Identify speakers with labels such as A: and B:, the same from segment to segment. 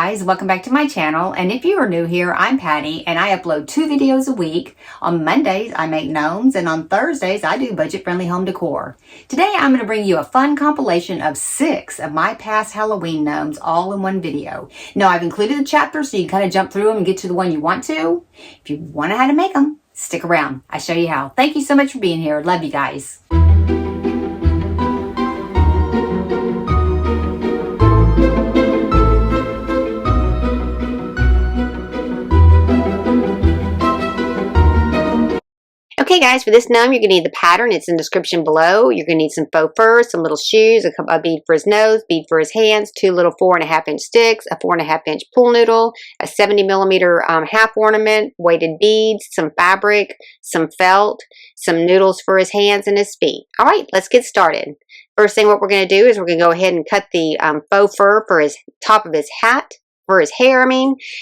A: guys, welcome back to my channel. And if you are new here, I'm Patty and I upload 2 videos a week. On Mondays I make gnomes and on Thursdays I do budget-friendly home decor. Today I'm going to bring you a fun compilation of 6 of my past Halloween gnomes all in one video. Now I've included the chapters so you can kind of jump through them and get to the one you want to. If you want to know how to make them, stick around. I'll show you how. Thank you so much for being here. Love you guys. Okay guys, for this gnome, you're going to need the pattern. It's in the description below. You're going to need some faux fur, some little shoes, a bead for his nose, bead for his hands, 2 little 4.5-inch sticks, a 4.5-inch pool noodle, a 70mm half ornament, weighted beads, some fabric, some felt, some noodles for his hands and his feet. All right, let's get started. First thing what we're going to do is we're going to go ahead and cut the faux fur for his top of his hat. For his hair,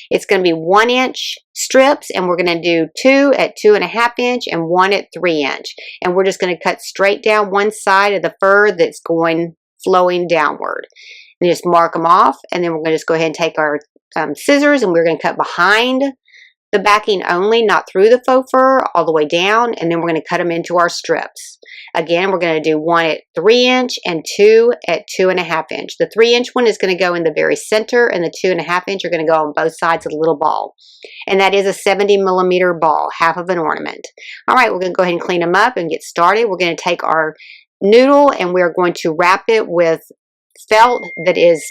A: it's going to be 1-inch strips, and we're going to do 2 at 2.5-inch and 1 at 3-inch. And we're just going to cut straight down one side of the fur that's flowing downward. And just mark them off, and then we're going to just go ahead and take our scissors, and we're going to cut behind the backing only, not through the faux fur, all the way down, and then we're going to cut them into our strips. Again, we're going to do 1 at 3-inch and 2 at 2.5-inch. The 3-inch one is going to go in the very center, and the 2.5-inch are going to go on both sides of the little ball. And that is a 70mm ball, half of an ornament. All right, we're going to go ahead and clean them up and get started. We're going to take our noodle, and we're going to wrap it with felt that is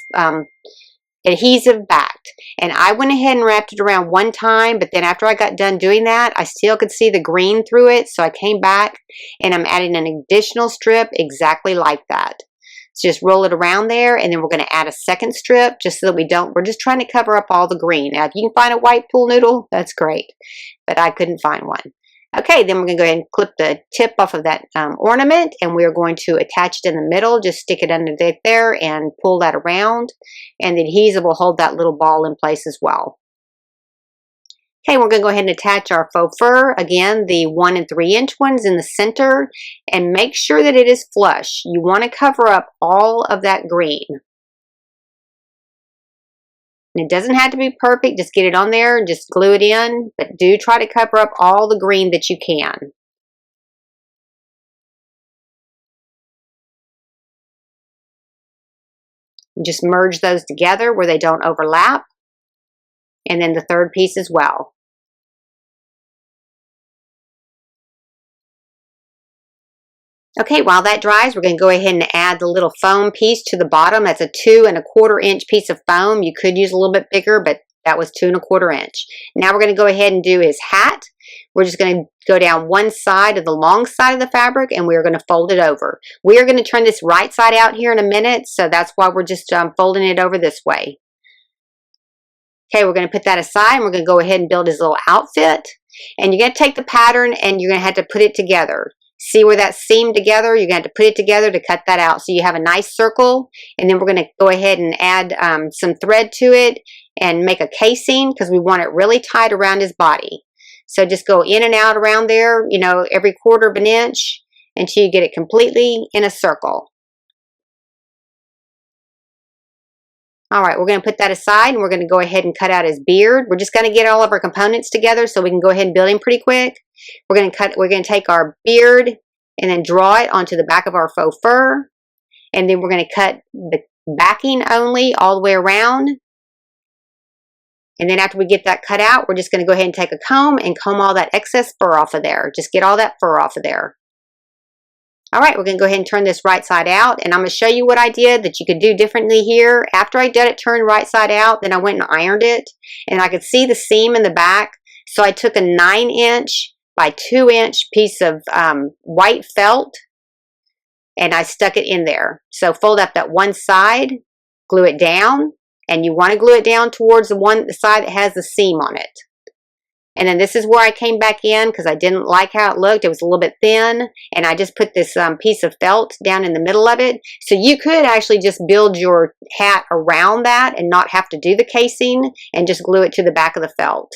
A: adhesive backed. And I went ahead and wrapped it around one time, but then after I got done doing that, I still could see the green through it. So I came back and I'm adding an additional strip exactly like that. So just roll it around there, and then we're going to add a second strip just so that we're just trying to cover up all the green. Now, if you can find a white pool noodle, that's great, but I couldn't find one. Okay, then we're going to go ahead and clip the tip off of that ornament, and we're going to attach it in the middle. Just stick it under there and pull that around, and the adhesive will hold that little ball in place as well. Okay, we're going to go ahead and attach our faux fur. Again, the 1 and 3-inch ones in the center, and make sure that it is flush. You want to cover up all of that green. It doesn't have to be perfect. Just get it on there and just glue it in. But do try to cover up all the green that you can. Just merge those together where they don't overlap. And then the third piece as well. Okay, while that dries, we're going to go ahead and add the little foam piece to the bottom. That's a 2.25-inch piece of foam. You could use a little bit bigger, but that was 2.25-inch. Now we're going to go ahead and do his hat. We're just going to go down one side of the long side of the fabric, and we're going to fold it over. We are going to turn this right side out here in a minute, so that's why we're just folding it over this way. Okay, we're going to put that aside, and we're going to go ahead and build his little outfit. And you're going to take the pattern, and you're going to have to put it together. See where that seamed together? You're going to have to put it together to cut that out. So you have a nice circle, and then we're going to go ahead and add some thread to it and make a casing because we want it really tight around his body. So just go in and out around there, you know, every 1/4 of an inch until you get it completely in a circle. All right, we're going to put that aside, and we're going to go ahead and cut out his beard. We're just going to get all of our components together so we can go ahead and build him pretty quick. We're going to take our beard and then draw it onto the back of our faux fur. And then we're going to cut the backing only all the way around. And then after we get that cut out, we're just going to go ahead and take a comb and comb all that excess fur off of there. Just get all that fur off of there. All right, we're going to go ahead and turn this right side out, and I'm going to show you what I did that you could do differently here. After I did it turned right side out, then I went and ironed it, and I could see the seam in the back. So I took a 9-inch by 2-inch piece of white felt, and I stuck it in there. So fold up that one side, glue it down, and you want to glue it down towards the side that has the seam on it. And then this is where I came back in because I didn't like how it looked. It was a little bit thin. And I just put this piece of felt down in the middle of it. So you could actually just build your hat around that and not have to do the casing and just glue it to the back of the felt.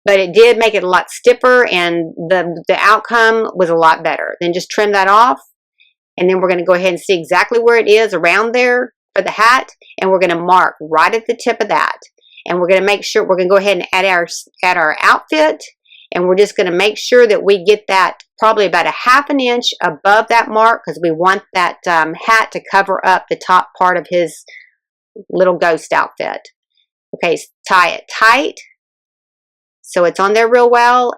A: But it did make it a lot stiffer, and the outcome was a lot better. Then just trim that off. And then we're going to go ahead and see exactly where it is around there. for the hat, and we're going to mark right at the tip of that. And we're going to make sure, we're going to go ahead and add our outfit, and we're just going to make sure that we get that probably about a ½ inch above that mark, because we want that hat to cover up the top part of his little ghost outfit. Okay, tie it tight so it's on there real well.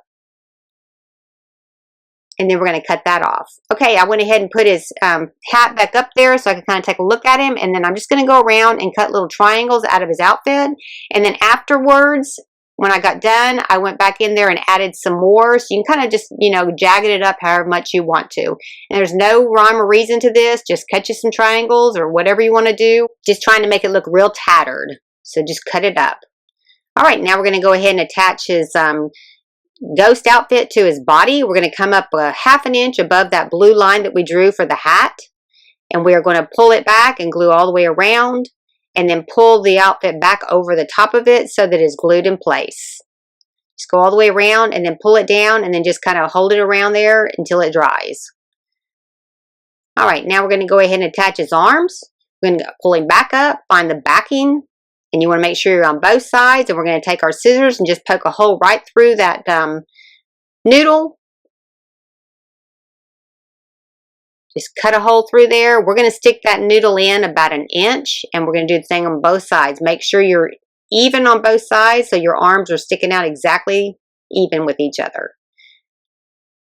A: And then we're going to cut that off. Okay, I went ahead and put his hat back up there so I can kind of take a look at him. And then I'm just going to go around and cut little triangles out of his outfit. And then afterwards, when I got done, I went back in there and added some more. So you can kind of just, you know, jagged it up however much you want to. And there's no rhyme or reason to this. Just cut you some triangles or whatever you want to do. Just trying to make it look real tattered. So just cut it up. All right, now we're going to go ahead and attach his ghost outfit to his body. We're going to come up a ½ inch above that blue line that we drew for the hat. And we are going to pull it back and glue all the way around. And then pull the outfit back over the top of it so that it's glued in place. Just go all the way around and then pull it down and then just kind of hold it around there until it dries. All right, now we're going to go ahead and attach his arms. We're going to pull him back up, find the backing, and you want to make sure you're on both sides. And we're going to take our scissors and just poke a hole right through that noodle. Just cut a hole through there. We're going to stick that noodle in about 1 inch, and we're going to do the thing on both sides. Make sure you're even on both sides so your arms are sticking out exactly even with each other.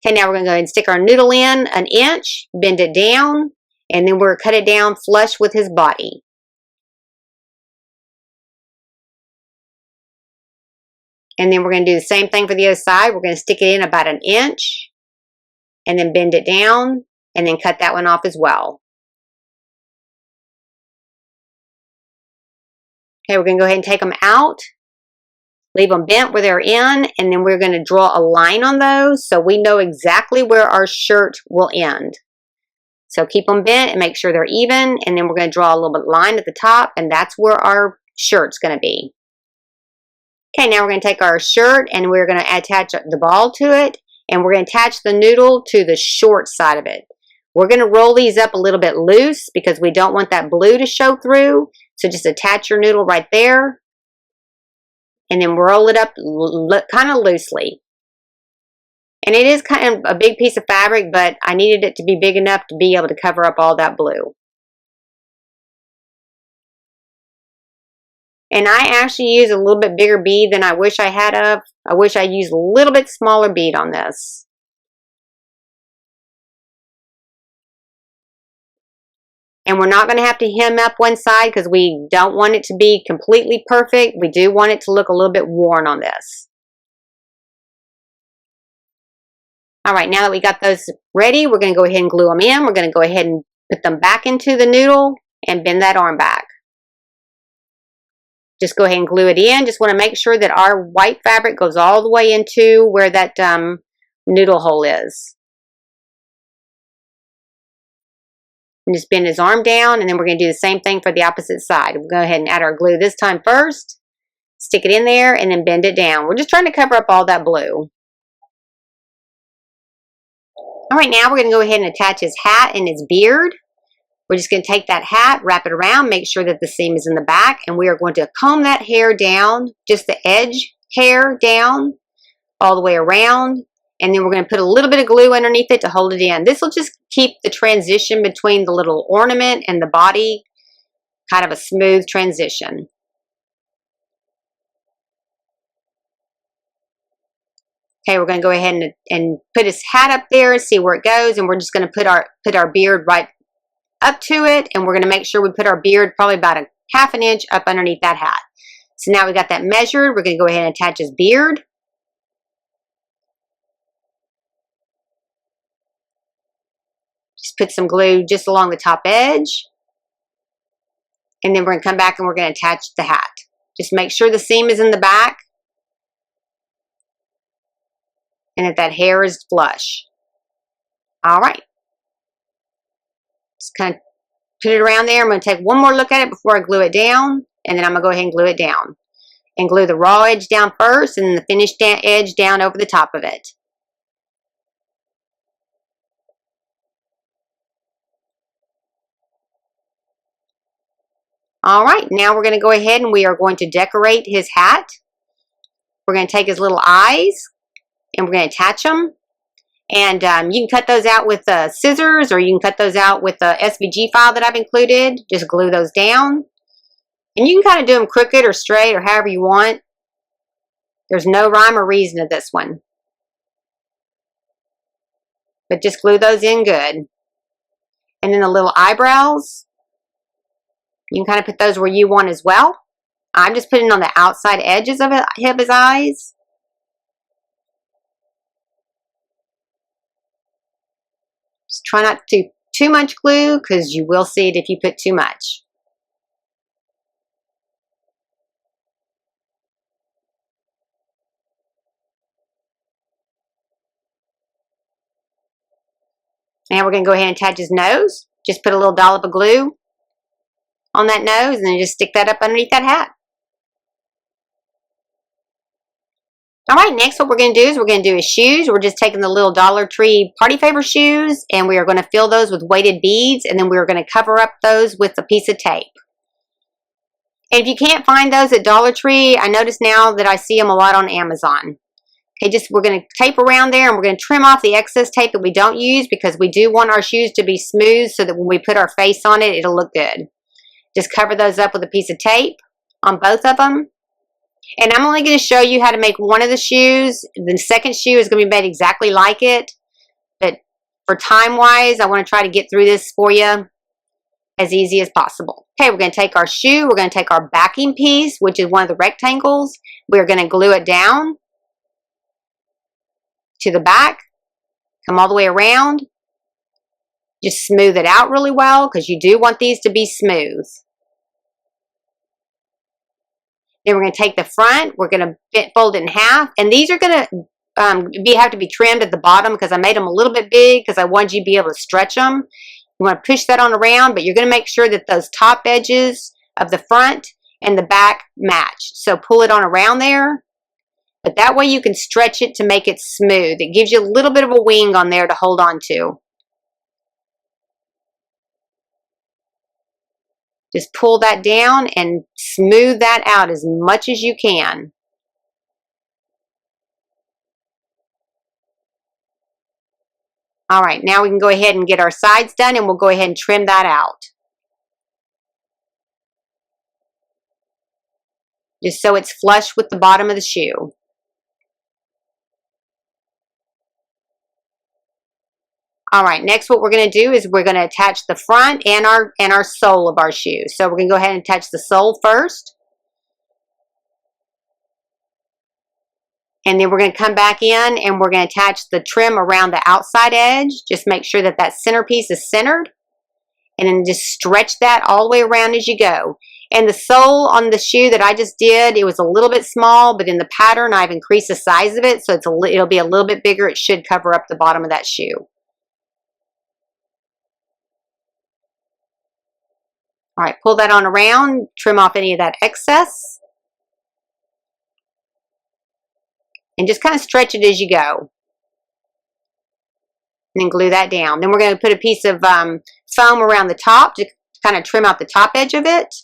A: Okay, now we're going to go ahead and stick our noodle in 1 inch, bend it down, and then we're going to cut it down flush with his body. And then we're going to do the same thing for the other side. We're going to stick it in about 1 inch, and then bend it down, and then cut that one off as well. Okay, we're going to go ahead and take them out. Leave them bent where they're in, and then we're going to draw a line on those so we know exactly where our shirt will end. So keep them bent and make sure they're even, and then we're going to draw a little bit line at the top, and that's where our shirt's going to be. Okay, now we're going to take our shirt and we're going to attach the ball to it, and we're going to attach the noodle to the short side of it. We're going to roll these up a little bit loose because we don't want that blue to show through. So just attach your noodle right there. And then roll it up kind of loosely. And it is kind of a big piece of fabric, but I needed it to be big enough to be able to cover up all that blue. And I actually used a little bit bigger bead than I wish I had of. I wish I used a little bit smaller bead on this. And we're not going to have to hem up one side because we don't want it to be completely perfect. We do want it to look a little bit worn on this. All right, now that we got those ready, we're going to go ahead and glue them in. We're going to go ahead and put them back into the noodle and bend that arm back. Just go ahead and glue it in. Just want to make sure that our white fabric goes all the way into where that noodle hole is. And just bend his arm down, and then we're going to do the same thing for the opposite side. We'll go ahead and add our glue this time first. Stick it in there and then bend it down. We're just trying to cover up all that blue. All right, now we're going to go ahead and attach his hat and his beard. We're just going to take that hat, wrap it around, make sure that the seam is in the back, and we are going to comb that hair down, just the edge hair down, all the way around. And then we're going to put a little bit of glue underneath it to hold it in. This will just keep the transition between the little ornament and the body kind of a smooth transition. Okay, we're going to go ahead and put his hat up there and see where it goes. And we're just going to put our beard right up to it. And we're going to make sure we put our beard probably about a ½ inch up underneath that hat. So now we got that measured. We're going to go ahead and attach his beard. Just put some glue just along the top edge. And then we're going to come back and we're going to attach the hat. Just make sure the seam is in the back. And that hair is flush. All right. Just kind of put it around there. I'm going to take one more look at it before I glue it down. And then I'm going to go ahead and glue it down. And glue the raw edge down first and then the finished edge down over the top of it. All right, now we're going to go ahead and we are going to decorate his hat. We're going to take his little eyes and we're going to attach them. And you can cut those out with scissors, or you can cut those out with the SVG file that I've included. Just glue those down. And you can kind of do them crooked or straight or however you want. There's no rhyme or reason to this one. But just glue those in good. And then the little eyebrows, you can kind of put those where you want as well. I'm just putting on the outside edges of his eyes. Just try not to do too much glue because you will see it if you put too much. Now we're going to go ahead and attach his nose. Just put a little dollop of glue on that nose and then just stick that up underneath that hat. All right, next what we're going to do is we're going to do his shoes. We're just taking the little Dollar Tree Party Favor shoes and we are going to fill those with weighted beads, and then we're going to cover up those with a piece of tape. And if you can't find those at Dollar Tree, I notice now that I see them a lot on Amazon. Okay, we're going to tape around there and we're going to trim off the excess tape that we don't use because we do want our shoes to be smooth so that when we put our face on it, it'll look good. Just cover those up with a piece of tape on both of them. And I'm only going to show you how to make one of the shoes. The second shoe is going to be made exactly like it. But for time-wise, I want to try to get through this for you as easy as possible. Okay, we're going to take our shoe. We're going to take our backing piece, which is one of the rectangles. We're going to glue it down to the back. Come all the way around. Just smooth it out really well because you do want these to be smooth. Then we're going to take the front. We're going to fold it in half. And these are going to have to be trimmed at the bottom because I made them a little bit big because I wanted you to be able to stretch them. You want to push that on around, but you're going to make sure that those top edges of the front and the back match. So pull it on around there. But that way you can stretch it to make it smooth. It gives you a little bit of a wing on there to hold on to. Just pull that down and smooth that out as much as you can. All right, now we can go ahead and get our sides done and we'll go ahead and trim that out. Just so it's flush with the bottom of the shoe. All right, next what we're going to do is we're going to attach the front and our sole of our shoe. So we're going to go ahead and attach the sole first. And then we're going to come back in and we're going to attach the trim around the outside edge. Just make sure that that centerpiece is centered. And then just stretch that all the way around as you go. And the sole on the shoe that I just did, it was a little bit small, but in the pattern I've increased the size of it. So it'll be a little bit bigger. It should cover up the bottom of that shoe. All right, pull that on around, trim off any of that excess. And just kind of stretch it as you go. And then glue that down. Then we're going to put a piece of foam around the top to kind of trim out the top edge of it.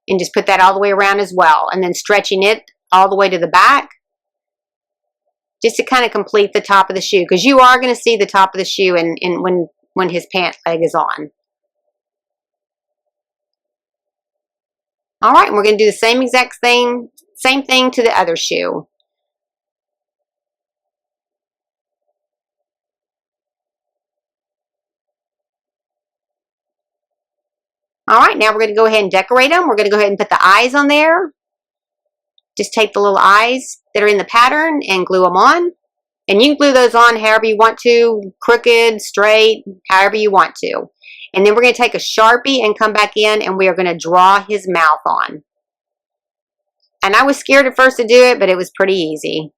A: And just put that all the way around as well. And then stretching it all the way to the back. Just to kind of complete the top of the shoe. Because you are going to see the top of the shoe when his pant leg is on. All right, and we're going to do the same exact thing to the other shoe. All right, now we're going to go ahead and decorate them. We're going to go ahead and put the eyes on there. Just take the little eyes that are in the pattern and glue them on. And you can glue those on however you want to, crooked, straight, however you want to. And then we're going to take a Sharpie and come back in and we are going to draw his mouth on. And I was scared at first to do it, but it was pretty easy.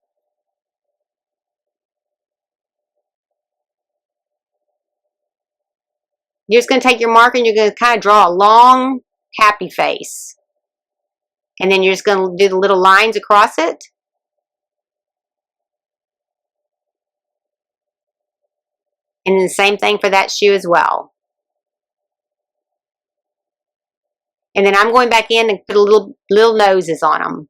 A: You're just going to take your marker and you're going to kind of draw a long, happy face. And then you're just going to do the little lines across it. And then the same thing for that shoe as well. And then I'm going back in and put little noses on them.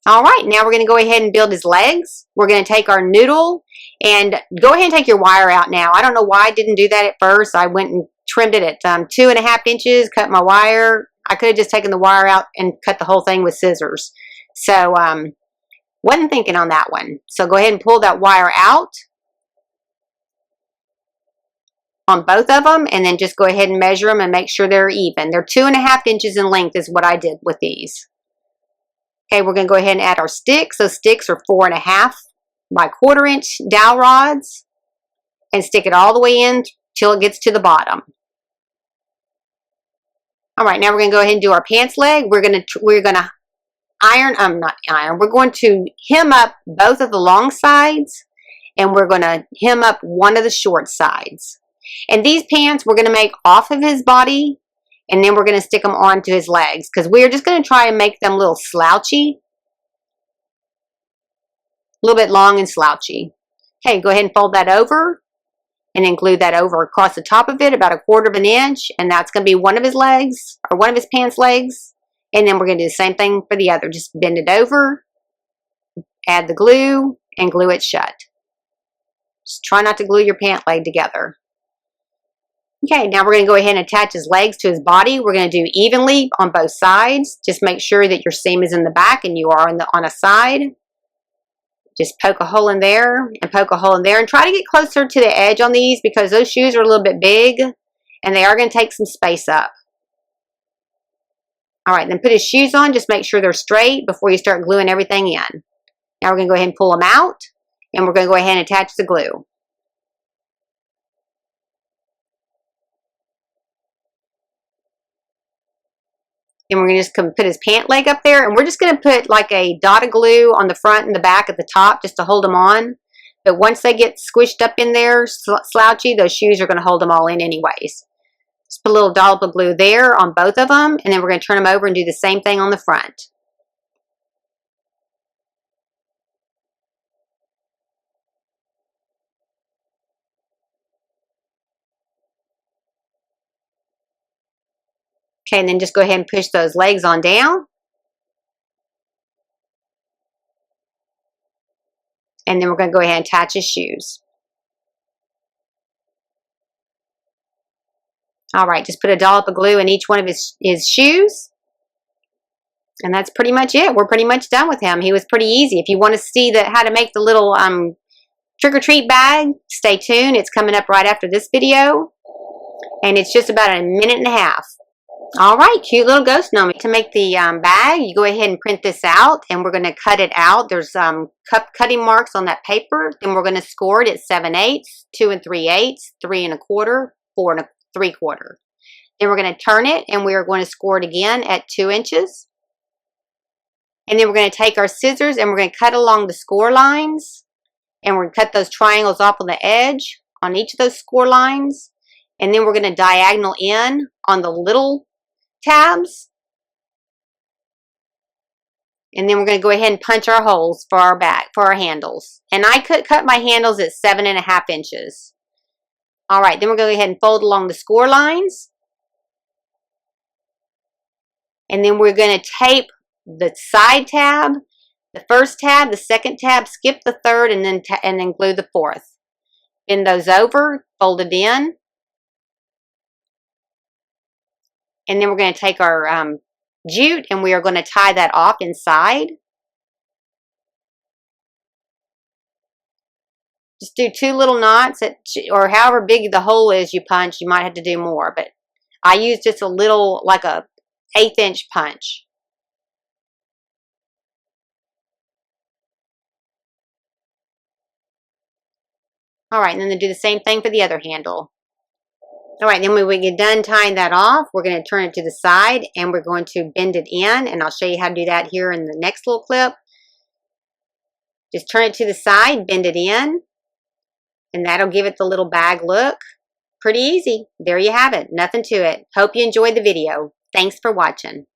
A: All right, now we're going to go ahead and build his legs. We're going to take our noodle and go ahead and take your wire out now. I don't know why I didn't do that at first. I went and trimmed it at 2.5 inches, cut my wire. I could have just taken the wire out and cut the whole thing with scissors. So, wasn't thinking on that one. So go ahead and pull that wire out on both of them, and then just go ahead and measure them and make sure they're even. They're 2.5 inches in length is what I did with these. Okay, we're going to go ahead and add our sticks. Those sticks are 4.5 by 1/4 inch dowel rods, and stick it all the way in till it gets to the bottom. All right, now we're going to go ahead and do our pants leg. We're going to we're going to hem up both of the long sides, and we're going to hem up one of the short sides. And these pants we're going to make off of his body, and then we're going to stick them onto his legs, because we're just going to try and make them a little slouchy, a little bit long and slouchy. Okay, go ahead and fold that over, and then glue that over across the top of it about 1/4 inch, and that's going to be one of his legs, or one of his pants legs. And then we're going to do the same thing for the other. Just bend it over, add the glue, and glue it shut. Just try not to glue your pant leg together. Okay, now we're going to go ahead and attach his legs to his body. We're going to do evenly on both sides. Just make sure that your seam is in the back and you are on a side. Just poke a hole in there and poke a hole in there, and try to get closer to the edge on these, because those shoes are a little bit big and they are going to take some space up. All right, then put his shoes on. Just make sure they're straight before you start gluing everything in. Now we're going to go ahead and pull them out, and we're going to go ahead and attach the glue. And we're going to just put his pant leg up there, and we're just going to put like a dot of glue on the front and the back at the top just to hold them on. But once they get squished up in there, slouchy, those shoes are going to hold them all in anyways. Just put a little dollop of glue there on both of them, and then we're going to turn them over and do the same thing on the front. Okay, and then just go ahead and push those legs on down. And then we're going to go ahead and attach his shoes. All right, just put a dollop of glue in each one of his shoes. And that's pretty much it. We're pretty much done with him. He was pretty easy. If you want to see how to make the little trick-or-treat bag, stay tuned. It's coming up right after this video. And it's just about 1.5 minutes. All right, cute little ghost gnome. To make the bag, you go ahead and print this out, and we're going to cut it out. There's cutting marks on that paper. Then we're going to score it at 7/8, 2 3/8, 3 1/4, 4 3/4. Then we're going to turn it, and we are going to score it again at 2 inches. And then we're going to take our scissors, and we're going to cut along the score lines, and we're going to cut those triangles off on the edge on each of those score lines. And then we're going to diagonal in on the little tabs, and then we're going to go ahead and punch our holes for our back, for our handles. And I could cut my handles at 7.5 inches. All right, then we're going to go ahead and fold along the score lines, and then we're going to tape the side tab, the first tab, the second tab, skip the third, and then glue the fourth. Bend those over, fold it in. And then we're going to take our jute, and we are going to tie that off inside. Just do 2 little knots, or however big the hole is you punch. You might have to do more, but I use just a little, like a 1/8 inch punch. All right, and then do the same thing for the other handle. All right, then when we get done tying that off, we're going to turn it to the side, and we're going to bend it in, and I'll show you how to do that here in the next little clip. Just turn it to the side, bend it in, and that'll give it the little bag look. Pretty easy. There you have it. Nothing to it. Hope you enjoyed the video. Thanks for watching.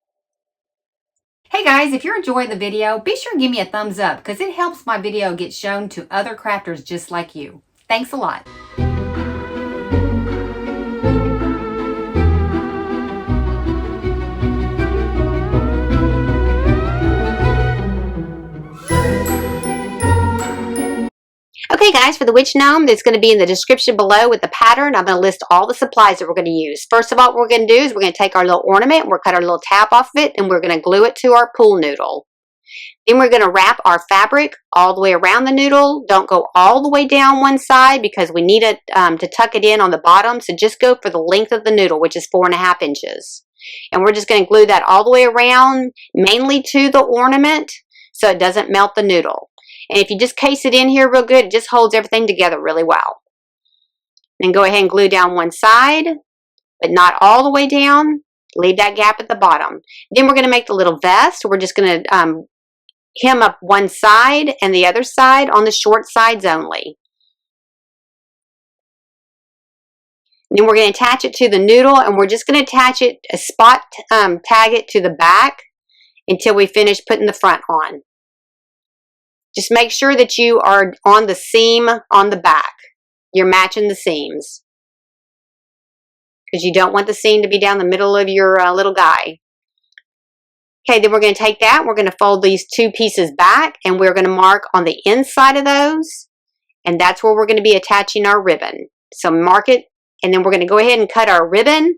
B: Hey guys, if you're enjoying the video, be sure and give me a thumbs up because it helps my video get shown to other crafters just like you. Thanks a lot.
A: Okay guys, for the witch gnome, that's going to be in the description below with the pattern. I'm going to list all the supplies that we're going to use. First of all, what we're going to do is we're going to take our little ornament, we're cut our little tab off of it, and we're going to glue it to our pool noodle. Then we're going to wrap our fabric all the way around the noodle. Don't go all the way down one side because we need it to tuck it in on the bottom. So just go for the length of the noodle, which is 4.5 inches. And we're just going to glue that all the way around, mainly to the ornament, so it doesn't melt the noodle. And if you just case it in here real good, it just holds everything together really well. Then go ahead and glue down one side, but not all the way down. Leave that gap at the bottom. Then we're going to make the little vest. We're just going to hem up one side and the other side on the short sides only. Then we're going to attach it to the noodle, and we're just going to attach it, tag it to the back until we finish putting the front on. Just make sure that you are on the seam on the back. You're matching the seams because you don't want the seam to be down the middle of your little guy. Okay, then we're going to take that, we're going to fold these two pieces back, and we're going to mark on the inside of those, and that's where we're going to be attaching our ribbon. So mark it, and then we're going to go ahead and cut our ribbon.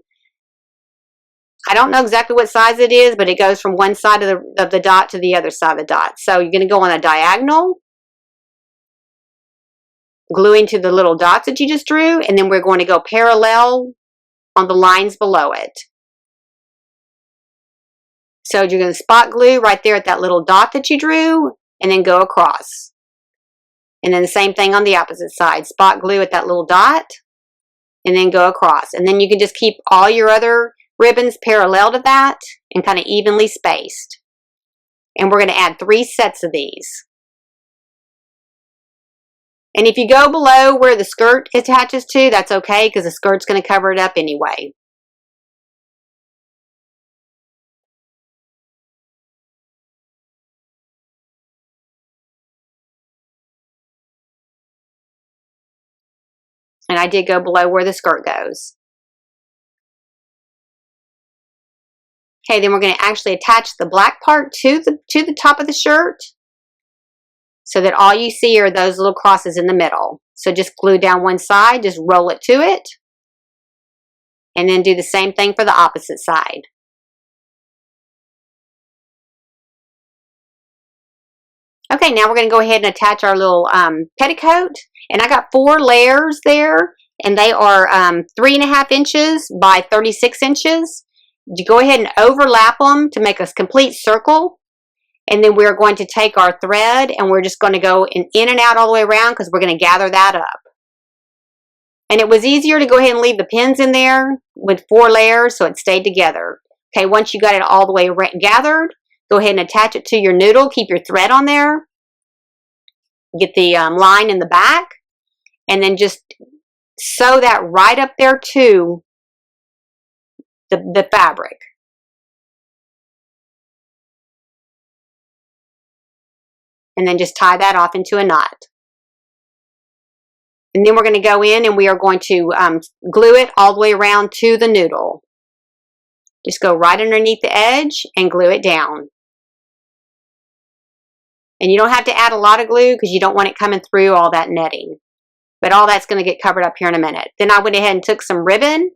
A: I don't know exactly what size it is, but it goes from one side of the dot to the other side of the dot. So you're going to go on a diagonal, gluing to the little dots that you just drew, and then we're going to go parallel on the lines below it. So you're going to spot glue right there at that little dot that you drew, and then go across. And then the same thing on the opposite side. Spot glue at that little dot, and then go across. And then you can just keep all your other ribbons parallel to that and kind of evenly spaced. And we're going to add 3 sets of these. And if you go below where the skirt attaches to, that's okay because the skirt's going to cover it up anyway. And I did go below where the skirt goes. Okay, then we're going to actually attach the black part to the top of the shirt so that all you see are those little crosses in the middle. So just glue down one side, just roll it to it, and then do the same thing for the opposite side. Okay, now we're going to go ahead and attach our little petticoat. And I got 4 layers there, and they are 3.5 inches by 36 inches. You go ahead and overlap them to make a complete circle. And then we're going to take our thread, and we're just going to go in and out all the way around because we're going to gather that up. And it was easier to go ahead and leave the pins in there with 4 layers so it stayed together. Okay, once you got it all the way gathered, go ahead and attach it to your noodle. Keep your thread on there. Get the line in the back, and then just sew that right up there to the fabric. And then just tie that off into a knot. And then we're going to go in and we are going to glue it all the way around to the noodle. Just go right underneath the edge and glue it down. And you don't have to add a lot of glue because you don't want it coming through all that netting. But all that's going to get covered up here in a minute. Then I went ahead and took some ribbon,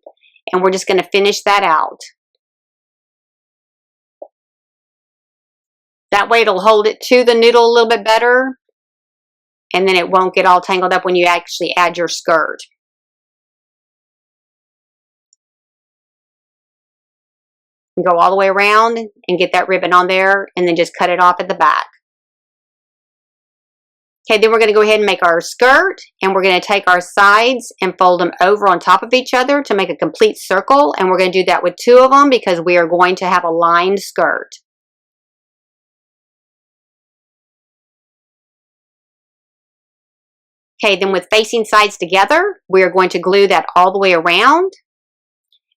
A: and we're just going to finish that out. That way it'll hold it to the noodle a little bit better, and then it won't get all tangled up when you actually add your skirt. Go all the way around and get that ribbon on there, and then just cut it off at the back. Okay, then we're going to go ahead and make our skirt, and we're going to take our sides and fold them over on top of each other to make a complete circle, and we're going to do that with 2 of them because we are going to have a lined skirt. Okay, then with facing sides together, we are going to glue that all the way around,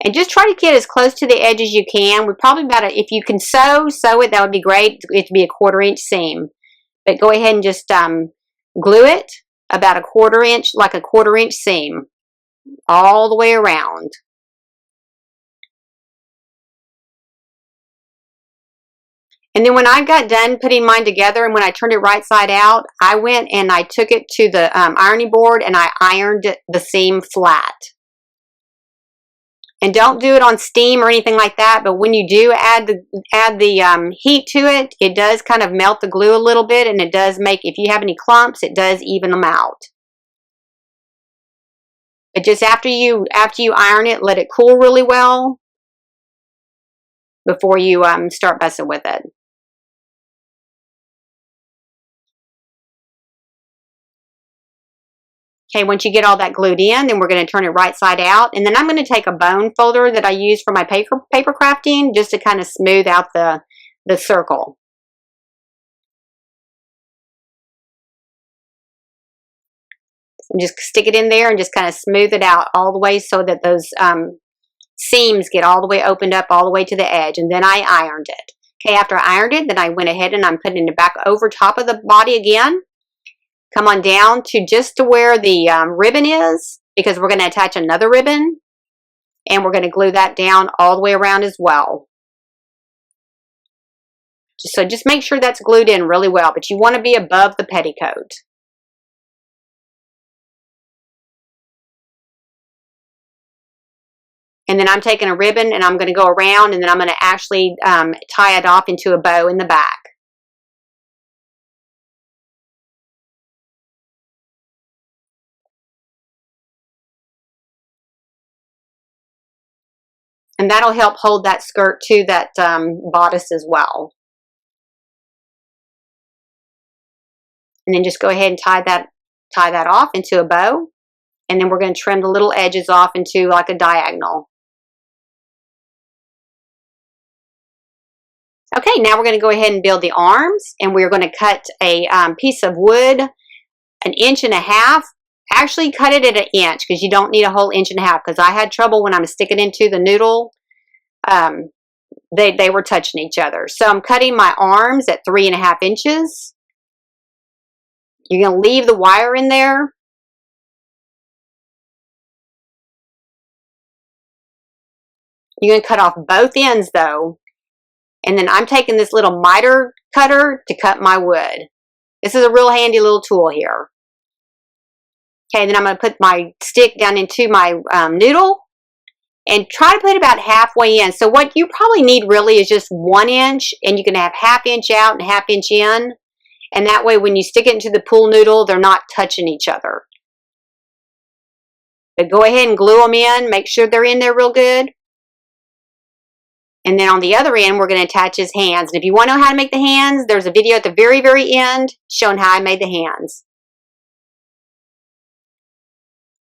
A: And just try to get as close to the edge as you can. We're probably if you can sew it, that would be great. It to be a 1/4 inch seam. But go ahead and just glue it about a 1/4 inch, like a 1/4 inch seam, all the way around. And then when I got done putting mine together and when I turned it right side out, I went and I took it to the ironing board and I ironed the seam flat. And don't do it on steam or anything like that, but when you do add the heat to it, it does kind of melt the glue a little bit, and it does make, if you have any clumps, it does even them out. But just after you iron it, let it cool really well before you start messing with it. Okay, once you get all that glued in, then we're going to turn it right side out. And then I'm going to take a bone folder that I use for my paper crafting just to kind of smooth out the circle. And just stick it in there and just kind of smooth it out all the way so that those seams get all the way opened up all the way to the edge. And then I ironed it. Okay, after I ironed it, then I went ahead and I'm putting it back over top of the body again. Come on down to just to where the ribbon is, because we're going to attach another ribbon, and we're going to glue that down all the way around as well. So just make sure that's glued in really well, but you want to be above the petticoat. And then I'm taking a ribbon and I'm going to go around, and then I'm going to actually tie it off into a bow in the back. And that'll help hold that skirt to that bodice as well. And then just go ahead and tie that off into a bow. And then we're going to trim the little edges off into like a diagonal. Okay, now we're going to go ahead and build the arms. And we're going to cut a piece of wood 1.5 inches. Actually, cut it at 1 inch because you don't need a whole 1.5 inches because I had trouble when I was sticking into the noodle. They were touching each other. So I'm cutting my arms at 3.5 inches. You're going to leave the wire in there. You're going to cut off both ends though. And then I'm taking this little miter cutter to cut my wood. This is a real handy little tool here. Okay, then I'm going to put my stick down into my noodle and try to put it about halfway in. So what you probably need really is just 1 inch, and you can have 1/2 inch out and 1/2 inch in. And that way when you stick it into the pool noodle, they're not touching each other. But go ahead and glue them in. Make sure they're in there real good. And then on the other end, we're going to attach his hands. And if you want to know how to make the hands, there's a video at the very, very end showing how I made the hands.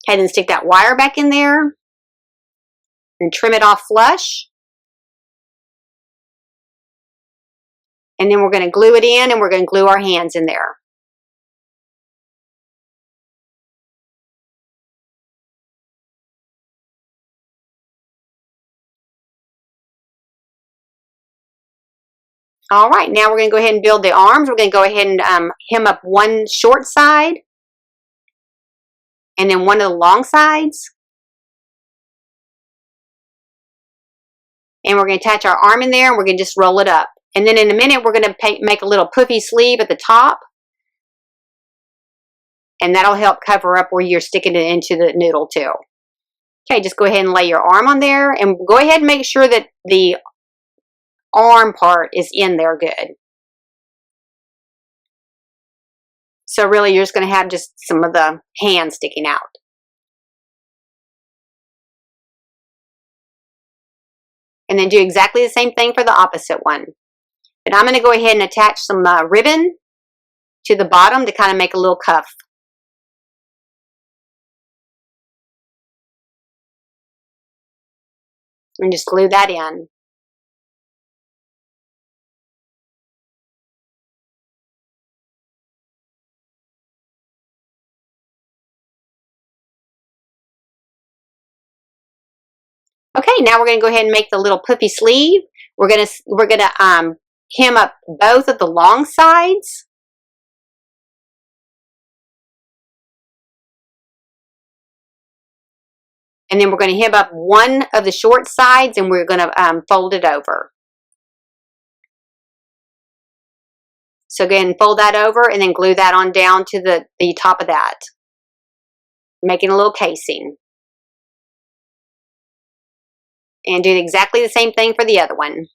A: Okay, then stick that wire back in there and trim it off flush. And then we're going to glue it in, and we're going to glue our hands in there. All right, now we're going to go ahead and build the arms. We're going to go ahead and hem up one short side and then one of the long sides. And we're going to attach our arm in there, and we're going to just roll it up. And then in a minute, we're going to make a little puffy sleeve at the top. And that'll help cover up where you're sticking it into the noodle too. Okay, just go ahead and lay your arm on there, and go ahead and make sure that the arm part is in there good. So really you're just going to have just some of the hand sticking out. And then do exactly the same thing for the opposite one. But I'm going to go ahead and attach some ribbon to the bottom to kind of make a little cuff. And just glue that in. Okay, now we're going to go ahead and make the little puffy sleeve. We're going to hem up both of the long sides. And then we're going to hem up one of the short sides and we're going to fold it over. So go ahead and fold that over and then glue that on down to the top of that, making a little casing. And do exactly the same thing for the other one.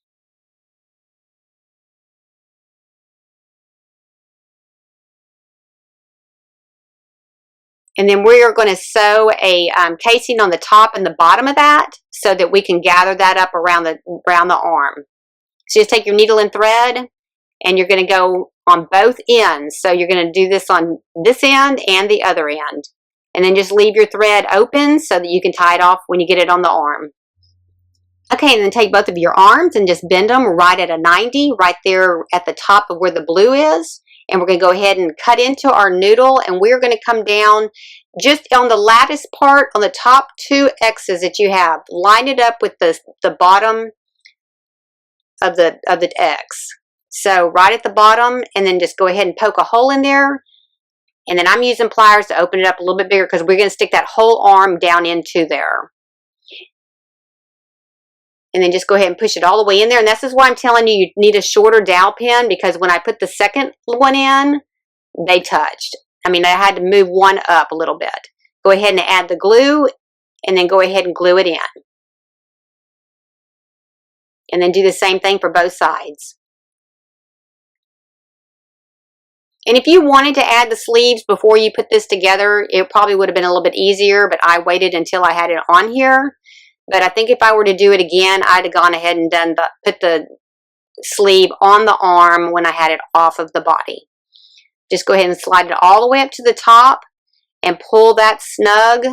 A: And then we are going to sew a casing on the top and the bottom of that so that we can gather that up around the arm. So just take your needle and thread and you're going to go on both ends. So you're going to do this on this end and the other end. And then just leave your thread open so that you can tie it off when you get it on the arm. Okay, and then take both of your arms and just bend them right at a 90, right there at the top of where the blue is. And we're going to go ahead and cut into our noodle, and we're going to come down just on the lattice part on the top 2 X's that you have. Line it up with the bottom of the X. So right at the bottom, and then just go ahead and poke a hole in there. And then I'm using pliers to open it up a little bit bigger because we're going to stick that whole arm down into there. And then just go ahead and push it all the way in there. And this is why I'm telling you, you need a shorter dowel pin, because when I put the second one in, they touched. I mean, I had to move one up a little bit. Go ahead and add the glue, and then go ahead and glue it in. And then do the same thing for both sides. And if you wanted to add the sleeves before you put this together, it probably would have been a little bit easier, but I waited until I had it on here. But I think if I were to do it again, I'd have gone ahead and put the sleeve on the arm when I had it off of the body. Just go ahead and slide it all the way up to the top and pull that snug,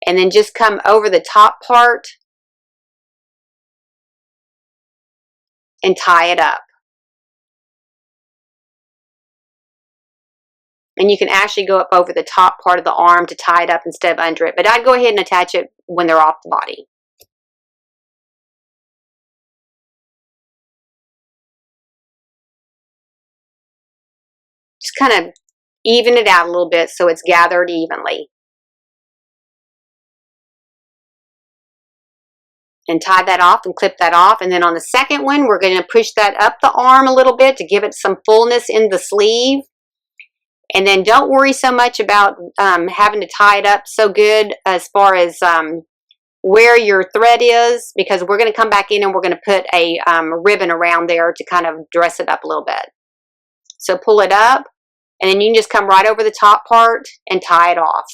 A: and then just come over the top part and tie it up. And you can actually go up over the top part of the arm to tie it up instead of under it. But I'd go ahead and attach it when they're off the body. Just kind of even it out a little bit so it's gathered evenly. And tie that off and clip that off. And then on the second one, we're going to push that up the arm a little bit to give it some fullness in the sleeve. And then don't worry so much about having to tie it up so good as far as where your thread is, because we're going to come back in and we're going to put a ribbon around there to kind of dress it up a little bit. So pull it up, and then you can just come right over the top part and tie it off.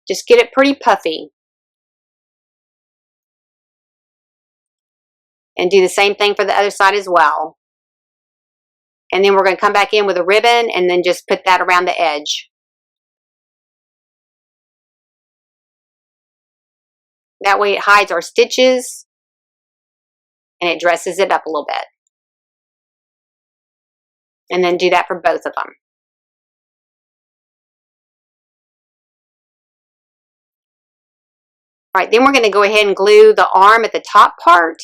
A: Just get it pretty puffy. And do the same thing for the other side as well. And then we're going to come back in with a ribbon and then just put that around the edge. That way it hides our stitches and it dresses it up a little bit. And then do that for both of them. All right, then we're going to go ahead and glue the arm at the top part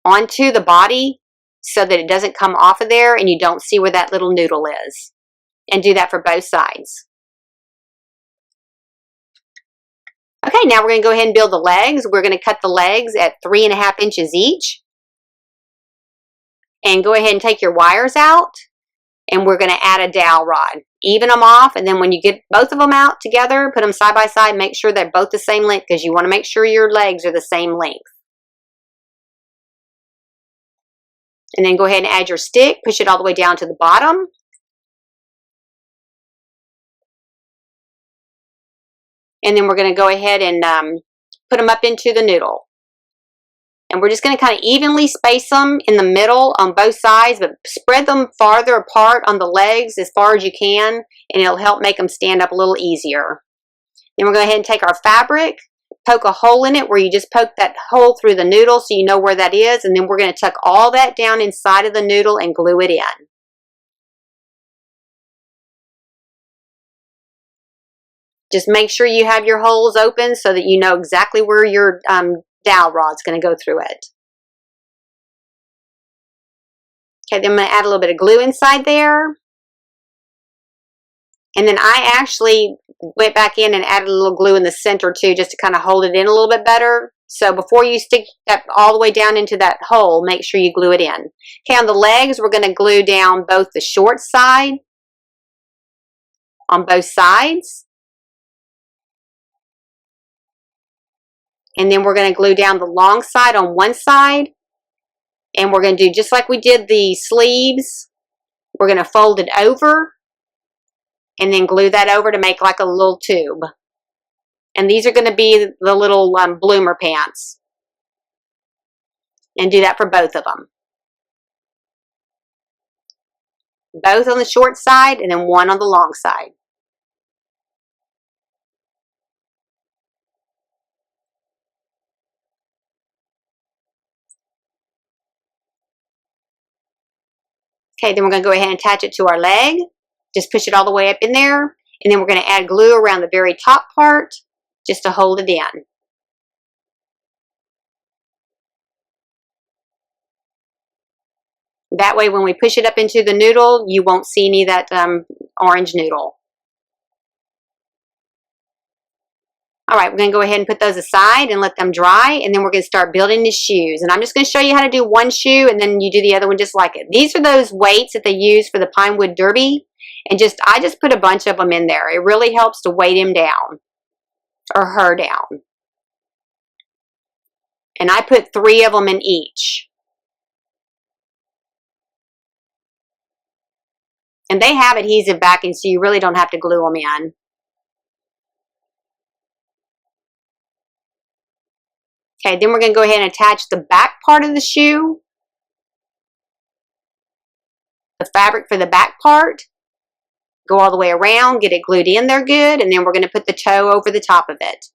A: onto the body so that it doesn't come off of there and you don't see where that little noodle is. And do that for both sides. Okay, now we're going to go ahead and build the legs. We're going to cut the legs at 3.5 inches each. And go ahead and take your wires out. And we're going to add a dowel rod. Even them off, and then when you get both of them out together, put them side by side, make sure they're both the same length, because you want to make sure your legs are the same length. And then go ahead and add your stick, push it all the way down to the bottom. And then we're going to go ahead and put them up into the noodle. And we're just going to kind of evenly space them in the middle on both sides, but spread them farther apart on the legs as far as you can, and it'll help make them stand up a little easier. Then we're going to go ahead and take our fabric, poke a hole in it where you just poke that hole through the noodle so you know where that is, and then we're going to tuck all that down inside of the noodle and glue it in. Just make sure you have your holes open so that you know exactly where your dowel rod's going to go through it. Okay, then I'm going to add a little bit of glue inside there. And then I actually went back in and added a little glue in the center too, just to kind of hold it in a little bit better. So before you stick that all the way down into that hole, make sure you glue it in. Okay, on the legs, we're going to glue down both the short side on both sides. And then we're going to glue down the long side on one side. And we're going to do just like we did the sleeves. We're going to fold it over and then glue that over to make like a little tube. And these are going to be the little bloomer pants. And do that for both of them. Both on the short side and then one on the long side. Okay, then we're going to go ahead and attach it to our leg. Just push it all the way up in there. And then we're going to add glue around the very top part just to hold it in. That way when we push it up into the noodle, you won't see any of that orange noodle. All right, we're going to go ahead and put those aside and let them dry, and then we're going to start building the shoes. And I'm just going to show you how to do one shoe, and then you do the other one just like it. These are those weights that they use for the Pinewood Derby, and I just put a bunch of them in there. It really helps to weight him down, or her down. And I put 3 of them in each. And they have adhesive backing, so you really don't have to glue them in. Okay, then we're going to go ahead and attach the back part of the shoe, the fabric for the back part, go all the way around, get it glued in there good, and then we're going to put the toe over the top of it.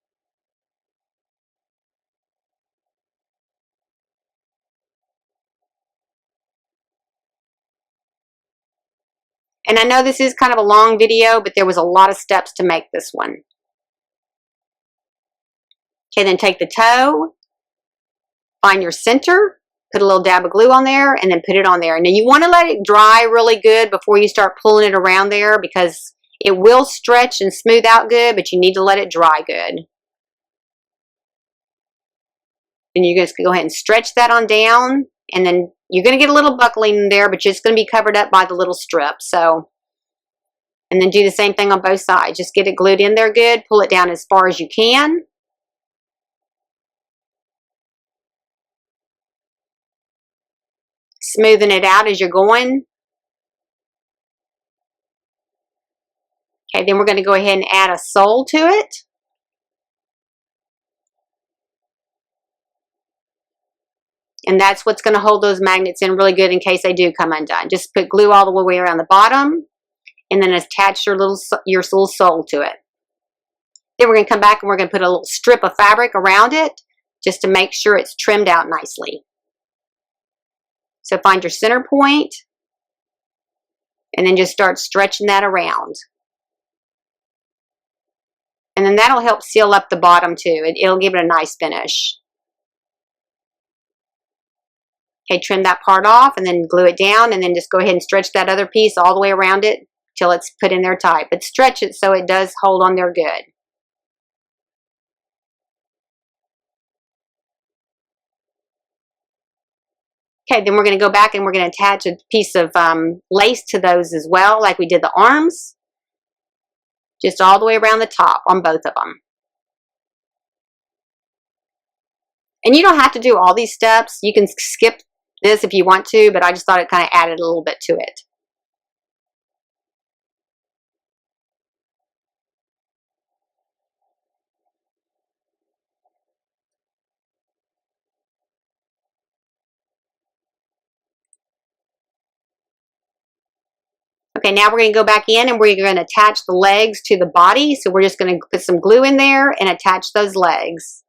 A: And I know this is kind of a long video, but there was a lot of steps to make this one. Okay, then take the toe, find your center, put a little dab of glue on there, and then put it on there. And then you want to let it dry really good before you start pulling it around there, because it will stretch and smooth out good, but you need to let it dry good. And you're just going to go ahead and stretch that on down, and then you're going to get a little buckling in there, but it's going to be covered up by the little strip. So, and then do the same thing on both sides. Just get it glued in there good, pull it down as far as you can. Smoothing it out as you're going. Okay, then we're going to go ahead and add a sole to it. And that's what's going to hold those magnets in really good in case they do come undone. Just put glue all the way around the bottom and then attach your little sole to it. Then we're going to come back and we're going to put a little strip of fabric around it just to make sure it's trimmed out nicely. So find your center point and then just start stretching that around. And then that'll help seal up the bottom too. It'll give it a nice finish. Okay, trim that part off and then glue it down, and then just go ahead and stretch that other piece all the way around it till it's put in there tight. But stretch it so it does hold on there good. Okay, then we're going to go back and we're going to attach a piece of lace to those as well, like we did the arms. Just all the way around the top on both of them. And you don't have to do all these steps. You can skip this if you want to, but I just thought it kind of added a little bit to it. Okay, now we're going to go back in and we're going to attach the legs to the body. So we're just going to put some glue in there and attach those legs.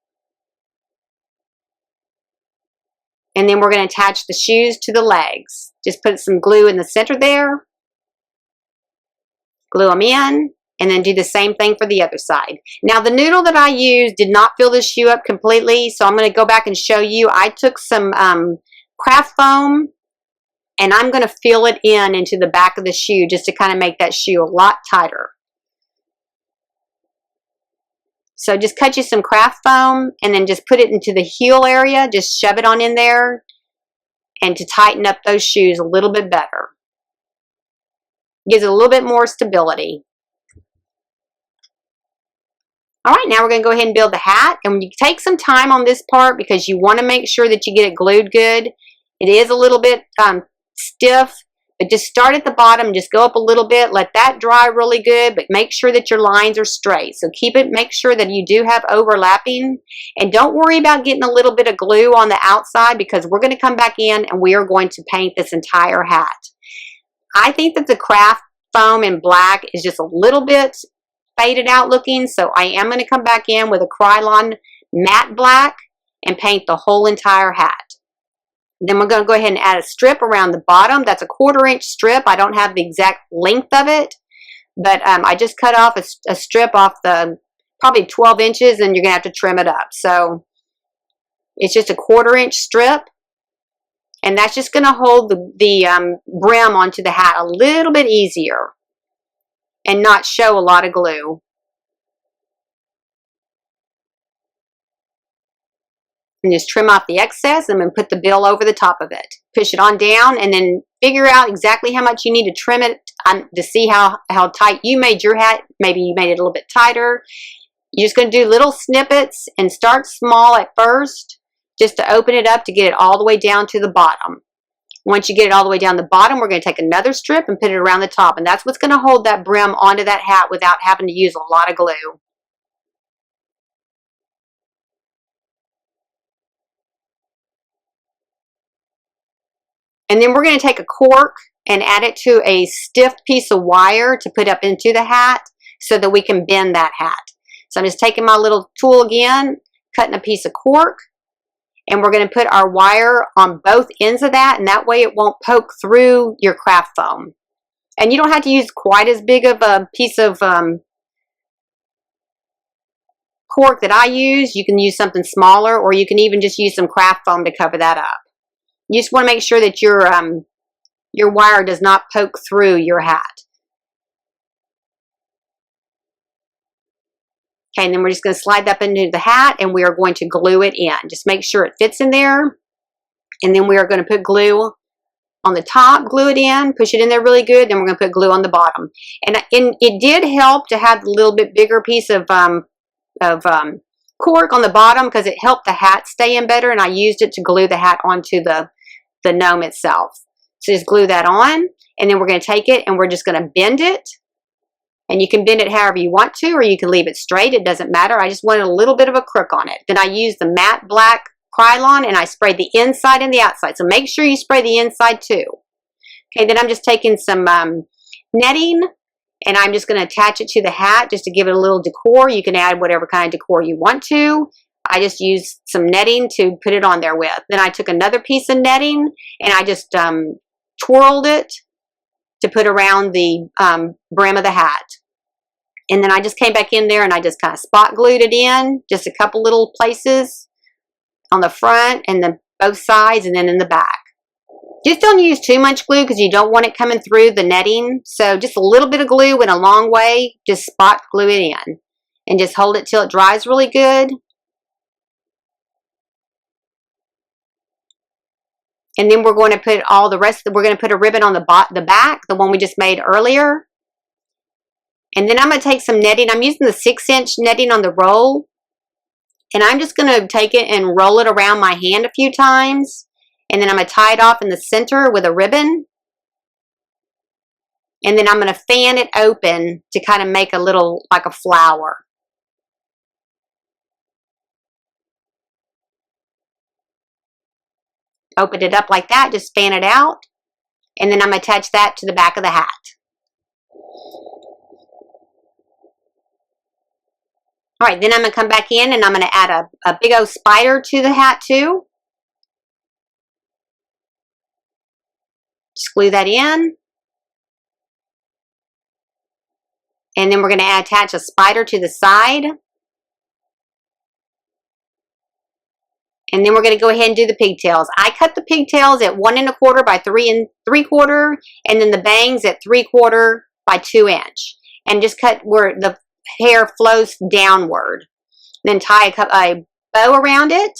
A: And then we're going to attach the shoes to the legs. Just put some glue in the center there. Glue them in. And then do the same thing for the other side. Now the noodle that I used did not fill the shoe up completely, so I'm going to go back and show you. I took some craft foam and I'm going to fill it into the back of the shoe just to kind of make that shoe a lot tighter. So just cut you some craft foam and then just put it into the heel area. Just shove it on in there and to tighten up those shoes a little bit better. Gives it a little bit more stability. All right, now we're going to go ahead and build the hat. And you take some time on this part because you want to make sure that you get it glued good. It is a little bit stiff, but just start at the bottom, just go up a little bit, let that dry really good, but make sure that your lines are straight. So make sure that you do have overlapping, and don't worry about getting a little bit of glue on the outside because we're going to come back in and we are going to paint this entire hat. I think that the craft foam in black is just a little bit faded out looking, so I am going to come back in with a Krylon matte black and paint the whole entire hat. Then we're going to go ahead and add a strip around the bottom. That's a 1/4 inch strip. I don't have the exact length of it, but I just cut off a strip off the probably 12 inches, and you're going to have to trim it up. So it's just a 1/4 inch strip, and that's just going to hold the brim onto the hat a little bit easier and not show a lot of glue. And just trim off the excess and then put the bill over the top of it. Push it on down and then figure out exactly how much you need to trim it to see how tight you made your hat. Maybe you made it a little bit tighter. You're just going to do little snippets and start small at first just to open it up to get it all the way down to the bottom. Once you get it all the way down the bottom, we're going to take another strip and put it around the top. And that's what's going to hold that brim onto that hat without having to use a lot of glue. And then we're going to take a cork and add it to a stiff piece of wire to put up into the hat so that we can bend that hat. So I'm just taking my little tool again, cutting a piece of cork, and we're going to put our wire on both ends of that, and that way it won't poke through your craft foam. And you don't have to use quite as big of a piece of cork that I use. You can use something smaller, or you can even just use some craft foam to cover that up. You just want to make sure that your wire does not poke through your hat. Okay, and then we're just going to slide that into the hat and we are going to glue it in. Just make sure it fits in there. And then we are going to put glue on the top, glue it in, push it in there really good. Then we're going to put glue on the bottom. And it did help to have a little bit bigger piece of cork on the bottom because it helped the hat stay in better. And I used it to glue the hat onto the gnome itself. So just glue that on. And then we're going to take it and we're just going to bend it. And you can bend it however you want to, or you can leave it straight. It doesn't matter. I just wanted a little bit of a crook on it. Then I used the matte black Krylon and I sprayed the inside and the outside. So make sure you spray the inside too. Okay, then I'm just taking some netting and I'm just going to attach it to the hat just to give it a little decor. You can add whatever kind of decor you want to. I just used some netting to put it on there with. Then I took another piece of netting and I just twirled it to put around the brim of the hat. And then I just came back in there and I just kind of spot glued it in, just a couple little places on the front and then both sides and then in the back. Just don't use too much glue because you don't want it coming through the netting. So just a little bit of glue went a long way. Just spot glue it in and just hold it till it dries really good. And then we're going to put all the rest, we're going to put a ribbon on the back, the one we just made earlier. And then I'm going to take some netting. I'm using the 6-inch netting on the roll. And I'm just going to take it and roll it around my hand a few times. And then I'm going to tie it off in the center with a ribbon. And then I'm going to fan it open to kind of make a little, like a flower. Open it up like that, just fan it out. And then I'm going to attach that to the back of the hat. All right, then I'm going to come back in and I'm going to add a big old spider to the hat too. Just glue that in. And then we're going to attach a spider to the side. And then we're going to go ahead and do the pigtails. I cut the pigtails at 1 1/4 by 3 3/4, and then the bangs at 3/4 by 2 inch. And just cut where the hair flows downward. Then tie a bow around it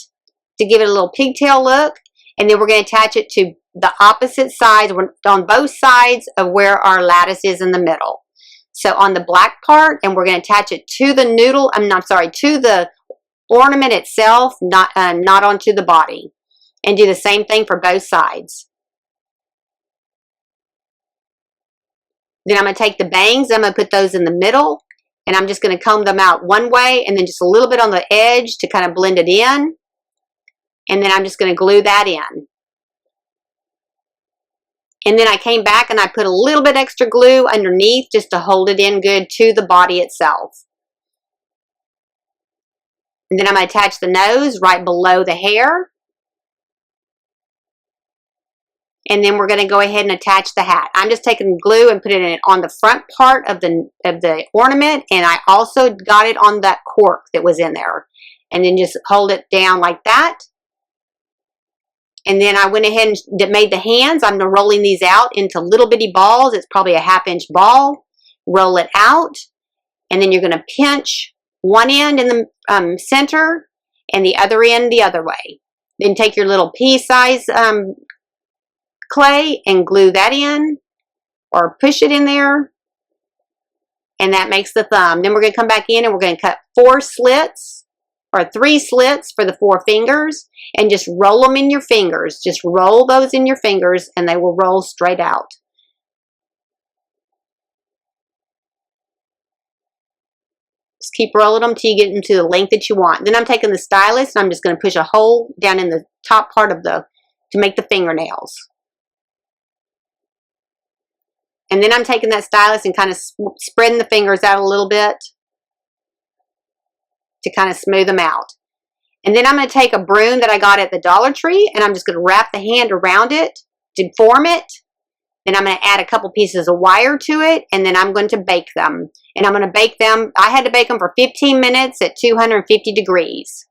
A: to give it a little pigtail look. And then we're going to attach it to the opposite sides, on both sides of where our lattice is in the middle. So on the black part, and we're going to attach it to the noodle, to the ornament itself, not onto the body. And do the same thing for both sides. Then I'm going to take the bangs, I'm going to put those in the middle, and I'm just going to comb them out one way, and then just a little bit on the edge to kind of blend it in. And then I'm just going to glue that in. And then I came back and I put a little bit extra glue underneath just to hold it in good to the body itself. And then I'm going to attach the nose right below the hair. And then we're going to go ahead and attach the hat. I'm just taking glue and putting it on the front part of the ornament, and I also got it on that cork that was in there. And then just hold it down like that. And then I went ahead and made the hands. I'm rolling these out into little bitty balls. It's probably a 1/2 inch ball. Roll it out, and then you're going to pinch one end in the center and the other end the other way. Then take your little pea-size clay and glue that in, or push it in there, and that makes the thumb. Then we're going to come back in and we're going to cut 4 slits or 3 slits for the 4 fingers, and just roll them in your fingers. Just roll those in your fingers and they will roll straight out. Just keep rolling them till you get into the length that you want. Then I'm taking the stylus and I'm just going to push a hole down in the top part of to make the fingernails. And then I'm taking that stylus and kind of spreading the fingers out a little bit to kind of smooth them out. And then I'm going to take a broom that I got at the Dollar Tree, and I'm just going to wrap the hand around it to form it. Then I'm going to add a couple pieces of wire to it, and then I'm going to bake them. And I'm going to bake them, I had to bake them for 15 minutes at 250 degrees.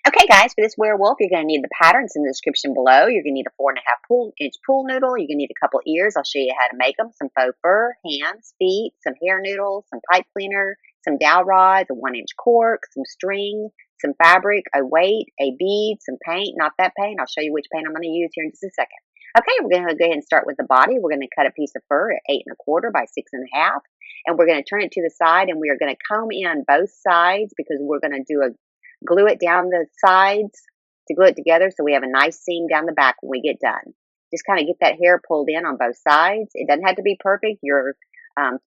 A: Okay guys, for this werewolf, you're going to need the patterns in the description below. You're going to need a 4 1/2 inch pool noodle. You're going to need a couple ears. I'll show you how to make them. Some faux fur, hands, feet, some hair noodles, some pipe cleaner, some dowel rods, a 1 inch cork, some string, some fabric, a weight, a bead, some paint. Not that paint. I'll show you which paint I'm going to use here in just a second. Okay, we're going to go ahead and start with the body. We're going to cut a piece of fur at 8 1/4 by 6 1/2. And we're going to turn it to the side, and we are going to comb in both sides because we're going to glue it down the sides to glue it together so we have a nice seam down the back when we get done. Just kind of get that hair pulled in on both sides. It doesn't have to be perfect. Your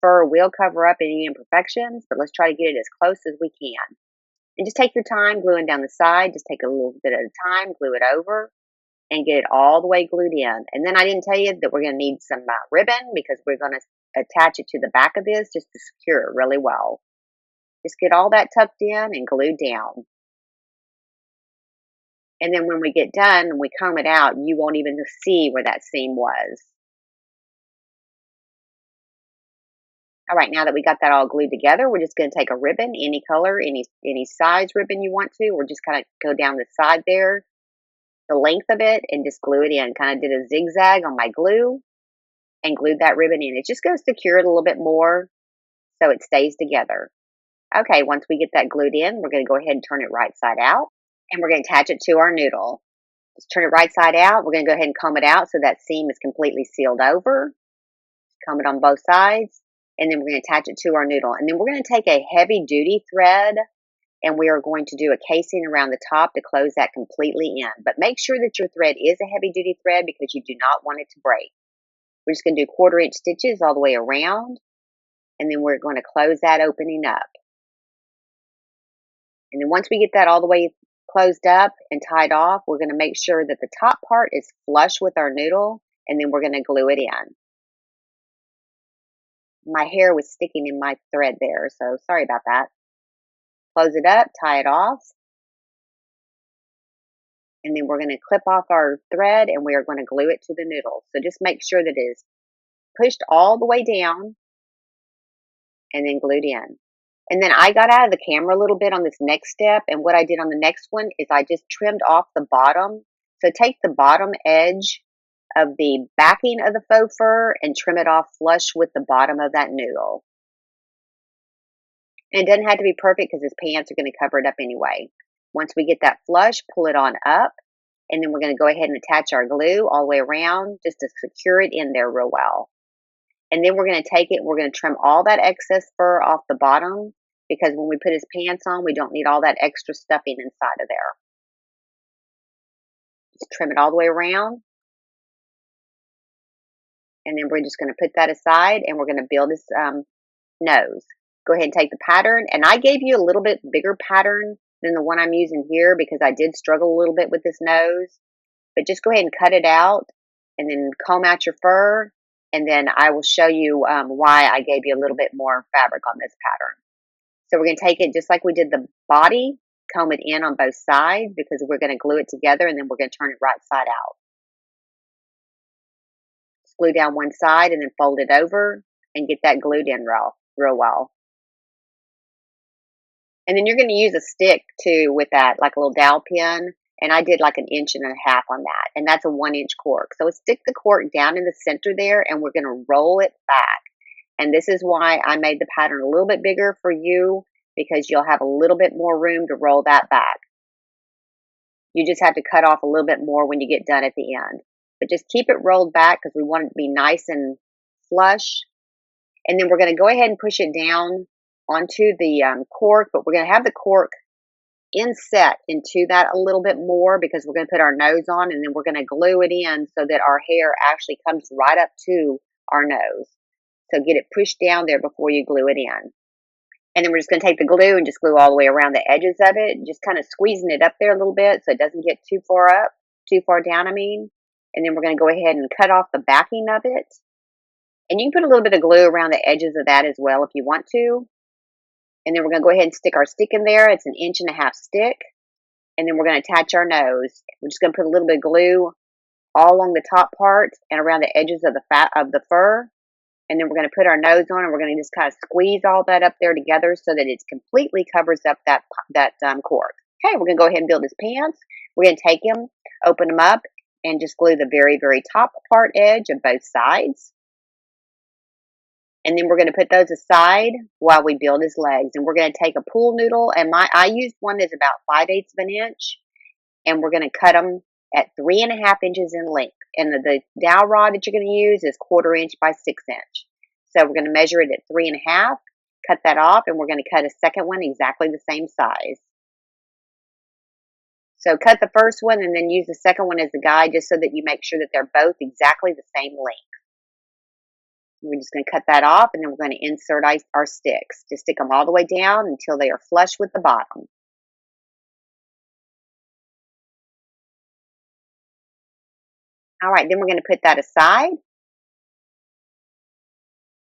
A: fur will cover up any imperfections, but let's try to get it as close as we can. And just take your time gluing down the side. Just take a little bit at a time, glue it over, and get it all the way glued in. And then I didn't tell you that we're going to need some ribbon because we're going to attach it to the back of this just to secure it really well. Just get all that tucked in and glued down. And then when we get done and we comb it out, you won't even see where that seam was. All right, now that we got that all glued together, we're just going to take a ribbon, any color, any size ribbon you want to. We're just kind of go down the side there, the length of it, and just glue it in. Kind of did a zigzag on my glue and glued that ribbon in. It's just going to secure it a little bit more so it stays together. Okay, once we get that glued in, we're going to go ahead and turn it right side out. And we're going to attach it to our noodle. Just turn it right side out. We're going to go ahead and comb it out so that seam is completely sealed over. Comb it on both sides. And then we're going to attach it to our noodle. And then we're going to take a heavy duty thread and we are going to do a casing around the top to close that completely in. But make sure that your thread is a heavy duty thread because you do not want it to break. We're just going to do 1/4 inch stitches all the way around. And then we're going to close that opening up. And then once we get that all the way closed up and tied off, we're going to make sure that the top part is flush with our noodle, and then we're going to glue it in. My hair was sticking in my thread there, so sorry about that. Close it up, tie it off, And then we're going to clip off our thread and we are going to glue it to the noodle. So just make sure that it is pushed all the way down and then glued in. And then I got out of the camera a little bit on this next step. And what I did on the next one is I just trimmed off the bottom. So take the bottom edge of the backing of the faux fur and trim it off flush with the bottom of that noodle. And it doesn't have to be perfect because his pants are going to cover it up anyway. Once we get that flush, pull it on up. And then we're going to go ahead and attach our glue all the way around just to secure it in there real well. And then we're going to take it and we're going to trim all that excess fur off the bottom because when we put his pants on, we don't need all that extra stuffing inside of there. Just trim it all the way around. And then we're just going to put that aside and we're going to build his nose. Go ahead and take the pattern. And I gave you a little bit bigger pattern than the one I'm using here because I did struggle a little bit with this nose. But just go ahead and cut it out and then comb out your fur. And then I will show you why I gave you a little bit more fabric on this pattern. So we're going to take it just like we did the body, comb it in on both sides because we're going to glue it together and then we're going to turn it right side out. Just glue down one side and then fold it over and get that glued in real well. And then you're going to use a stick too with that, like a little dowel pin. And I did like 1.5 inches on that. And that's a 1-inch cork. So stick the cork down in the center there and we're going to roll it back. And this is why I made the pattern a little bit bigger for you because you'll have a little bit more room to roll that back. You just have to cut off a little bit more when you get done at the end. But just keep it rolled back because we want it to be nice and flush. And then we're going to go ahead and push it down onto the cork, but we're going to have the cork inset into that a little bit more because we're going to put our nose on and then we're going to glue it in so that our hair actually comes right up to our nose. So get it pushed down there before you glue it in. And then we're just going to take the glue and just glue all the way around the edges of it, just kind of squeezing it up there a little bit so it doesn't get too far down, And then we're going to go ahead and cut off the backing of it. And you can put a little bit of glue around the edges of that as well if you want to. And then we're going to go ahead and stick our stick in there. It's 1.5 inch stick. And then we're going to attach our nose. We're just going to put a little bit of glue all along the top part and around the edges of the fur. And then we're going to put our nose on and we're going to just kind of squeeze all that up there together so that it completely covers up that cork. Okay, we're going to go ahead and build his pants. We're going to take him, open them up, and just glue the very, very top part edge of both sides. And then we're going to put those aside while we build his legs. And we're going to take a pool noodle. And I used one that's about 5/8 of an inch. And we're going to cut them at 3.5 inches in length. And the dowel rod that you're going to use is 1/4 inch by 6 inch. So we're going to measure it at 3.5, cut that off, and we're going to cut a second one exactly the same size. So cut the first one and then use the second one as the guide just so that you make sure that they're both exactly the same length. We're just going to cut that off and then we're going to insert our sticks. Just stick them all the way down until they are flush with the bottom. All right, then we're going to put that aside.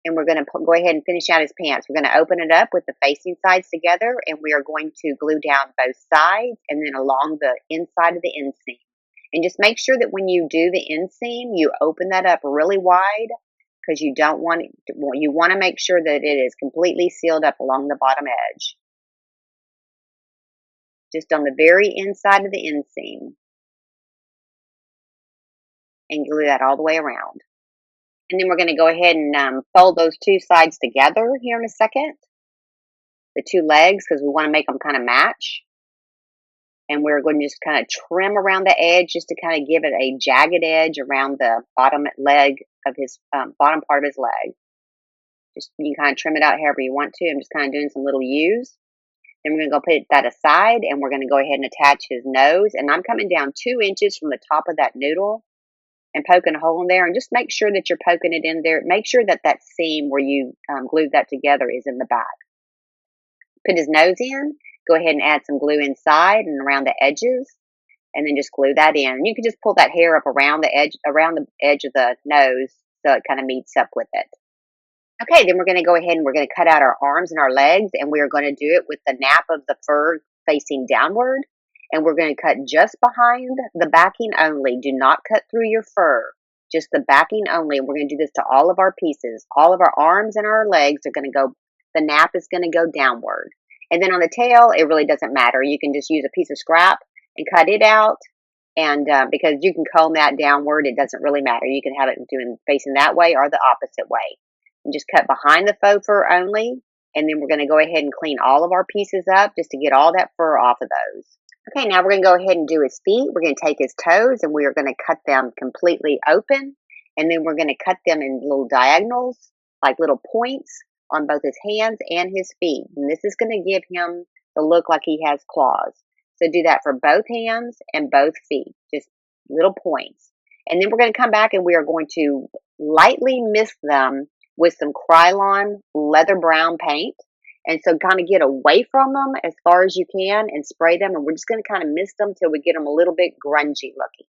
A: And we're going to go ahead and finish out his pants. We're going to open it up with the facing sides together and we are going to glue down both sides and then along the inside of the inseam. And just make sure that when you do the inseam, you open that up really wide because you want to make sure that it is completely sealed up along the bottom edge. Just on the very inside of the inseam. And glue that all the way around. And then we're going to go ahead and fold those two sides together here in a second. The two legs, because we want to make them kind of match. And we're going to just kind of trim around the edge just to kind of give it a jagged edge around the bottom leg of his bottom part of his leg. Just you can kind of trim it out however you want to. I'm just kind of doing some little U's. Then we're going to go put that aside and we're going to go ahead and attach his nose. And I'm coming down 2 inches from the top of that noodle and poking a hole in there. And just make sure that you're poking it in there. Make sure that that seam where you glued that together is in the back. Put his nose in. Go ahead and add some glue inside and around the edges. And then just glue that in. And you can just pull that hair up around the edge of the nose so it kind of meets up with it. Okay, then we're going to go ahead and we're going to cut out our arms and our legs. And we are going to do it with the nap of the fur facing downward. and we're going to cut just behind the backing only. Do not cut through your fur, just the backing only. We're going to do this to all of our pieces. All of our arms and our legs are going to go, the nap is going to go downward. And then on the tail, it really doesn't matter. You can just use a piece of scrap and cut it out. And because you can comb that downward, it doesn't really matter. You can have it facing that way or the opposite way. And just cut behind the faux fur only. And then we're going to go ahead and clean all of our pieces up just to get all that fur off of those. Okay, now we're going to go ahead and do his feet. We're going to take his toes and we are going to cut them completely open. And then we're going to cut them in little diagonals, like little points on both his hands and his feet. And this is going to give him the look like he has claws. So do that for both hands and both feet, just little points. And then we're going to come back and we are going to lightly mist them with some Krylon leather brown paint. And so kind of get away from them as far as you can and spray them. And we're just going to kind of mist them till we get them a little bit grungy looking.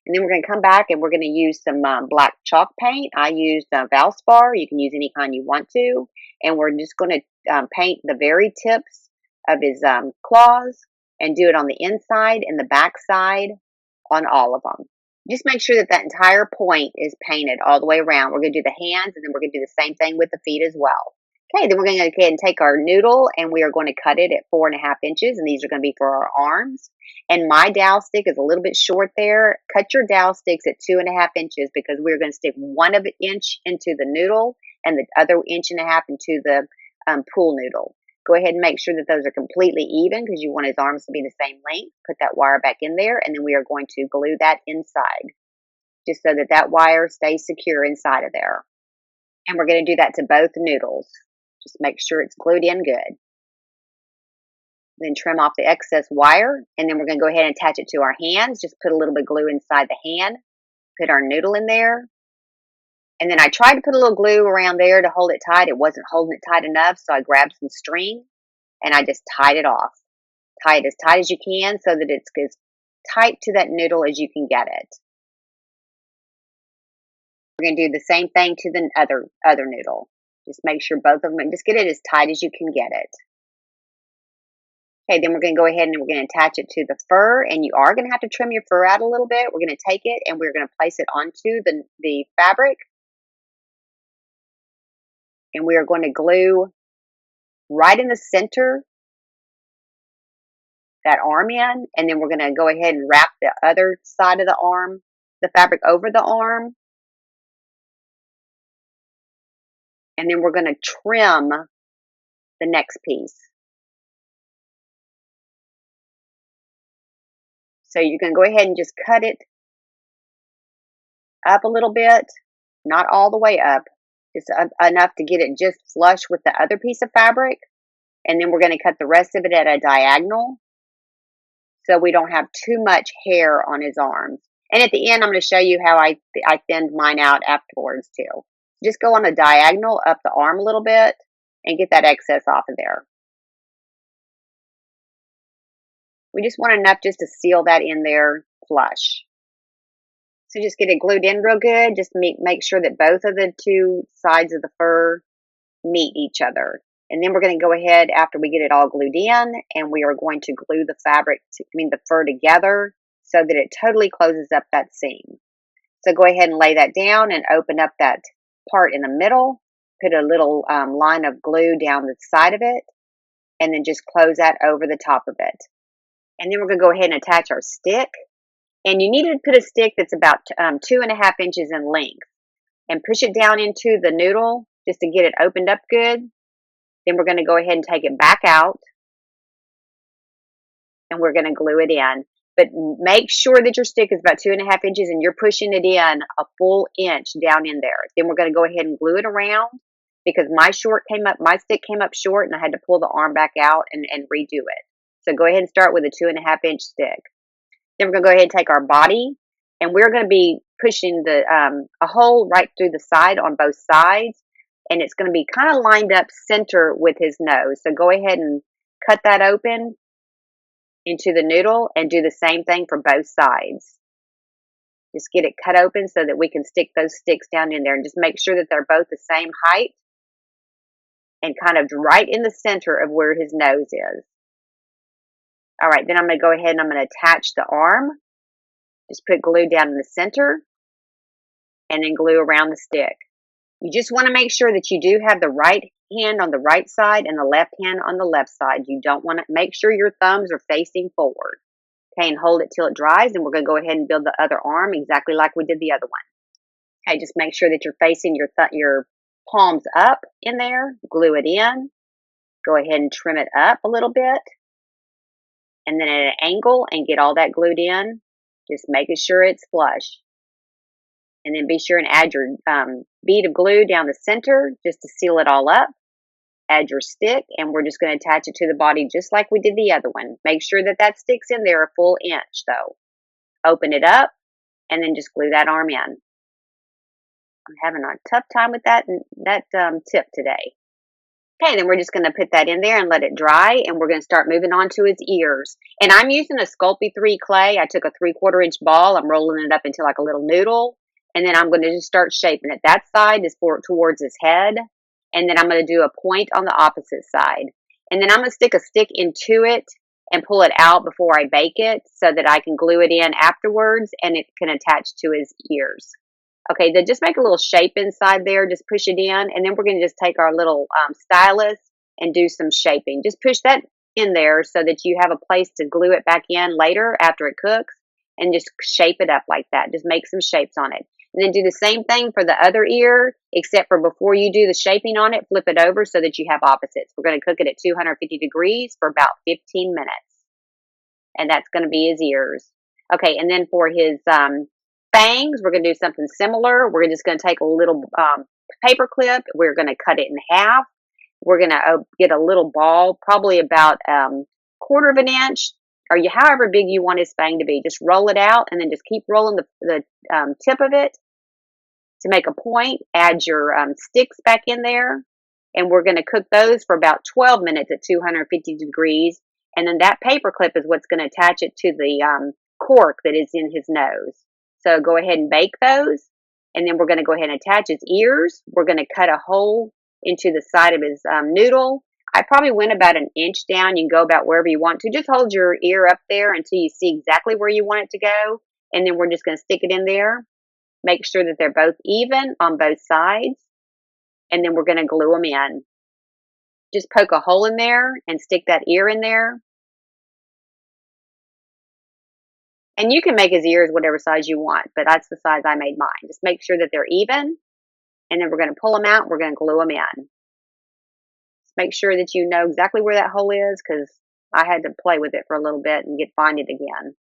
A: And then we're going to come back and we're going to use some black chalk paint. I used Valspar. You can use any kind you want to. And we're just going to paint the very tips of his claws and do it on the inside and the back side on all of them. Just make sure that that entire point is painted all the way around. We're going to do the hands and then we're going to do the same thing with the feet as well. Okay, then we're going to go ahead and take our noodle and we are going to cut it at 4.5 inches. And these are going to be for our arms. And my dowel stick is a little bit short there. Cut your dowel sticks at 2.5 inches because we're going to stick 1 inch into the noodle and the other 1.5 inches into the pool noodle. Go ahead and make sure that those are completely even because you want his arms to be the same length. Put that wire back in there and then we are going to glue that inside just so that that wire stays secure inside of there. And we're going to do that to both noodles. Just make sure it's glued in good. Then trim off the excess wire and then we're going to go ahead and attach it to our hands. Just put a little bit of glue inside the hand. Put our noodle in there. And then I tried to put a little glue around there to hold it tight. It wasn't holding it tight enough, so I grabbed some string and I just tied it off. Tie it as tight as you can so that it's as tight to that noodle as you can get it. We're going to do the same thing to the other noodle. Just make sure both of them, just get it as tight as you can get it. Okay, then we're going to go ahead and we're going to attach it to the fur, and you are going to have to trim your fur out a little bit. We're going to take it and we're going to place it onto the fabric. And we are going to glue right in the center that arm in, and then we're going to go ahead and wrap the other side of the arm, the fabric over the arm. And then we're going to trim the next piece. So you're going to go ahead and just cut it up a little bit, not all the way up, just enough to get it just flush with the other piece of fabric. And then we're going to cut the rest of it at a diagonal so we don't have too much hair on his arms. And at the end, I'm going to show you how I thinned mine out afterwards too. Just go on a diagonal up the arm a little bit and get that excess off of there. We just want enough just to seal that in there flush. So just get it glued in real good. Just make sure that both of the two sides of the fur meet each other. And then we're going to go ahead after we get it all glued in and we are going to glue the the fur together so that it totally closes up that seam. So go ahead and lay that down and open up that part in the middle. Put a little line of glue down the side of it and then just close that over the top of it. And then we're going to go ahead and attach our stick. And you need to put a stick that's about 2.5 inches in length and push it down into the noodle just to get it opened up good. Then we're going to go ahead and take it back out and we're going to glue it in. But make sure that your stick is about 2.5 inches and you're pushing it in a full inch down in there. Then we're going to go ahead and glue it around because my stick came up short and I had to pull the arm back out and redo it. So go ahead and start with a 2.5 inch stick. Then we're going to go ahead and take our body and we're going to be pushing a hole right through the side on both sides. And it's going to be kind of lined up center with his nose. So go ahead and cut that open into the noodle and do the same thing for both sides. Just get it cut open so that we can stick those sticks down in there and just make sure that they're both the same height and kind of right in the center of where his nose is. All right, then I'm going to go ahead and I'm going to attach the arm. Just put glue down in the center and then glue around the stick. You just want to make sure that you do have the right hand on the right side and the left hand on the left side. You don't want to make sure your thumbs are facing forward. Okay, and hold it till it dries, and we're going to go ahead and build the other arm exactly like we did the other one. Okay, just make sure that you're facing your palms up in there. Glue it in. Go ahead and trim it up a little bit, and then at an angle, and get all that glued in. Just making sure it's flush. And then be sure and add your bead of glue down the center just to seal it all up. Add your stick, and we're just going to attach it to the body just like we did the other one. Make sure that that sticks in there a full inch though. Open it up, and then just glue that arm in. I'm having a tough time with that tip today. Okay, then we're just going to put that in there and let it dry, and we're going to start moving on to his ears. And I'm using a Sculpey 3 clay. I took a 3/4 inch ball. I'm rolling it up into like a little noodle, and then I'm going to just start shaping it. That side is towards his head, and then I'm going to do a point on the opposite side. And then I'm going to stick a stick into it and pull it out before I bake it so that I can glue it in afterwards, and it can attach to his ears. Okay, then just make a little shape inside there. Just push it in, and then we're going to just take our little stylus and do some shaping. Just push that in there so that you have a place to glue it back in later after it cooks, and just shape it up like that. Just make some shapes on it. And then do the same thing for the other ear, except for before you do the shaping on it, flip it over so that you have opposites. We're going to cook it at 250 degrees for about 15 minutes. And that's going to be his ears. Okay, and then for his fangs, we're going to do something similar. We're just going to take a little paper clip. We're going to cut it in half. We're going to get a little ball, probably about 1/4 of an inch, or however big you want his fang to be. Just roll it out, and then just keep rolling the tip of it to make a point. Add your sticks back in there, and we're going to cook those for about 12 minutes at 250 degrees. And then that paper clip is what's going to attach it to the cork that is in his nose. So go ahead and bake those, and then we're going to go ahead and attach his ears. We're going to cut a hole into the side of his noodle. I probably went about an inch down. You can go about wherever you want to. Just hold your ear up there until you see exactly where you want it to go, and then we're just going to stick it in there. Make sure that they're both even on both sides, and then we're going to glue them in. Just poke a hole in there and stick that ear in there. And you can make his ears whatever size you want, but that's the size I made mine. Just make sure that they're even, and then we're going to pull them out. We're going to glue them in. Just make sure that you know exactly where that hole is, because I had to play with it for a little bit and find it again.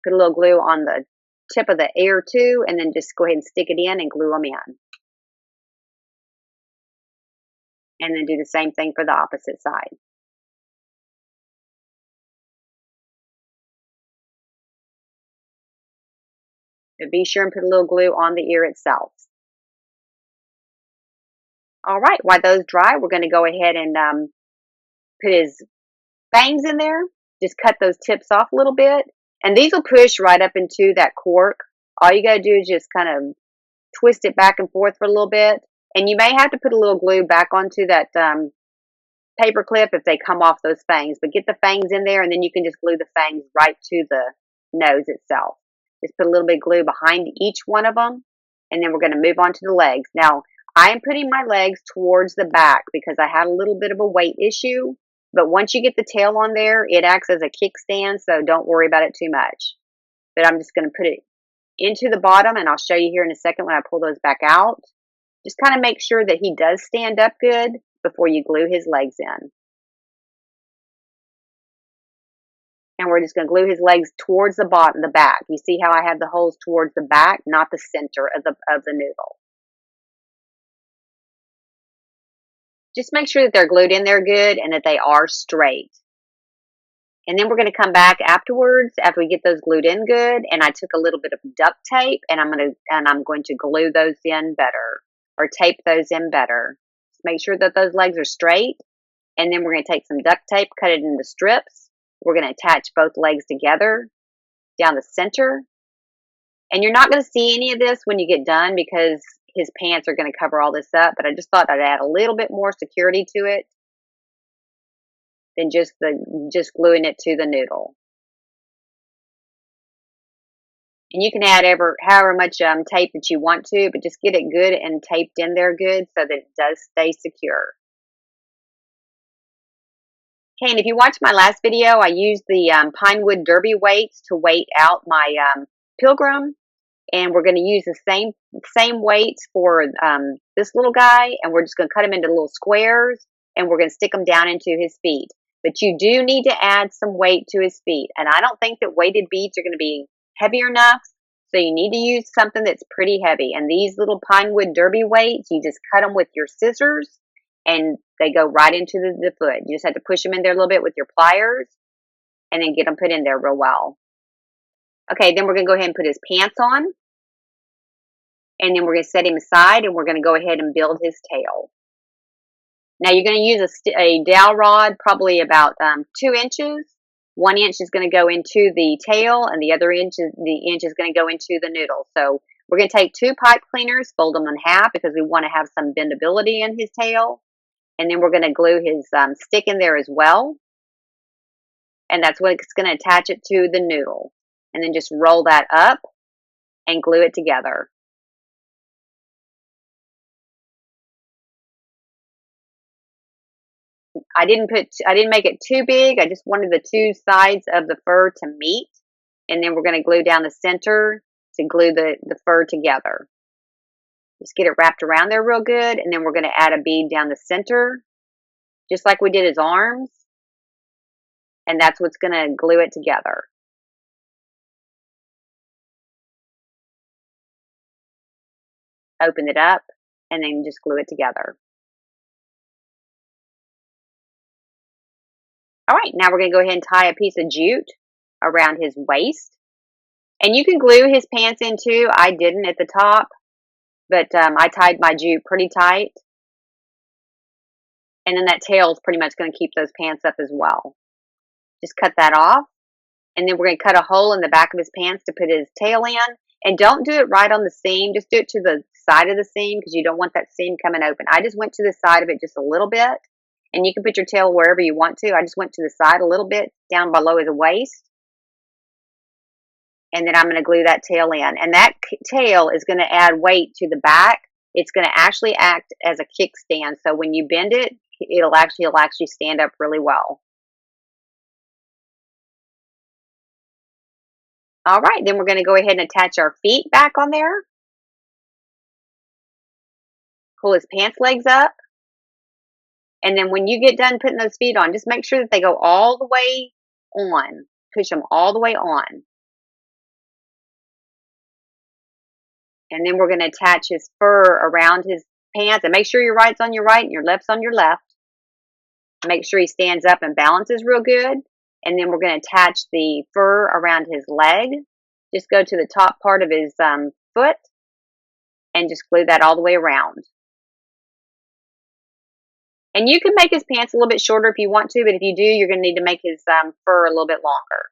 A: Put a little glue on the tip of the ear too, and then just go ahead and stick it in and glue them in. And then do the same thing for the opposite side. But be sure and put a little glue on the ear itself. All right, while those dry, we're going to go ahead and put his fangs in there. Just cut those tips off a little bit. And these will push right up into that cork. All you got to do is just kind of twist it back and forth for a little bit. And you may have to put a little glue back onto that paper clip if they come off those fangs. But get the fangs in there, and then you can just glue the fangs right to the nose itself. Just put a little bit of glue behind each one of them, and then we're going to move on to the legs. Now, I am putting my legs towards the back because I had a little bit of a weight issue, but once you get the tail on there, it acts as a kickstand, so don't worry about it too much. But I'm just going to put it into the bottom, and I'll show you here in a second when I pull those back out. Just kind of make sure that he does stand up good before you glue his legs in. And we're just going to glue his legs towards the bottom, the back. You see how I have the holes towards the back, not the center of the noodle. Just make sure that they're glued in there good and that they are straight. And then we're going to come back afterwards after we get those glued in good. And I took a little bit of duct tape, and I'm going to glue those in better, or tape those in better. Just make sure that those legs are straight. And then we're going to take some duct tape, cut it into strips. We're going to attach both legs together down the center. And you're not going to see any of this when you get done because his pants are going to cover all this up. But I just thought I'd add a little bit more security to it. than just gluing it to the noodle. And you can add however much tape that you want to, but just get it good and taped in there good so that it does stay secure. Okay, and if you watched my last video, I used the pine wood derby weights to weight out my pilgrim. And we're going to use the same weights for this little guy, and we're just going to cut them into little squares, and we're going to stick them down into his feet. But you do need to add some weight to his feet, and I don't think that weighted beads are going to be heavy enough, so you need to use something that's pretty heavy. And these little pine wood derby weights, you just cut them with your scissors, and they go right into the foot. You just have to push them in there a little bit with your pliers, and then get them put in there real well. Okay, then we're going to go ahead and put his pants on. And then we're going to set him aside, and we're going to go ahead and build his tail. Now you're going to use a dowel rod, probably about 2 inches. 1 inch is going to go into the tail, and the other inch is going to go into the noodle. So we're going to take 2 pipe cleaners, fold them in half because we want to have some bendability in his tail. And then we're going to glue his stick in there as well. And that's what's going to attach it to the noodle. And then just roll that up and glue it together. I didn't make it too big. I just wanted the 2 sides of the fur to meet. And then we're going to glue down the center to glue the fur together. Just get it wrapped around there real good. And then we're going to add a bead down the center, just like we did his arms. And that's what's going to glue it together. Open it up and then just glue it together. All right, now we're going to go ahead and tie a piece of jute around his waist. And you can glue his pants in too. I didn't at the top, but I tied my jute pretty tight. And then that tail is pretty much going to keep those pants up as well. Just cut that off. And then we're going to cut a hole in the back of his pants to put his tail in. And don't do it right on the seam. Just do it to the side of the seam because you don't want that seam coming open. I just went to the side of it just a little bit. And you can put your tail wherever you want to. I just went to the side a little bit, down below his waist. And then I'm going to glue that tail in. And that tail is going to add weight to the back. It's going to actually act as a kickstand. So when you bend it, it'll actually stand up really well. All right, then we're going to go ahead and attach our feet back on there. Pull his pants legs up. And then when you get done putting those feet on, just make sure that they go all the way on. Push them all the way on. And then we're going to attach his fur around his pants. And make sure your right's on your right and your left's on your left. Make sure he stands up and balances real good. And then we're going to attach the fur around his leg. Just go to the top part of his foot and just glue that all the way around. And you can make his pants a little bit shorter if you want to, but if you do, you're going to need to make his fur a little bit longer.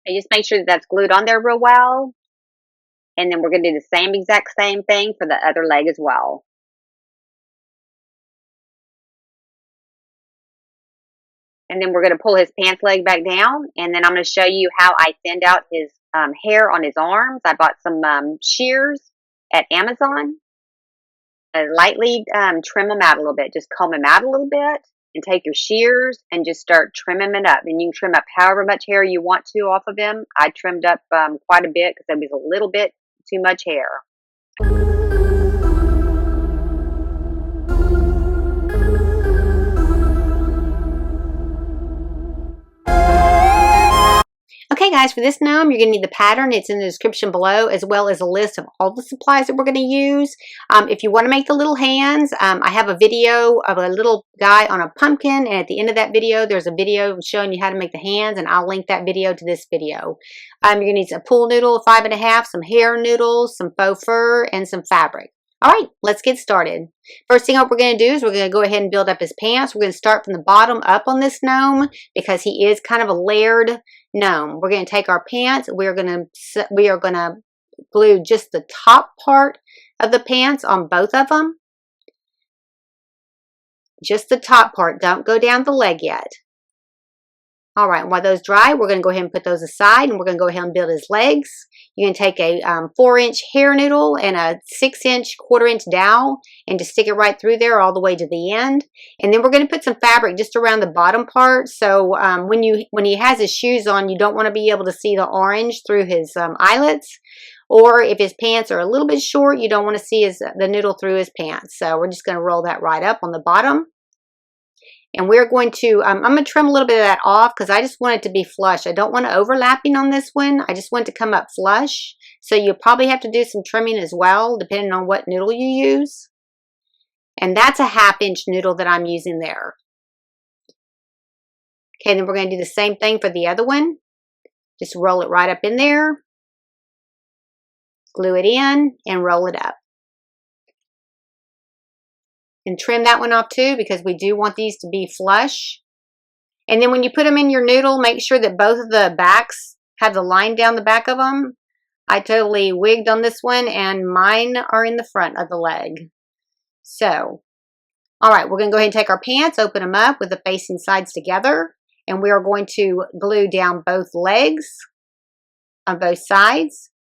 A: And just make sure that that's glued on there real well. And then we're going to do the exact same thing for the other leg as well. And then we're going to pull his pants leg back down. And then I'm going to show you how I thinned out his hair on his arms. I bought some shears at Amazon. Lightly trim them out a little bit. Just comb them out a little bit. And take your shears and just start trimming it up. And you can trim up however much hair you want to off of him. I trimmed up quite a bit because there was a little bit too much hair. Okay guys, for this gnome, you're going to need the pattern. It's in the description below, as well as a list of all the supplies that we're going to use. If you want to make the little hands, I have a video of a little guy on a pumpkin, and at the end of that video, there's a video showing you how to make the hands, and I'll link that video to this video. You're going to need a pool noodle, 5½, some hair noodles, some faux fur, and some fabric. All right, let's get started. First thing we're going to do is we're going to go ahead and build up his pants. We're going to start from the bottom up on this gnome because he is kind of a layered gnome. We're going to take our pants. We are going to glue just the top part of the pants on both of them. Just the top part. Don't go down the leg yet. All right, while those dry, we're going to go ahead and put those aside, and we're going to go ahead and build his legs. You can take a 4-inch hair noodle and a 6-inch, 1/4-inch dowel and just stick it right through there all the way to the end. And then we're going to put some fabric just around the bottom part. So when he has his shoes on, you don't want to be able to see the orange through his eyelets. Or if his pants are a little bit short, you don't want to see the noodle through his pants. So we're just going to roll that right up on the bottom. And we're going to, I'm going to trim a little bit of that off because I just want it to be flush. I don't want it overlapping on this one. I just want it to come up flush. So you'll probably have to do some trimming as well, depending on what noodle you use. And that's a 1/2-inch noodle that I'm using there. Okay, then we're going to do the same thing for the other one. Just roll it right up in there. Glue it in and roll it up. And trim that one off too because we do want these to be flush. And then when you put them in your noodle, make sure that both of the backs have the line down the back of them. I totally wigged on this one and mine are in the front of the leg. So, all right, we're going to go ahead and take our pants, open them up with the facing sides together. And we are going to glue down both legs on both sides.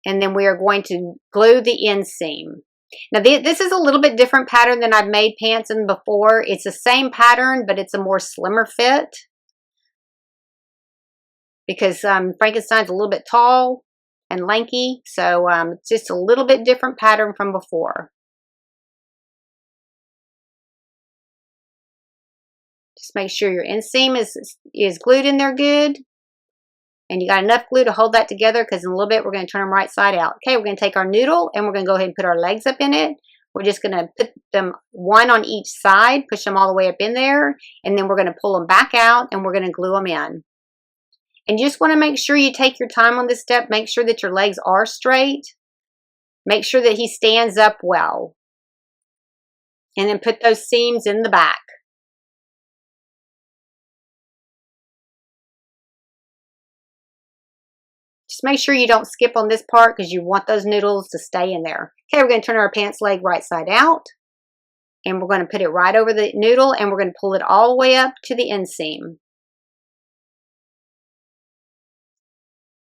A: And then we are going to glue the inseam. Now this is a little bit different pattern than I've made pants in before. It's the same pattern, but it's a more slimmer fit. Because Frankenstein's a little bit tall and lanky. So it's just a little bit different pattern from before. Just make sure your inseam is glued in there good. And you got enough glue to hold that together because in a little bit we're going to turn them right side out. Okay, we're going to take our noodle and we're going to go ahead and put our legs up in it. We're just going to put them one on each side, push them all the way up in there, and then we're going to pull them back out and we're going to glue them in. And you just want to make sure you take your time on this step. Make sure that your legs are straight. Make sure that he stands up well. And then put those seams in the back. Just make sure you don't skip on this part because you want those noodles to stay in there. Okay, we're going to turn our pants leg right side out. And we're going to put it right over the noodle and we're going to pull it all the way up to the inseam.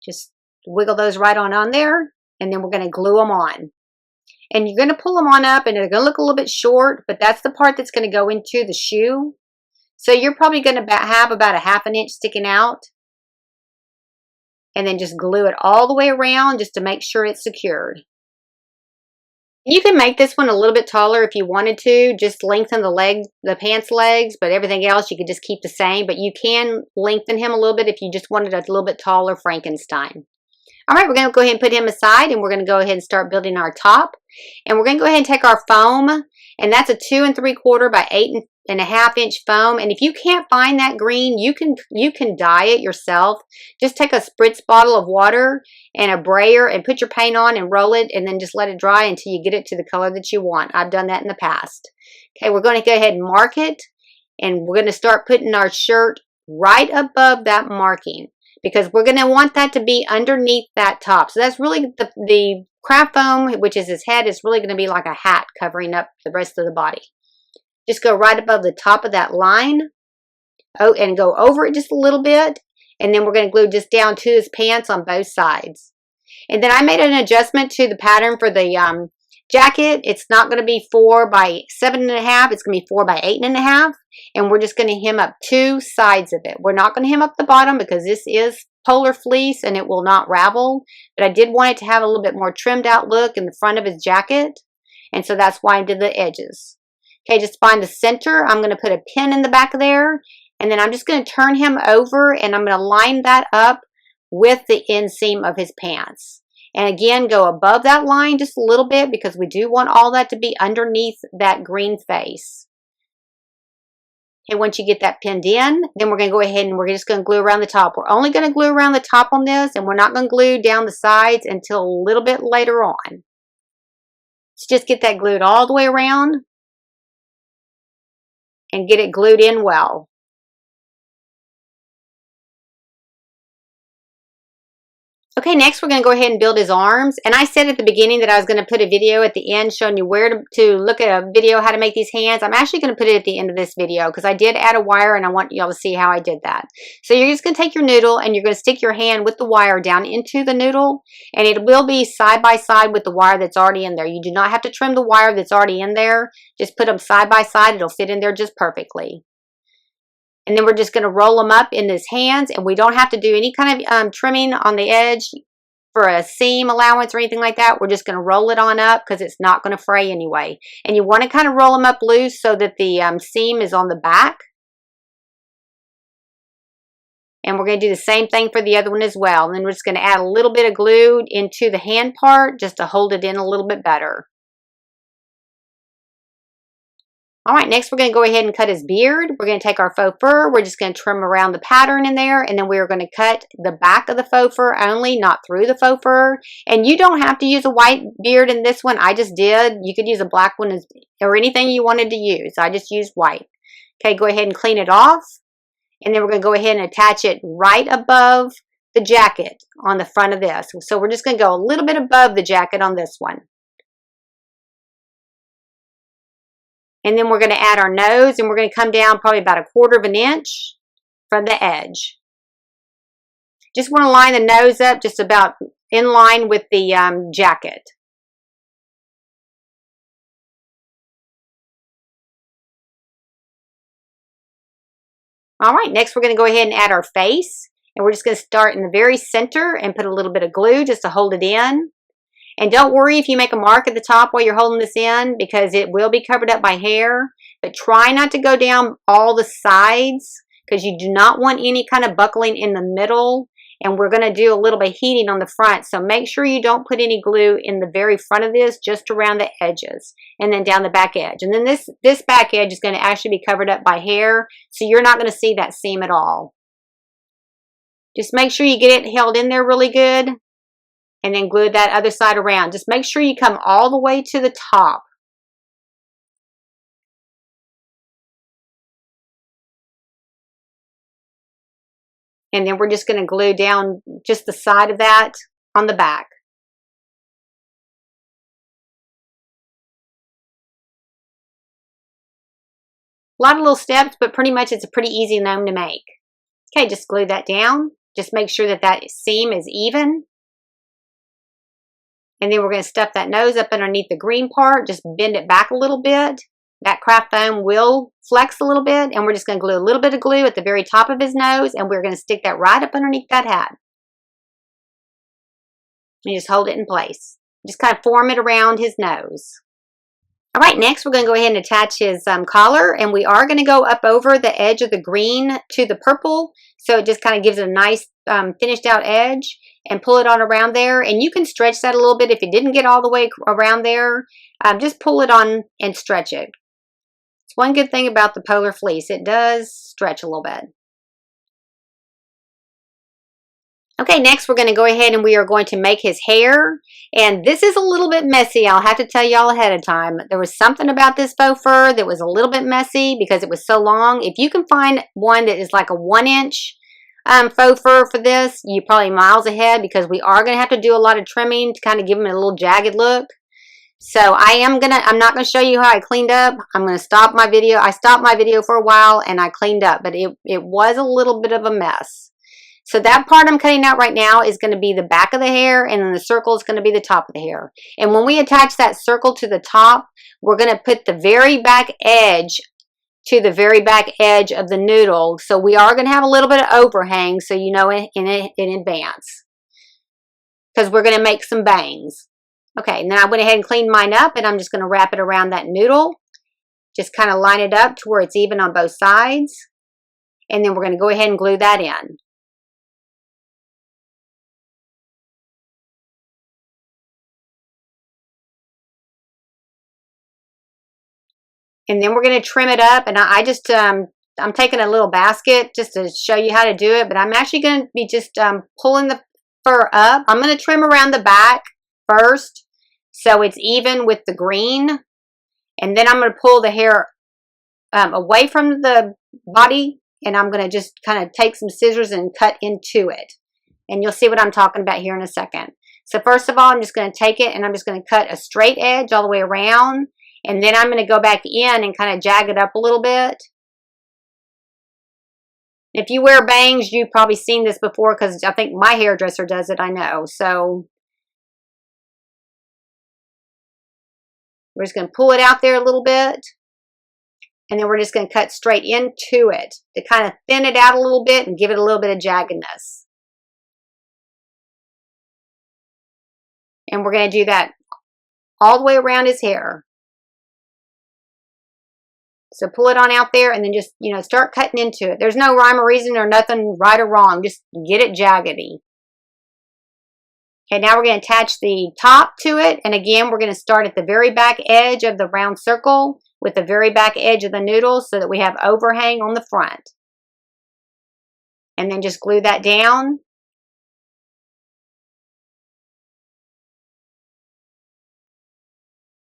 A: Just wiggle those right on there. And then we're going to glue them on. And you're going to pull them on up and they're going to look a little bit short. But that's the part that's going to go into the shoe. So you're probably going to have about a 1/2 inch sticking out. And then just glue it all the way around just to make sure it's secured. You can make this one a little bit taller if you wanted to. Just lengthen the pants legs, but everything else you could just keep the same. But you can lengthen him a little bit if you just wanted a little bit taller Frankenstein. All right, we're going to go ahead and put him aside and we're going to go ahead and start building our top. And we're going to go ahead and take our foam, and that's a 2 3/4 by 8 1/2 inch foam. And if you can't find that green, you can dye it yourself. Just take a spritz bottle of water and a brayer and put your paint on and roll it and then just let it dry until you get it to the color that you want. I've done that in the past. Okay, we're going to go ahead and mark it, and we're going to start putting our shirt right above that marking because we're going to want that to be underneath that top. So that's really the craft foam, which is his head, is really going to be like a hat covering up the rest of the body. Just go right above the top of that line. Oh, and go over it just a little bit. And then we're going to glue just down to his pants on both sides. And then I made an adjustment to the pattern for the jacket. It's not going to be 4 by 7 1/2. It's going to be 4 by 8 1/2. And we're just going to hem up 2 sides of it. We're not going to hem up the bottom because this is polar fleece and it will not ravel. But I did want it to have a little bit more trimmed out look in the front of his jacket. And so that's why I did the edges. Okay, just find the center. I'm going to put a pin in the back there. And then I'm just going to turn him over and I'm going to line that up with the inseam of his pants. And again, go above that line just a little bit because we do want all that to be underneath that green face. Okay, once you get that pinned in, then we're going to go ahead and we're just going to glue around the top. We're only going to glue around the top on this, and we're not going to glue down the sides until a little bit later on. Let's just get that glued all the way around and get it glued in well. Okay, next we're going to go ahead and build his arms. And I said at the beginning that I was going to put a video at the end showing you where to look at a video how to make these hands. I'm actually going to put it at the end of this video because I did add a wire and I want y'all to see how I did that. So you're just going to take your noodle and you're going to stick your hand with the wire down into the noodle, and it will be side by side with the wire that's already in there. You do not have to trim the wire that's already in there. Just put them side by side. It'll fit in there just perfectly. And then we're just going to roll them up in his hands, and we don't have to do any kind of trimming on the edge for a seam allowance or anything like that. We're just going to roll it on up because it's not going to fray anyway. And you want to kind of roll them up loose so that the seam is on the back. And we're going to do the same thing for the other one as well. And then we're just going to add a little bit of glue into the hand part just to hold it in a little bit better. All right, next we're going to go ahead and cut his beard. We're going to take our faux fur. We're just going to trim around the pattern in there, and then we're going to cut the back of the faux fur only, not through the faux fur. And you don't have to use a white beard in this one. I just did. You could use a black one or anything you wanted to use. I just used white. Okay, go ahead and clean it off. And then we're going to go ahead and attach it right above the jacket on the front of this. So we're just going to go a little bit above the jacket on this one. And then we're going to add our nose, and we're going to come down probably about 1/4 of an inch from the edge. Just want to line the nose up just about in line with the jacket. All right, next we're going to go ahead and add our face. And we're just going to start in the very center and put a little bit of glue just to hold it in. And don't worry if you make a mark at the top while you're holding this in, because it will be covered up by hair. But try not to go down all the sides because you do not want any kind of buckling in the middle. And we're going to do a little bit of heating on the front. So make sure you don't put any glue in the very front of this, just around the edges and then down the back edge. And then this back edge is going to actually be covered up by hair. So you're not going to see that seam at all. Just make sure you get it held in there really good. And then glue that other side around. Just make sure you come all the way to the top. And then we're just going to glue down just the side of that on the back. A lot of little steps, but pretty much it's a pretty easy gnome to make. Okay, just glue that down. Just make sure that that seam is even. And then we're going to stuff that nose up underneath the green part. Just bend it back a little bit. That craft foam will flex a little bit. And we're just going to glue a little bit of glue at the very top of his nose. And we're going to stick that right up underneath that hat. And just hold it in place. Just kind of form it around his nose. All right, next we're going to go ahead and attach his collar. And we are going to go up over the edge of the green to the purple. So it just kind of gives it a nice finished out edge. And pull it on around there. And you can stretch that a little bit if it didn't get all the way around there. Just pull it on and stretch it. It's one good thing about the polar fleece. It does stretch a little bit. Okay, next we're going to go ahead and we are going to make his hair. And this is a little bit messy. I'll have to tell y'all ahead of time. There was something about this faux fur that was a little bit messy because it was so long. If you can find one that is like a 1-inch faux fur for this, you're probably miles ahead because we are going to have to do a lot of trimming to kind of give him a little jagged look. So I'm not going to show you how I cleaned up. I'm going to stop my video. I stopped my video for a while and I cleaned up, but it was a little bit of a mess. So that part I'm cutting out right now is going to be the back of the hair, and then the circle is going to be the top of the hair. And when we attach that circle to the top, we're going to put the very back edge to the very back edge of the noodle. So we are going to have a little bit of overhang, so you know in advance. Because we're going to make some bangs. Okay, and then I went ahead and cleaned mine up, and I'm just going to wrap it around that noodle. Just kind of line it up to where it's even on both sides. And then we're going to go ahead and glue that in. And then we're going to trim it up. And I'm taking a little basket just to show you how to do it. But I'm actually going to be just pulling the fur up. I'm going to trim around the back first, so it's even with the green. And then I'm going to pull the hair away from the body. And I'm going to just kind of take some scissors and cut into it. And you'll see what I'm talking about here in a second. So first of all, I'm just going to take it and I'm just going to cut a straight edge all the way around. And then I'm going to go back in and kind of jag it up a little bit. If you wear bangs, you've probably seen this before because I think my hairdresser does it, I know. So we're just going to pull it out there a little bit. And then we're just going to cut straight into it to kind of thin it out a little bit and give it a little bit of jaggedness. And we're going to do that all the way around his hair. So pull it on out there and then just, start cutting into it. There's no rhyme or reason or nothing right or wrong. Just get it jaggedy. Okay, now we're going to attach the top to it. And again, we're going to start at the very back edge of the round circle with the very back edge of the noodle so that we have overhang on the front. And then just glue that down.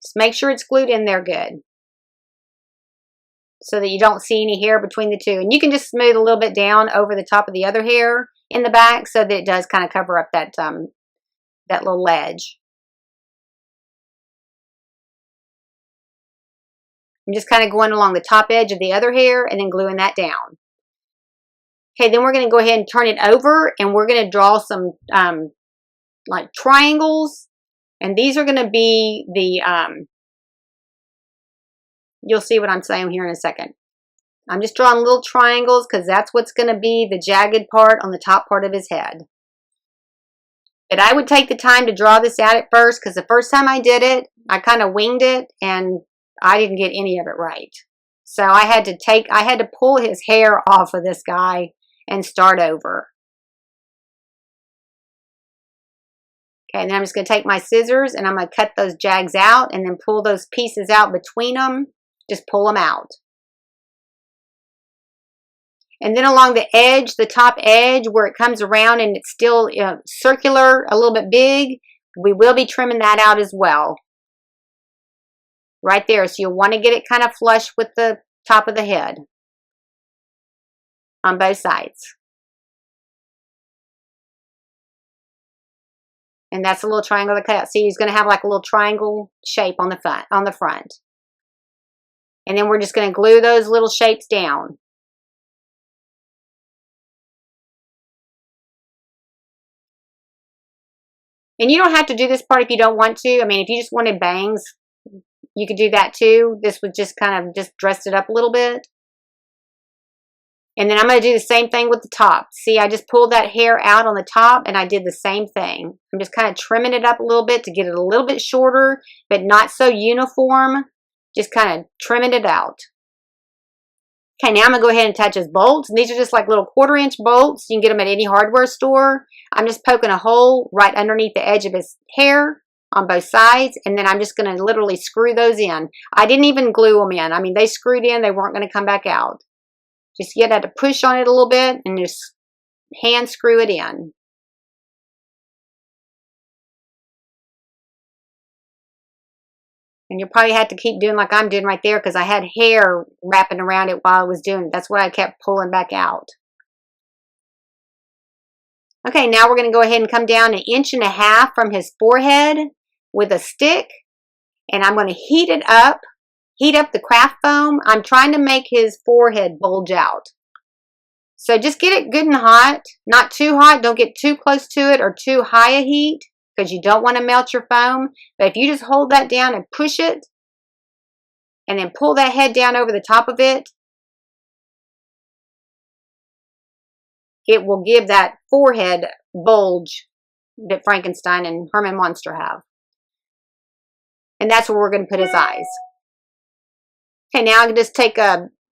A: Just make sure it's glued in there good so that you don't see any hair between the two. And you can just smooth a little bit down over the top of the other hair in the back so that it does kind of cover up that, that little ledge. I'm just kind of going along the top edge of the other hair and then gluing that down. Okay, then we're going to go ahead and turn it over and we're going to draw some like triangles. And these are going to be the, you'll see what I'm saying here in a second. I'm just drawing little triangles because that's what's going to be the jagged part on the top part of his head. But I would take the time to draw this out at first because the first time I did it, I kind of winged it and I didn't get any of it right. So I had to pull his hair off of this guy and start over. Okay, and then I'm just going to take my scissors and I'm going to cut those jags out and then pull those pieces out between them. Just pull them out. And then along the edge, the top edge where it comes around and it's still circular, a little bit big, we will be trimming that out as well. Right there. So you'll want to get it kind of flush with the top of the head on both sides. And that's a little triangle to cut out. See, he's going to have like a little triangle shape on the front. And then we're just going to glue those little shapes down. And you don't have to do this part if you don't want to. I mean, if you just wanted bangs, you could do that too. This would just kind of just dress it up a little bit. And then I'm going to do the same thing with the top. See, I just pulled that hair out on the top and I did the same thing. I'm just kind of trimming it up a little bit to get it a little bit shorter, but not so uniform. Just kind of trimming it out. Okay, now I'm going to go ahead and attach his bolts. And these are just like little 1/4-inch bolts. You can get them at any hardware store. I'm just poking a hole right underneath the edge of his hair on both sides. And then I'm just going to literally screw those in. I didn't even glue them in. I mean, they screwed in. They weren't going to come back out. Just you have to push on it a little bit and just hand screw it in. And you'll probably have to keep doing like I'm doing right there because I had hair wrapping around it while I was doing it. That's what I kept pulling back out. Okay, now we're going to go ahead and come down 1.5 inches from his forehead with a stick. And I'm going to heat it up. Heat up the craft foam. I'm trying to make his forehead bulge out. So just get it good and hot. Not too hot. Don't get too close to it or too high a heat because you don't want to melt your foam. But if you just hold that down and push it and then pull that head down over the top of it, it will give that forehead bulge that Frankenstein and Herman Monster have. And that's where we're going to put his eyes. Okay, now I can just take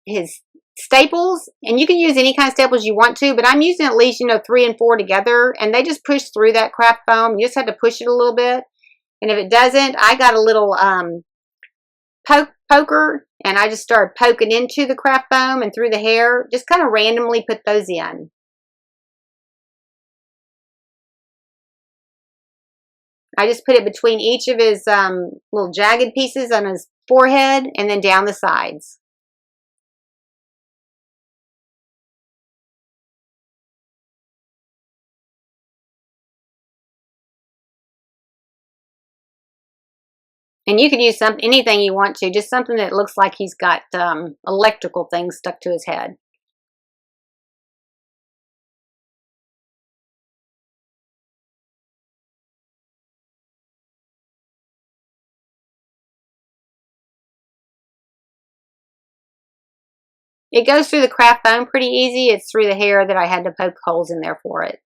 A: his staples, and you can use any kind of staples you want to, but I'm using at least, 3 and 4 together, and they just push through that craft foam. You just have to push it a little bit, and if it doesn't, I got a little poker, and I just started poking into the craft foam and through the hair, just kind of randomly put those in. I just put it between each of his little jagged pieces on his forehead and then down the sides. And you could use anything you want to, just something that looks like he's got electrical things stuck to his head. It goes through the craft foam pretty easy. It's through the hair that I had to poke holes in there for it.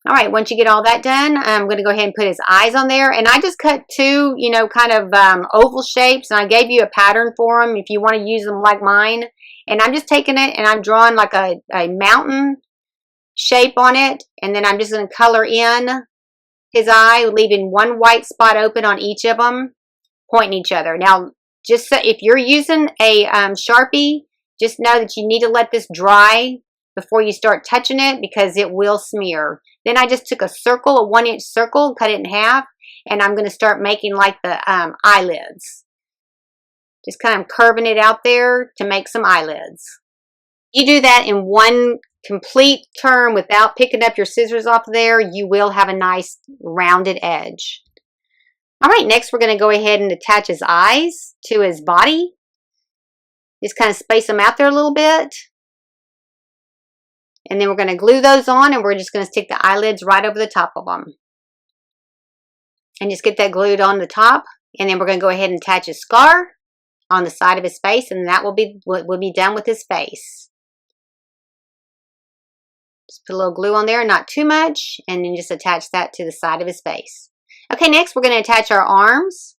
A: All right, once you get all that done, I'm going to go ahead and put his eyes on there. And I just cut two, you know, kind of oval shapes. And I gave you a pattern for them if you want to use them like mine. And I'm just taking it and I'm drawing like a mountain shape on it. And then I'm just going to color in his eye, leaving one white spot open on each of them, pointing each other. Now, just so if you're using a Sharpie, just know that you need to let this dry before you start touching it because it will smear. Then I just took a circle, a 1-inch circle, cut it in half, and I'm going to start making like the eyelids. Just kind of curving it out there to make some eyelids. You do that in one complete turn without picking up your scissors off there, you will have a nice rounded edge. All right, next we're going to go ahead and attach his eyes to his body. Just kind of space them out there a little bit. And then we're going to glue those on and we're just going to stick the eyelids right over the top of them. And just get that glued on the top. And then we're going to go ahead and attach a scar on the side of his face, and that will be what will be done with his face. Just put a little glue on there, not too much, and then just attach that to the side of his face. Okay, next we're going to attach our arms.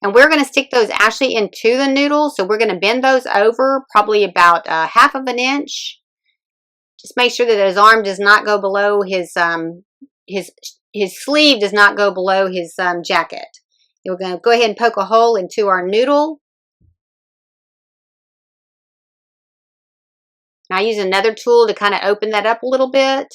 A: And we're going to stick those actually into the noodle. So we're going to bend those over probably about 1/2 inch. Just make sure that his arm does not go below his sleeve does not go below his jacket. And we're going to go ahead and poke a hole into our noodle. Now I use another tool to kind of open that up a little bit.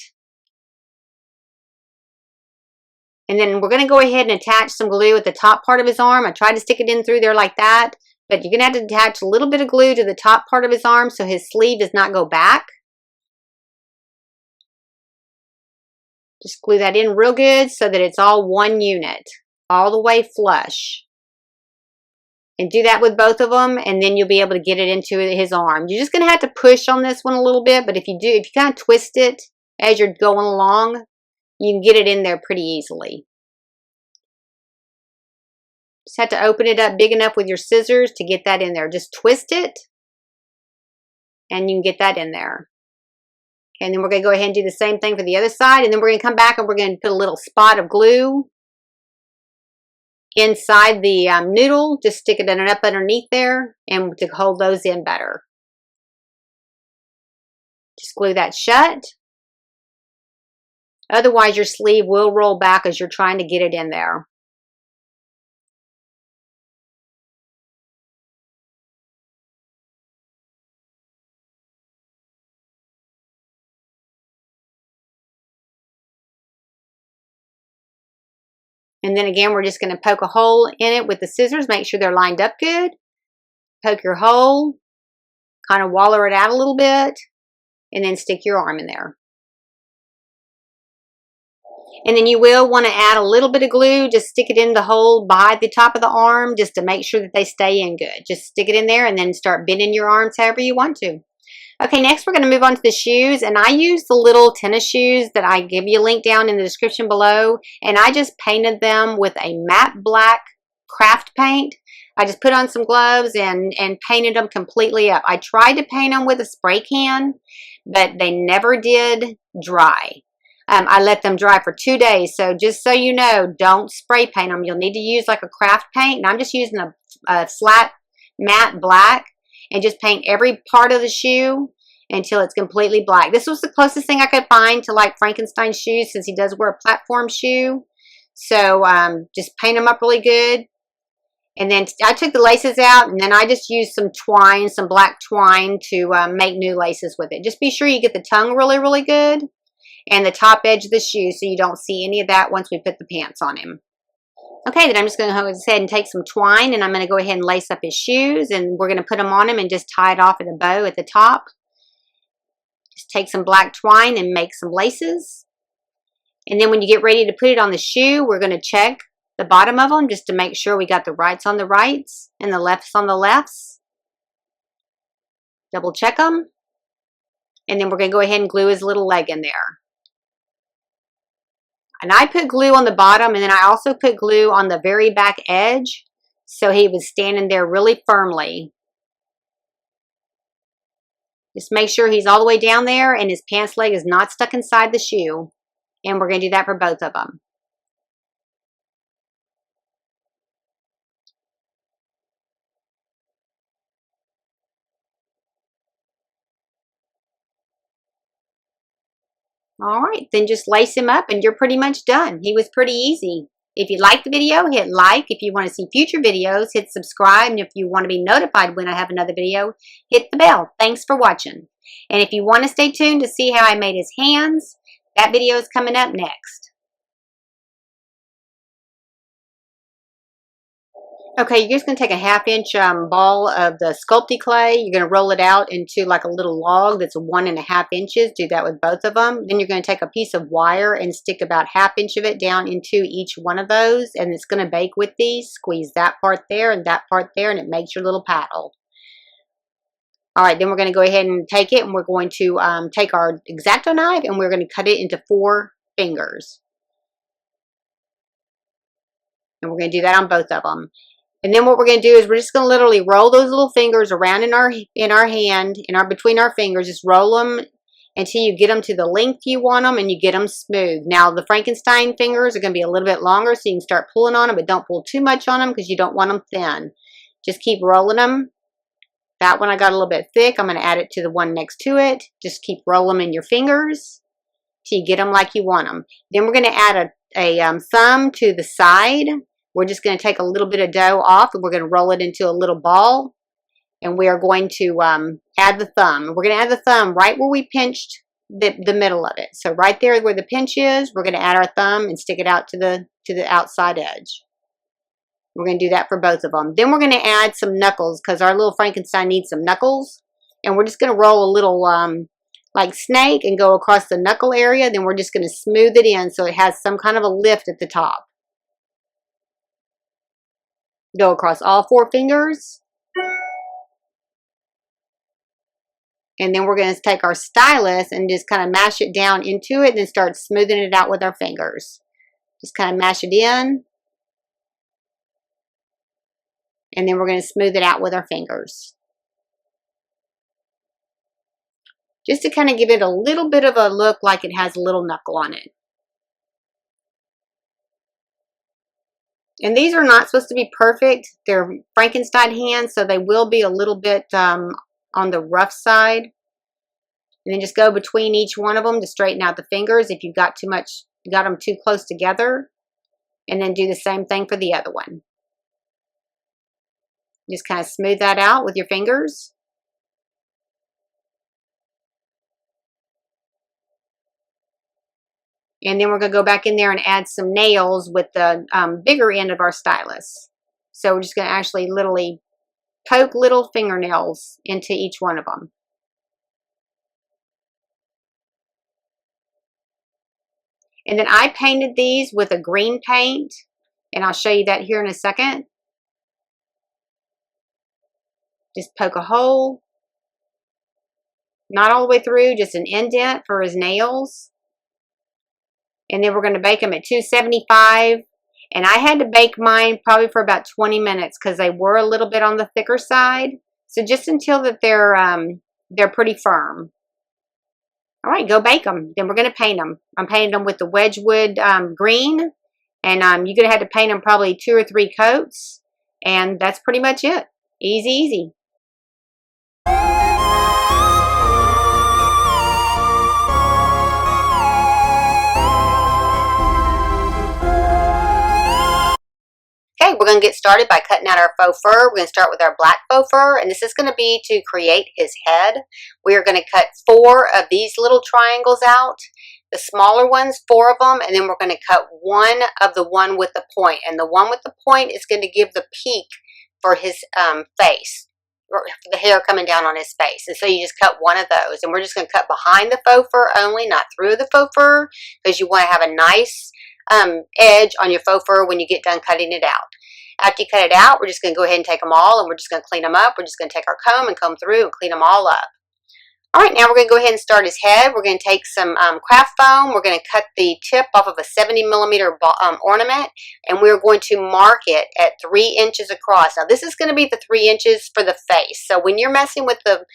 A: And then we're going to go ahead and attach some glue at the top part of his arm. I tried to stick it in through there like that, but you're going to have to attach a little bit of glue to the top part of his arm so his sleeve does not go back. Just glue that in real good so that it's all one unit, all the way flush. And do that with both of them, and then you'll be able to get it into his arm. You're just going to have to push on this one a little bit, but if you kind of twist it as you're going along, you can get it in there pretty easily. Just have to open it up big enough with your scissors to get that in there. Just twist it, and you can get that in there. And then we're going to go ahead and do the same thing for the other side. And then we're going to come back and we're going to put a little spot of glue inside the noodle. Just stick it up underneath there and to hold those in better. Just glue that shut. Otherwise, your sleeve will roll back as you're trying to get it in there. And then again, we're just going to poke a hole in it with the scissors. Make sure they're lined up good. Poke your hole. Kind of waller it out a little bit. And then stick your arm in there. And then you will want to add a little bit of glue. Just stick it in the hole by the top of the arm just to make sure that they stay in good. Just stick it in there and then start bending your arms however you want to. Okay, next we're going to move on to the shoes, and I use the little tennis shoes that I give you a link down in the description below, and I just painted them with a matte black craft paint. I just put on some gloves and painted them completely up. I tried to paint them with a spray can, but they never did dry. I let them dry for 2 days, so just so you know, don't spray paint them. You'll need to use like a craft paint, and I'm just using a flat matte black. And just paint every part of the shoe until it's completely black. This was the closest thing I could find to like Frankenstein's shoes since he does wear a platform shoe. So just paint them up really good. And then I took the laces out and then I just used some twine, some black twine to make new laces with it. Just be sure you get the tongue really, really good and the top edge of the shoe so you don't see any of that once we put the pants on him. Okay, then I'm just going to go ahead and take some twine, and I'm going to go ahead and lace up his shoes, and we're going to put them on him and just tie it off at a bow at the top. Just take some black twine and make some laces. And then when you get ready to put it on the shoe, we're going to check the bottom of them just to make sure we got the rights on the rights and the lefts on the lefts. Double check them. And then we're going to go ahead and glue his little leg in there. And I put glue on the bottom, and then I also put glue on the very back edge so he was standing there really firmly. Just make sure he's all the way down there and his pants leg is not stuck inside the shoe. And we're going to do that for both of them. All right, then just lace him up and you're pretty much done. He was pretty easy. If you liked the video, hit like. If you want to see future videos, hit subscribe. And if you want to be notified when I have another video, hit the bell. Thanks for watching. And if you want to stay tuned to see how I made his hands, that video is coming up next. Okay, you're just going to take a 1/2 inch ball of the sculpty clay. You're going to roll it out into like a little log that's 1.5 inches. Do that with both of them. Then you're going to take a piece of wire and stick about 1/2 inch of it down into each one of those. And it's going to bake with these. Squeeze that part there and that part there, and it makes your little paddle. All right, then we're going to go ahead and take it, and we're going to take our X-Acto knife, and we're going to cut it into 4 fingers. And we're going to do that on both of them. And then what we're going to do is we're just going to literally roll those little fingers around in our hand, between our fingers. Just roll them until you get them to the length you want them and you get them smooth. Now the Frankenstein fingers are going to be a little bit longer, so you can start pulling on them, but don't pull too much on them because you don't want them thin. Just keep rolling them. That one I got a little bit thick. I'm going to add it to the one next to it. Just keep rolling them in your fingers till you get them like you want them. Then we're going to add a thumb to the side. We're just going to take a little bit of dough off, and we're going to roll it into a little ball. And we are going to add the thumb. We're going to add the thumb right where we pinched the middle of it. So right there where the pinch is, we're going to add our thumb and stick it out to the outside edge. We're going to do that for both of them. Then we're going to add some knuckles because our little Frankenstein needs some knuckles. And we're just going to roll a little like snake and go across the knuckle area. Then we're just going to smooth it in so it has some kind of a lift at the top. Go across all 4 fingers. And then we're going to take our stylus and just kind of mash it down into it and then start smoothing it out with our fingers. Just kind of mash it in. And then we're going to smooth it out with our fingers. Just to kind of give it a little bit of a look like it has a little knuckle on it. And these are not supposed to be perfect. They're Frankenstein hands, so they will be a little bit on the rough side. And then just go between each one of them to straighten out the fingers if you've got them too close together. And then do the same thing for the other one. Just kind of smooth that out with your fingers. And then we're going to go back in there and add some nails with the bigger end of our stylus. So we're just going to actually literally poke little fingernails into each one of them. And then I painted these with a green paint. And I'll show you that here in a second. Just poke a hole. Not all the way through, just an indent for his nails. And then we're going to bake them at 275. And I had to bake mine probably for about 20 minutes because they were a little bit on the thicker side. So just until that they're pretty firm. All right, go bake them. Then we're going to paint them. I'm painting them with the Wedgwood green. And you're going to have to paint them probably 2 or 3 coats. And that's pretty much it. Easy, easy. Okay, we're going to get started by cutting out our faux fur. We're going to start with our black faux fur, and this is going to be to create his head. We are going to cut 4 of these little triangles out. the smaller ones, 4 of them, and then we're going to cut one of the one with the point. And the one with the point is going to give the peak for his face, or the hair coming down on his face. And so you just cut one of those. And we're just going to cut behind the faux fur only, not through the faux fur, because you want to have a nice edge on your faux fur when you get done cutting it out. After you cut it out, we're just going to go ahead and take them all, and we're just going to clean them up. We're just going to take our comb and comb through and clean them all up. All right, now we're going to go ahead and start his head. We're going to take some craft foam. We're going to cut the tip off of a 70 millimeter ornament, and we're going to mark it at 3 inches across. Now, this is going to be the 3 inches for the face. So when you're messing with the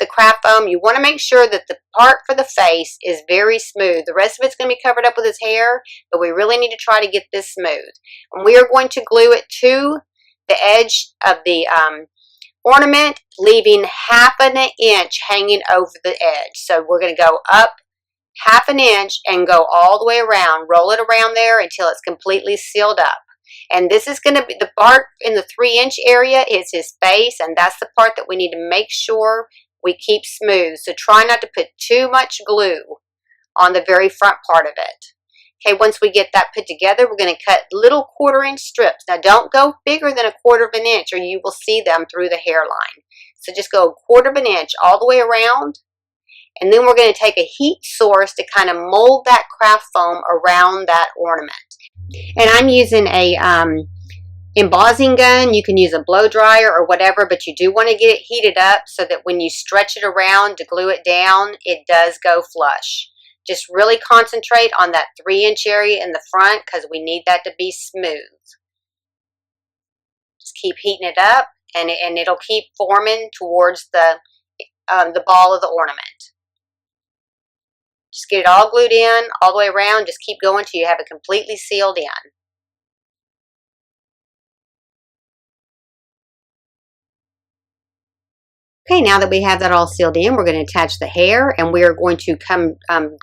A: craft foam, you want to make sure that the part for the face is very smooth. The rest of it's going to be covered up with his hair, but we really need to try to get this smooth. And we are going to glue it to the edge of the ornament, leaving ½ an inch hanging over the edge. So we're going to go up ½ an inch and go all the way around, roll it around there until it's completely sealed up. And this is going to be the part in the 3-inch area is his face, and that's the part that we need to make sure we keep smooth. So try not to put too much glue on the very front part of it. Okay, once we get that put together, we're going to cut little 1/4 inch strips. Now, don't go bigger than 1/4 of an inch or you will see them through the hairline. So just go 1/4 of an inch all the way around. And then we're going to take a heat source to kind of mold that craft foam around that ornament. And I'm using a embossing gun. You can use a blow dryer or whatever, but you do want to get it heated up so that when you stretch it around to glue it down, it does go flush. Just really concentrate on that 3-inch area in the front because we need that to be smooth. Just keep heating it up, and it'll keep forming towards the ball of the ornament. Just get it all glued in all the way around. Just keep going till you have it completely sealed in. Okay, now that we have that all sealed in, we're going to attach the hair, and we are going to come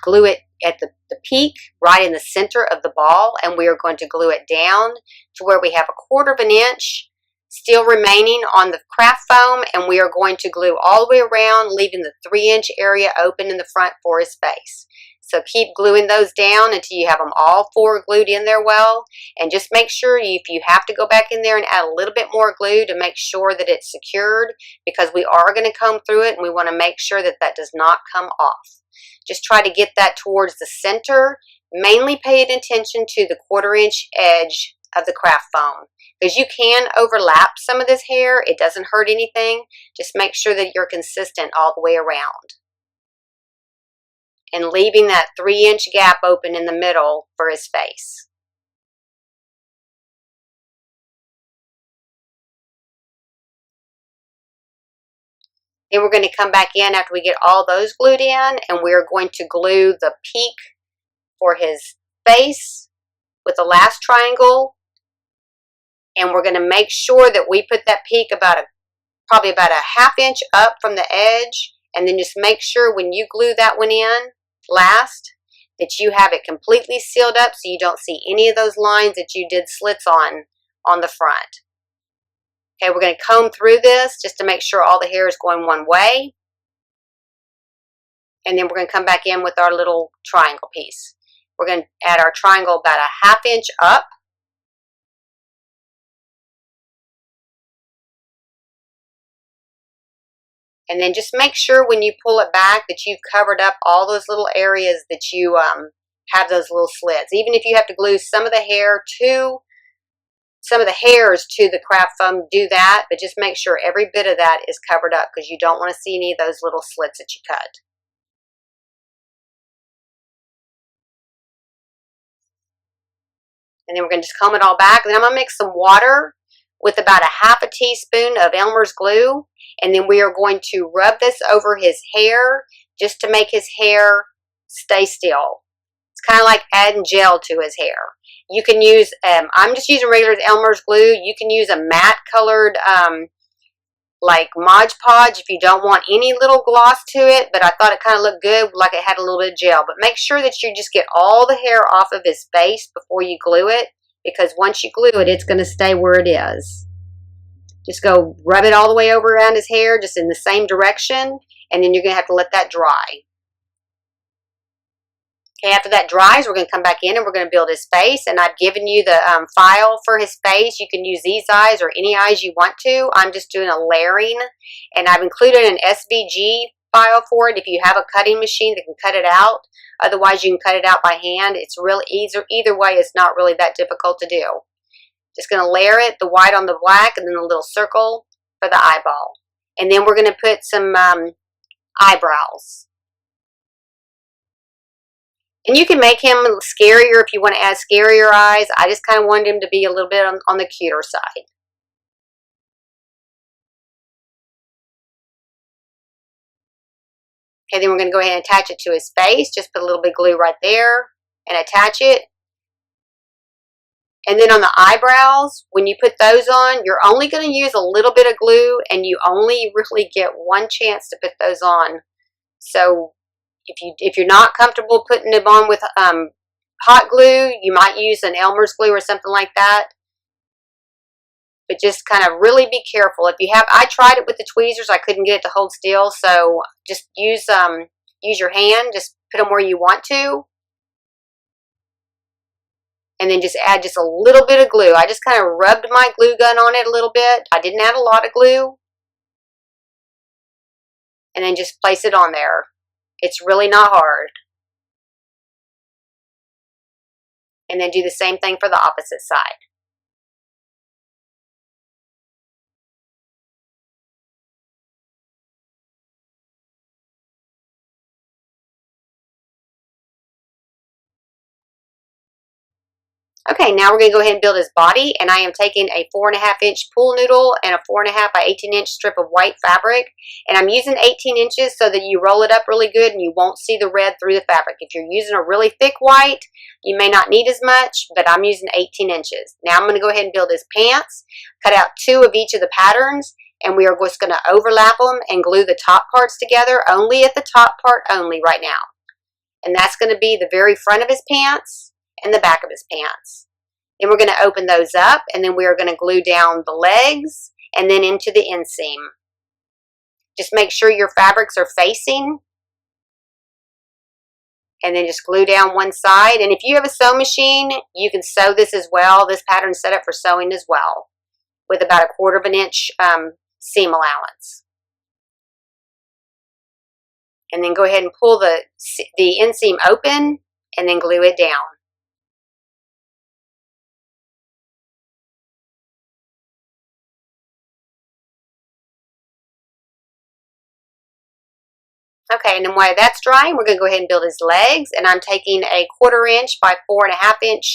A: glue it at the peak, right in the center of the ball, and we are going to glue it down to where we have 1/4 of an inch still remaining on the craft foam, and we are going to glue all the way around, leaving the 3-inch area open in the front for his face. So keep gluing those down until you have them all 4 glued in there well. And just make sure if you have to go back in there and add a little bit more glue to make sure that it's secured, because we are going to comb through it and we want to make sure that that does not come off. Just try to get that towards the center. Mainly pay attention to the 1/4 inch edge of the craft foam, because you can overlap some of this hair. It doesn't hurt anything. Just make sure that you're consistent all the way around. And leaving that 3-inch gap open in the middle for his face. Then we're going to come back in after we get all those glued in, and we're going to glue the peak for his face with the last triangle. And we're going to make sure that we put that peak probably about a ½ inch up from the edge, and then just make sure when you glue that one in last that you have it completely sealed up so you don't see any of those lines that you did slits on the front. Okay, we're going to comb through this just to make sure all the hair is going one way. And then we're going to come back in with our little triangle piece. We're going to add our triangle about a ½ inch up. And then just make sure when you pull it back that you've covered up all those little areas that you have those little slits. Even if you have to glue some of the hairs to the craft foam, do that, but just make sure every bit of that is covered up because you don't want to see any of those little slits that you cut. And then we're going to just comb it all back. And then I'm going to mix some water with about a ½ teaspoon of Elmer's glue. And then we are going to rub this over his hair just to make his hair stay still. It's kind of like adding gel to his hair. You can use, I'm just using regular Elmer's glue. You can use a matte colored like Mod Podge if you don't want any little gloss to it. But I thought it kind of looked good, like it had a little bit of gel. But make sure that you just get all the hair off of his face before you glue it, because once you glue it, it's going to stay where it is. Just go rub it all the way over around his hair, just in the same direction, and then you're going to have to let that dry. Okay, after that dries, we're going to come back in and we're going to build his face. And I've given you the file for his face. You can use these eyes or any eyes you want to. I'm just doing a layering. And I've included an SVG file for it if you have a cutting machine that can cut it out. Otherwise, you can cut it out by hand. It's really easy. Either way, it's not really that difficult to do. Just going to layer it, the white on the black, and then a little circle for the eyeball. And then we're going to put some eyebrows. And you can make him scarier if you want to add scarier eyes. I just kind of wanted him to be a little bit on the cuter side. Okay, then we're going to go ahead and attach it to his face. Just put a little bit of glue right there and attach it. And then on the eyebrows, when you put those on, you're only going to use a little bit of glue and you only really get one chance to put those on. So if you're not comfortable putting them on with hot glue, you might use an Elmer's glue or something like that. But just kind of really be careful. If you have, I tried it with the tweezers, I couldn't get it to hold still. So just use your hand. Just put them where you want to, and then just add just a little bit of glue. I just kind of rubbed my glue gun on it a little bit. I didn't add a lot of glue, and then just place it on there. It's really not hard. And then do the same thing for the opposite side. Okay, now we're going to go ahead and build his body, and I am taking a 4.5-inch pool noodle and a 4.5 by 18-inch strip of white fabric, and I'm using 18 inches so that you roll it up really good and you won't see the red through the fabric. If you're using a really thick white, you may not need as much, but I'm using 18 inches. Now I'm going to go ahead and build his pants, cut out 2 of each of the patterns, and we are just going to overlap them and glue the top parts together, only at the top part only right now. And that's going to be the very front of his pants and the back of his pants. Then we're going to open those up, and then we are going to glue down the legs and then into the inseam. Just make sure your fabrics are facing, and then just glue down one side. And if you have a sewing machine, you can sew this as well. This pattern's set up for sewing as well, with about 1/4 of an inch seam allowance. And then go ahead and pull the inseam open and then glue it down. Okay, and then while that's drying, we're going to go ahead and build his legs. And I'm taking a 1/4 inch by 4.5 inch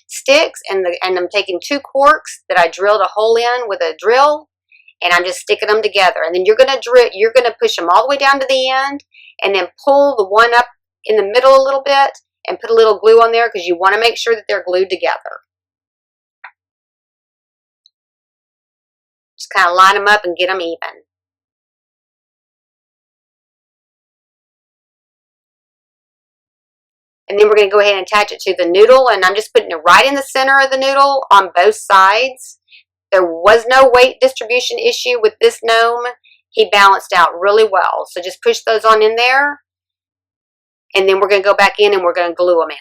A: sticks, and I'm taking 2 corks that I drilled a hole in with a drill, and I'm just sticking them together. And then you're going to push them all the way down to the end, and then pull the one up in the middle a little bit, and put a little glue on there because you want to make sure that they're glued together. Just kind of line them up and get them even. And then we're going to go ahead and attach it to the noodle, and I'm just putting it right in the center of the noodle on both sides. There was no weight distribution issue with this gnome. He balanced out really well. So just push those on in there, and then we're going to go back in and we're going to glue them in.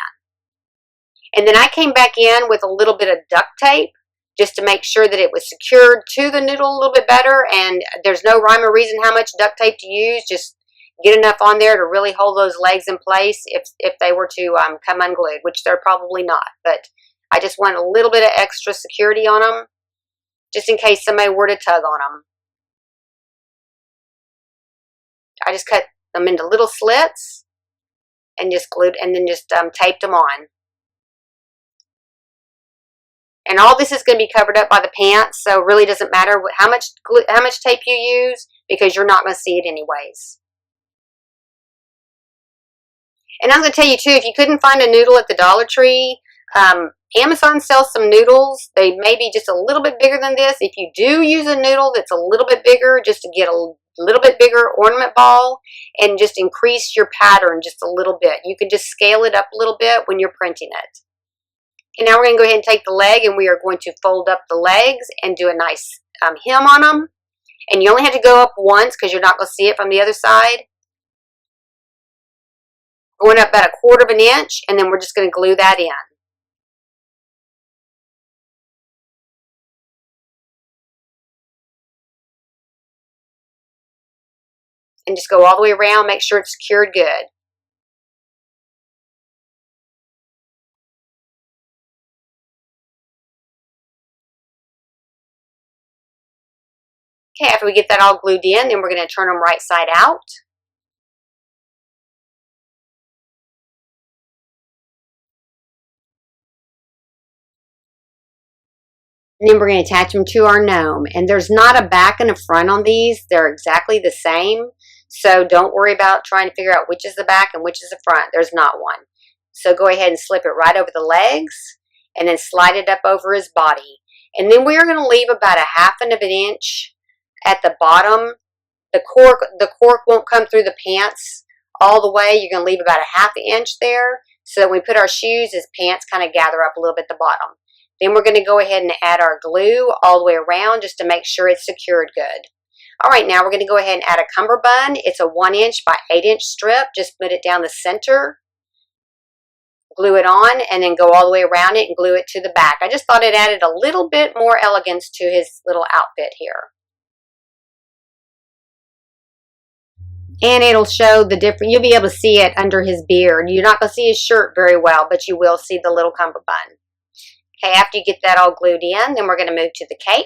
A: And then I came back in with a little bit of duct tape just to make sure that it was secured to the noodle a little bit better, and there's no rhyme or reason how much duct tape to use. Just get enough on there to really hold those legs in place if they were to come unglued, which they're probably not. But I just want a little bit of extra security on them, just in case somebody were to tug on them. I just cut them into little slits and just glued, and then just taped them on. And all this is going to be covered up by the pants, so it really doesn't matter how much tape you use, because you're not going to see it anyways. And I'm going to tell you too, if you couldn't find a noodle at the Dollar Tree, Amazon sells some noodles. They may be just a little bit bigger than this. If you do use a noodle that's a little bit bigger, just to get a little bit bigger ornament ball and just increase your pattern just a little bit. You can just scale it up a little bit when you're printing it. And now we're going to go ahead and take the leg, and we are going to fold up the legs and do a nice hem on them. And you only have to go up once because you're not going to see it from the other side. going up about 1/4 of an inch, and then we're just going to glue that in. And just go all the way around, make sure it's secured good. Okay, after we get that all glued in, then we're going to turn them right side out. And then we're going to attach them to our gnome. And there's not a back and a front on these. They're exactly the same. So don't worry about trying to figure out which is the back and which is the front. There's not one. So go ahead and slip it right over the legs and then slide it up over his body. And then we are going to leave about 1/2 of an inch at the bottom. The cork won't come through the pants all the way. You're going to leave about 1/2 inch there. So that when we put our shoes, his pants kind of gather up a little bit at the bottom. Then we're going to go ahead and add our glue all the way around just to make sure it's secured good. All right, now we're going to go ahead and add a cummerbund. It's a 1 inch by 8 inch strip. Just put it down the center, glue it on, and then go all the way around it and glue it to the back. I just thought it added a little bit more elegance to his little outfit here. And it'll show the different, you'll be able to see it under his beard. You're not going to see his shirt very well, but you will see the little cummerbund. Okay, after you get that all glued in, then we're going to move to the cape.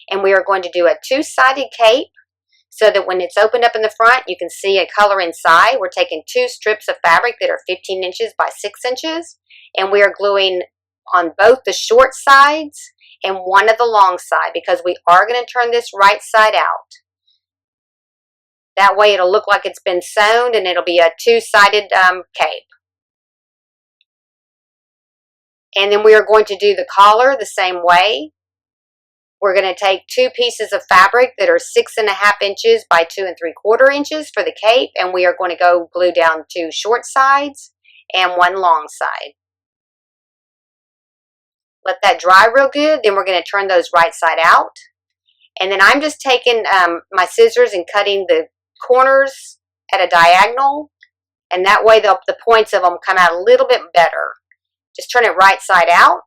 A: And we are going to do a 2-sided cape so that when it's opened up in the front, you can see a color inside. We're taking 2 strips of fabric that are 15 inches by 6 inches. And we are gluing on both the short sides and one of the long side because we are going to turn this right side out. That way it'll look like it's been sewn and it'll be a 2-sided cape. And then we are going to do the collar the same way. We're going to take 2 pieces of fabric that are 6.5 inches by 2 3/4 inches for the cape. And we are going to go glue down 2 short sides and 1 long side. Let that dry real good. Then we're going to turn those right side out. And then I'm just taking my scissors and cutting the corners at a diagonal. And that way the points of them come out a little bit better. Just turn it right side out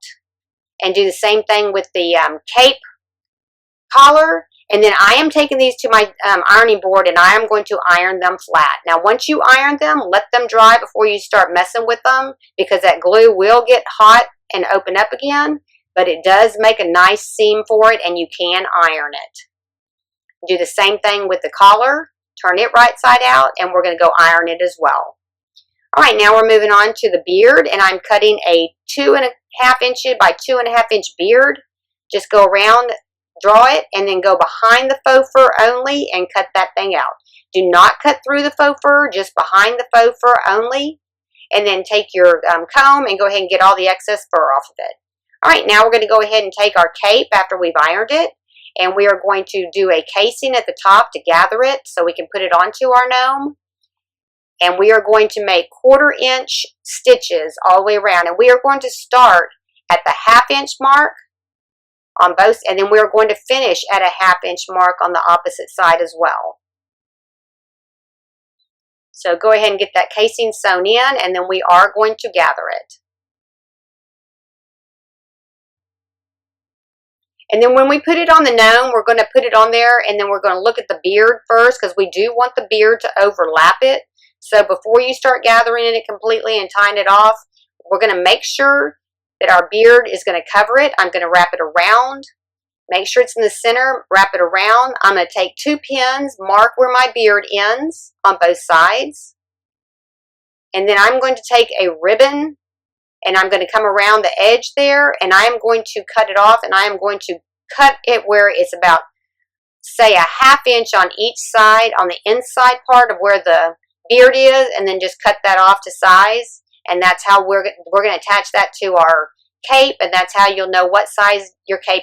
A: and do the same thing with the cape collar. And then I am taking these to my ironing board and I am going to iron them flat. Now once you iron them, let them dry before you start messing with them because that glue will get hot and open up again. But it does make a nice seam for it and you can iron it. Do the same thing with the collar. Turn it right side out and we're going to go iron it as well. All right, now we're moving on to the beard, and I'm cutting a 2.5 inch by 2.5 inch beard. Just go around, draw it, and then go behind the faux fur only and cut that thing out. Do not cut through the faux fur, just behind the faux fur only. And then take your comb and go ahead and get all the excess fur off of it. All right, now we're going to go ahead and take our cape after we've ironed it, and we are going to do a casing at the top to gather it so we can put it onto our gnome. And we are going to make 1/4 inch stitches all the way around. And we are going to start at the 1/2 inch mark on both, and then we are going to finish at a 1/2 inch mark on the opposite side as well. So go ahead and get that casing sewn in, and then we are going to gather it. And then when we put it on the gnome, we're going to put it on there, and then we're going to look at the beard first because we do want the beard to overlap it. So before you start gathering it completely and tying it off, we're going to make sure that our beard is going to cover it. I'm going to wrap it around. Make sure it's in the center. Wrap it around. I'm going to take 2 pins, mark where my beard ends on both sides. And then I'm going to take a ribbon and I'm going to come around the edge there and I am going to cut it off, and I am going to cut it where it's about, say, a 1/2 inch on each side on the inside part of where the beard is, and then just cut that off to size. And that's how we're going to attach that to our cape, and that's how you'll know what size your cape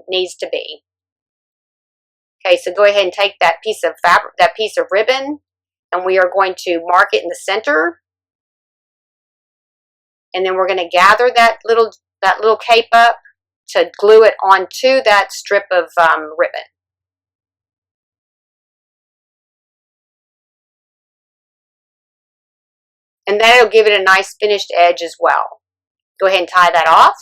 A: needs to be. Okay, so go ahead and take that piece of fabric, that piece of ribbon, and we are going to mark it in the center. And then we're going to gather that little cape up to glue it onto that strip of ribbon. And that'll give it a nice finished edge as well. Go ahead and tie that off.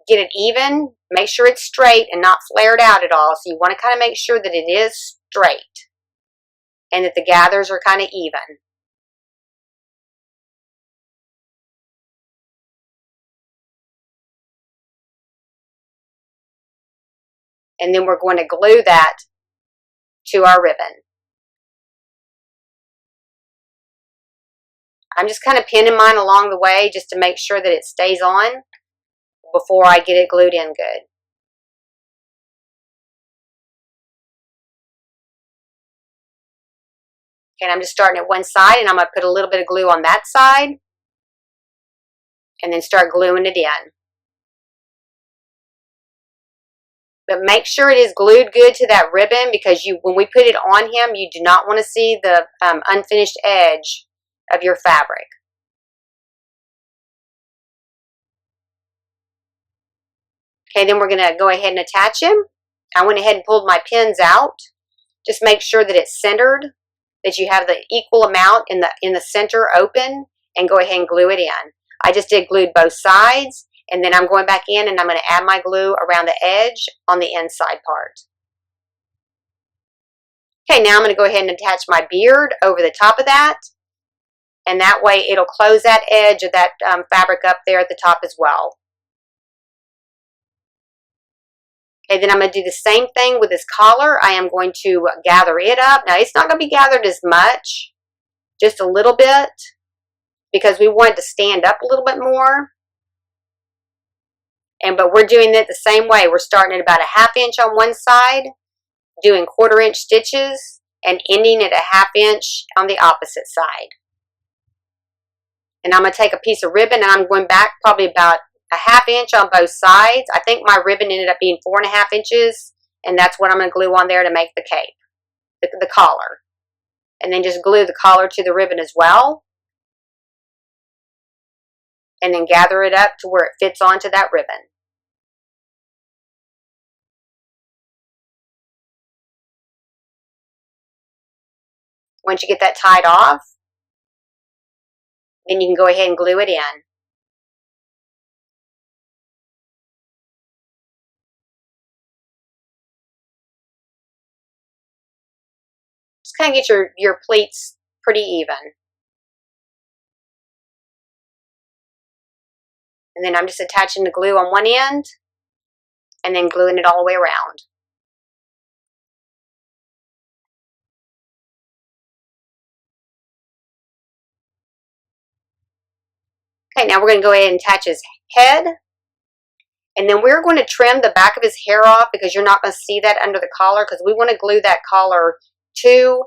A: Get it even. Make sure it's straight and not flared out at all. So you want to kind of make sure that it is straight and that the gathers are kind of even. And then we're going to glue that to our ribbon. I'm just kind of pinning mine along the way just to make sure that it stays on before I get it glued in good. Okay, and I'm just starting at one side, and I'm going to put a little bit of glue on that side and then start gluing it in. But make sure it is glued good to that ribbon, because when we put it on him, you do not want to see the unfinished edge of your fabric. Okay, then we're going to go ahead and attach him. I went ahead and pulled my pins out. Just make sure that it's centered, that you have the equal amount in the center open, and go ahead and glue it in. I just did glued both sides, and then I'm going back in and I'm going to add my glue around the edge on the inside part. Okay, now I'm going to go ahead and attach my beard over the top of that, and that way it'll close that edge of that fabric up there at the top as well. Okay, then I'm going to do the same thing with this collar. I am going to gather it up. Now, it's not going to be gathered as much, just a little bit, because we want it to stand up a little bit more. But we're doing it the same way. We're starting at about a 1/2 inch on one side, doing 1/4 inch stitches, and ending at a 1/2 inch on the opposite side. And I'm going to take a piece of ribbon, and I'm going back probably about a 1/2 inch on both sides. I think my ribbon ended up being 4.5 inches, and that's what I'm going to glue on there to make the cape, the collar. And then just glue the collar to the ribbon as well. And then gather it up to where it fits onto that ribbon. Once you get that tied off, then you can go ahead and glue it in. Just kind of get your pleats pretty even. And then I'm just attaching the glue on one end and then gluing it all the way around. Okay, now we're going to go ahead and attach his head. And then we're going to trim the back of his hair off, because you're not going to see that under the collar, because we want to glue that collar to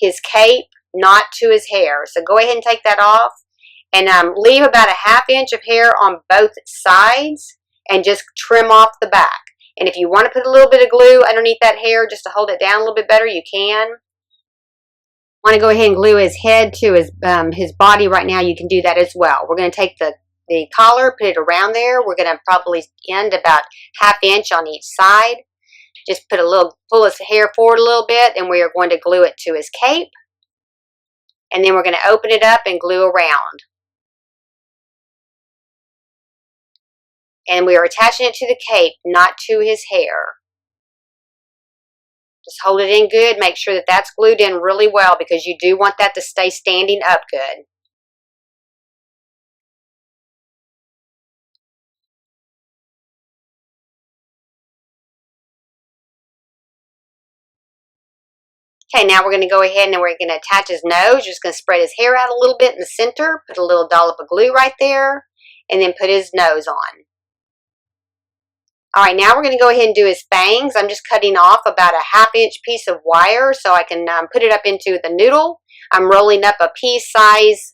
A: his cape, not to his hair. So go ahead and take that off, and leave about a 1/2 inch of hair on both sides, and just trim off the back. And if you want to put a little bit of glue underneath that hair just to hold it down a little bit better, you can. Want to go ahead and glue his head to his body right now, you can do that as well. We're going to take the collar, put it around there. We're going to probably end about 1/2 inch on each side. Just pull his hair forward a little bit, and we are going to glue it to his cape. And then we're going to open it up and glue around. And we are attaching it to the cape, not to his hair. Just hold it in good. Make sure that that's glued in really well, because you do want that to stay standing up good. Okay, now we're going to go ahead and we're going to attach his nose. You're just going to spread his hair out a little bit in the center, put a little dollop of glue right there, and then put his nose on. All right, now we're going to go ahead and do his fangs. I'm just cutting off about a 1/2 inch piece of wire so I can put it up into the noodle. I'm rolling up a pea-size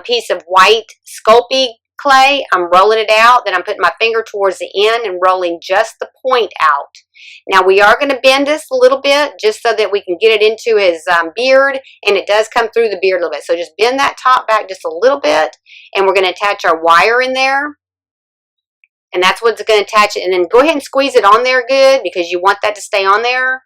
A: piece of white Sculpey clay. I'm rolling it out, then I'm putting my finger towards the end and rolling just the point out. Now we are going to bend this a little bit just so that we can get it into his beard, and it does come through the beard a little bit. So just bend that top back just a little bit, and we're going to attach our wire in there. And that's what's going to attach it. And then go ahead and squeeze it on there good because you want that to stay on there.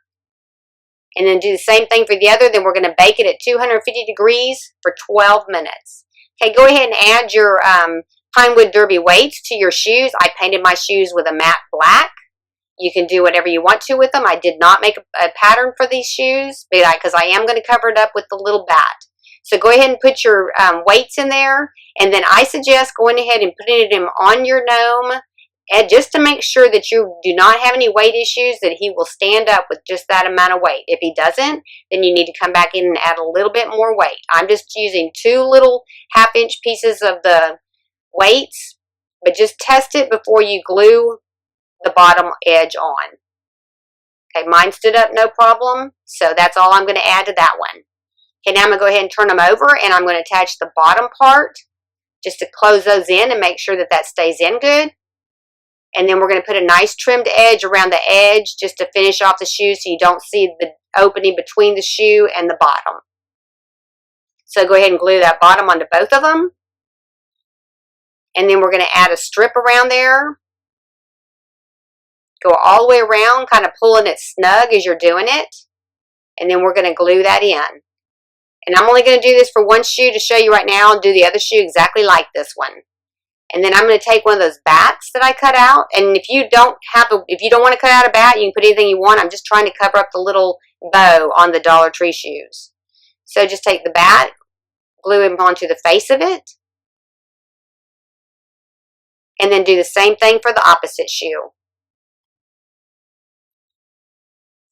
A: And then do the same thing for the other. Then we're going to bake it at 250 degrees for 12 minutes. Okay, go ahead and add your Pinewood Derby weights to your shoes. I painted my shoes with a matte black. You can do whatever you want to with them. I did not make a pattern for these shoes because I am going to cover it up with the little bat. So go ahead and put your weights in there. And then I suggest going ahead and putting them on your gnome. And just to make sure that you do not have any weight issues, that he will stand up with just that amount of weight. If he doesn't, then you need to come back in and add a little bit more weight. I'm just using 2 little half-inch pieces of the weights, but just test it before you glue the bottom edge on. Okay, mine stood up no problem, so that's all I'm going to add to that one. Okay, now I'm going to go ahead and turn them over, and I'm going to attach the bottom part just to close those in and make sure that that stays in good. And then we're going to put a nice trimmed edge around the edge just to finish off the shoe so you don't see the opening between the shoe and the bottom. So go ahead and glue that bottom onto both of them. And then we're going to add a strip around there. Go all the way around, kind of pulling it snug as you're doing it. And then we're going to glue that in. And I'm only going to do this for one shoe to show you right now and do the other shoe exactly like this one. And then I'm going to take one of those bats that I cut out. And if you don't want to cut out a bat, you can put anything you want. I'm just trying to cover up the little bow on the Dollar Tree shoes. So just take the bat, glue him onto the face of it. And then do the same thing for the opposite shoe.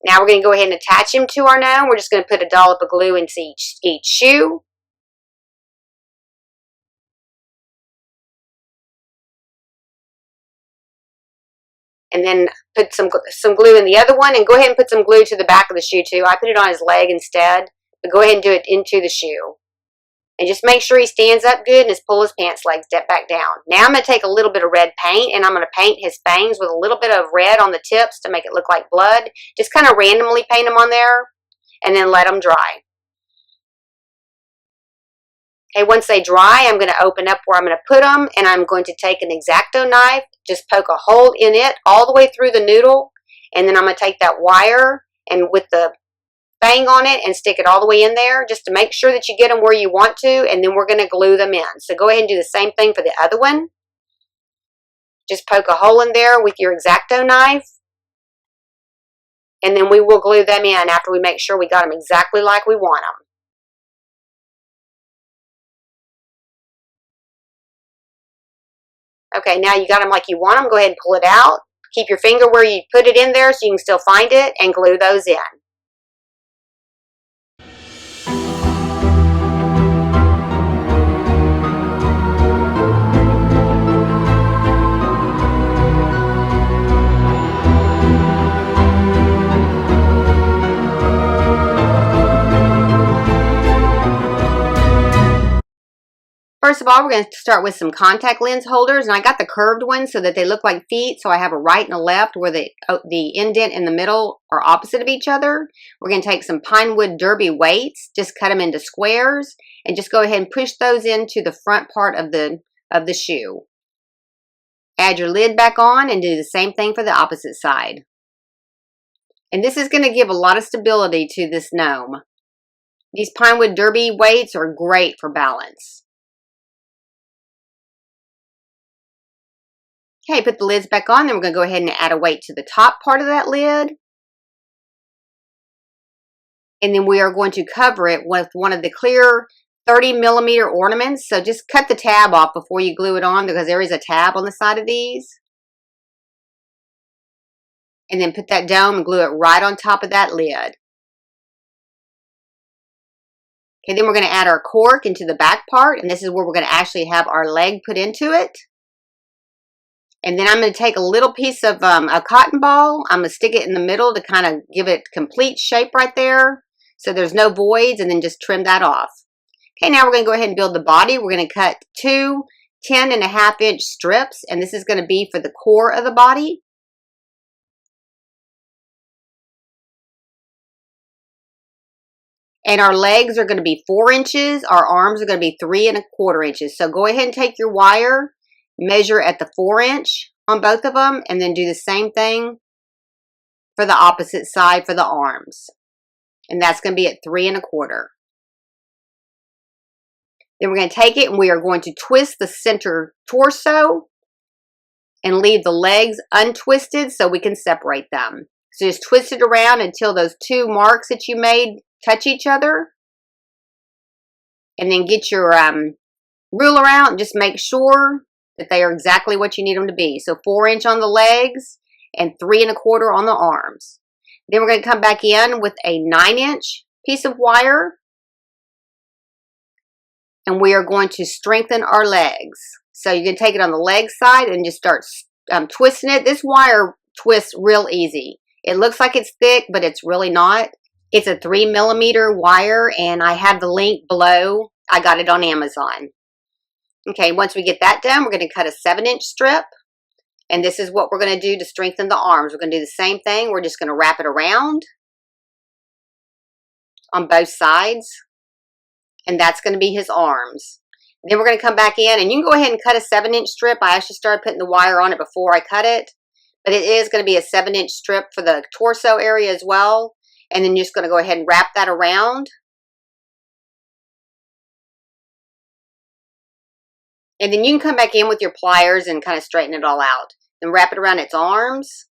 A: Now we're going to go ahead and attach him to our gnome. We're just going to put a dollop of glue into each shoe. And then put some glue in the other one, and go ahead and put some glue to the back of the shoe too. I put it on his leg instead, but go ahead and do it into the shoe. And just make sure he stands up good and just pull his pants legs back down. Now I'm going to take a little bit of red paint, and I'm going to paint his fangs with a little bit of red on the tips to make it look like blood. Just kind of randomly paint them on there, and then let them dry. Okay, once they dry, I'm going to open up where I'm going to put them, and I'm going to take an X-Acto knife, just poke a hole in it all the way through the noodle, and then I'm going to take that wire and with the fang on it and stick it all the way in there just to make sure that you get them where you want to, and then we're going to glue them in. So go ahead and do the same thing for the other one. Just poke a hole in there with your X-Acto knife, and then we will glue them in after we make sure we got them exactly like we want them. Okay, now you got them like you want them. Go ahead and pull it out. Keep your finger where you put it in there so you can still find it, and glue those in. First of all, we're going to start with some contact lens holders, and I got the curved ones so that they look like feet, so I have a right and a left where the indent in the middle are opposite of each other. We're going to take some Pinewood Derby weights, just cut them into squares, and just go ahead and push those into the front part of the shoe. Add your lid back on and do the same thing for the opposite side. And this is going to give a lot of stability to this gnome. These Pinewood Derby weights are great for balance. Okay, put the lids back on, then we're going to go ahead and add a weight to the top part of that lid. And then we are going to cover it with one of the clear 30mm ornaments. So just cut the tab off before you glue it on, because there is a tab on the side of these. And then put that dome and glue it right on top of that lid. Okay, then we're going to add our cork into the back part, and this is where we're going to actually have our leg put into it. And then I'm going to take a little piece of a cotton ball. I'm going to stick it in the middle to kind of give it complete shape right there, so there's no voids, and then just trim that off. Okay, now we're going to go ahead and build the body. We're going to cut two 10.5-inch strips, and this is going to be for the core of the body. And our legs are going to be 4 inches. Our arms are going to be 3 1/4 inches. So go ahead and take your wire, measure at the 4 inch, on both of them, and then do the same thing for the opposite side for the arms. And that's going to be at 3 1/4. Then we're going to take it and we are going to twist the center torso and leave the legs untwisted so we can separate them. So just twist it around until those two marks that you made touch each other. And then get your ruler out and just make sure that they are exactly what you need them to be. So 4" on the legs and 3 1/4 on the arms. Then we're going to come back in with a 9" piece of wire. And we are going to strengthen our legs. So you can take it on the leg side and just start twisting it. This wire twists real easy. It looks like it's thick, but it's really not. It's a 3 millimeter wire, and I have the link below. I got it on Amazon. Okay, once we get that done, we're going to cut a 7" strip. And this is what we're going to do to strengthen the arms. We're going to do the same thing. We're just going to wrap it around on both sides. And that's going to be his arms. Then we're going to come back in, and you can go ahead and cut a 7" strip. I actually started putting the wire on it before I cut it. But it is going to be a 7" strip for the torso area as well. And then you're just going to go ahead and wrap that around. And then you can come back in with your pliers and kind of straighten it all out. Then wrap it around its arms.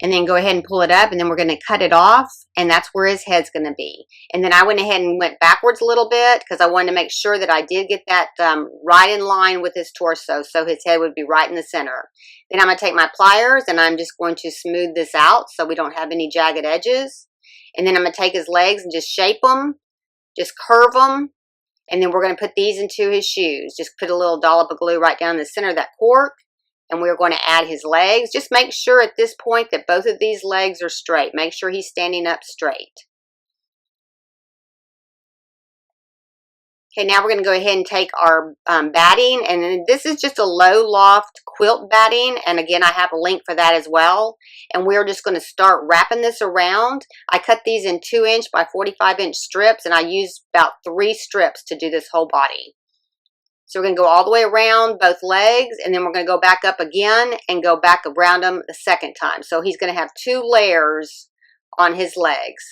A: And then go ahead and pull it up, and then we're going to cut it off, and that's where his head's going to be. And then I went ahead and went backwards a little bit because I wanted to make sure that I did get that right in line with his torso, so his head would be right in the center. Then I'm going to take my pliers, and I'm just going to smooth this out so we don't have any jagged edges. And then I'm going to take his legs and just shape them, just curve them, and then we're going to put these into his shoes. Just put a little dollop of glue right down the center of that cork. And we're going to add his legs. Just make sure at this point that both of these legs are straight. Make sure he's standing up straight. Okay, now we're going to go ahead and take our batting. And this is just a low loft quilt batting. And again, I have a link for that as well. And we're just going to start wrapping this around. I cut these in 2" by 45" strips. And I used about 3 strips to do this whole body. So we're going to go all the way around both legs, and then we're going to go back up again and go back around them the second time. So he's going to have 2 layers on his legs.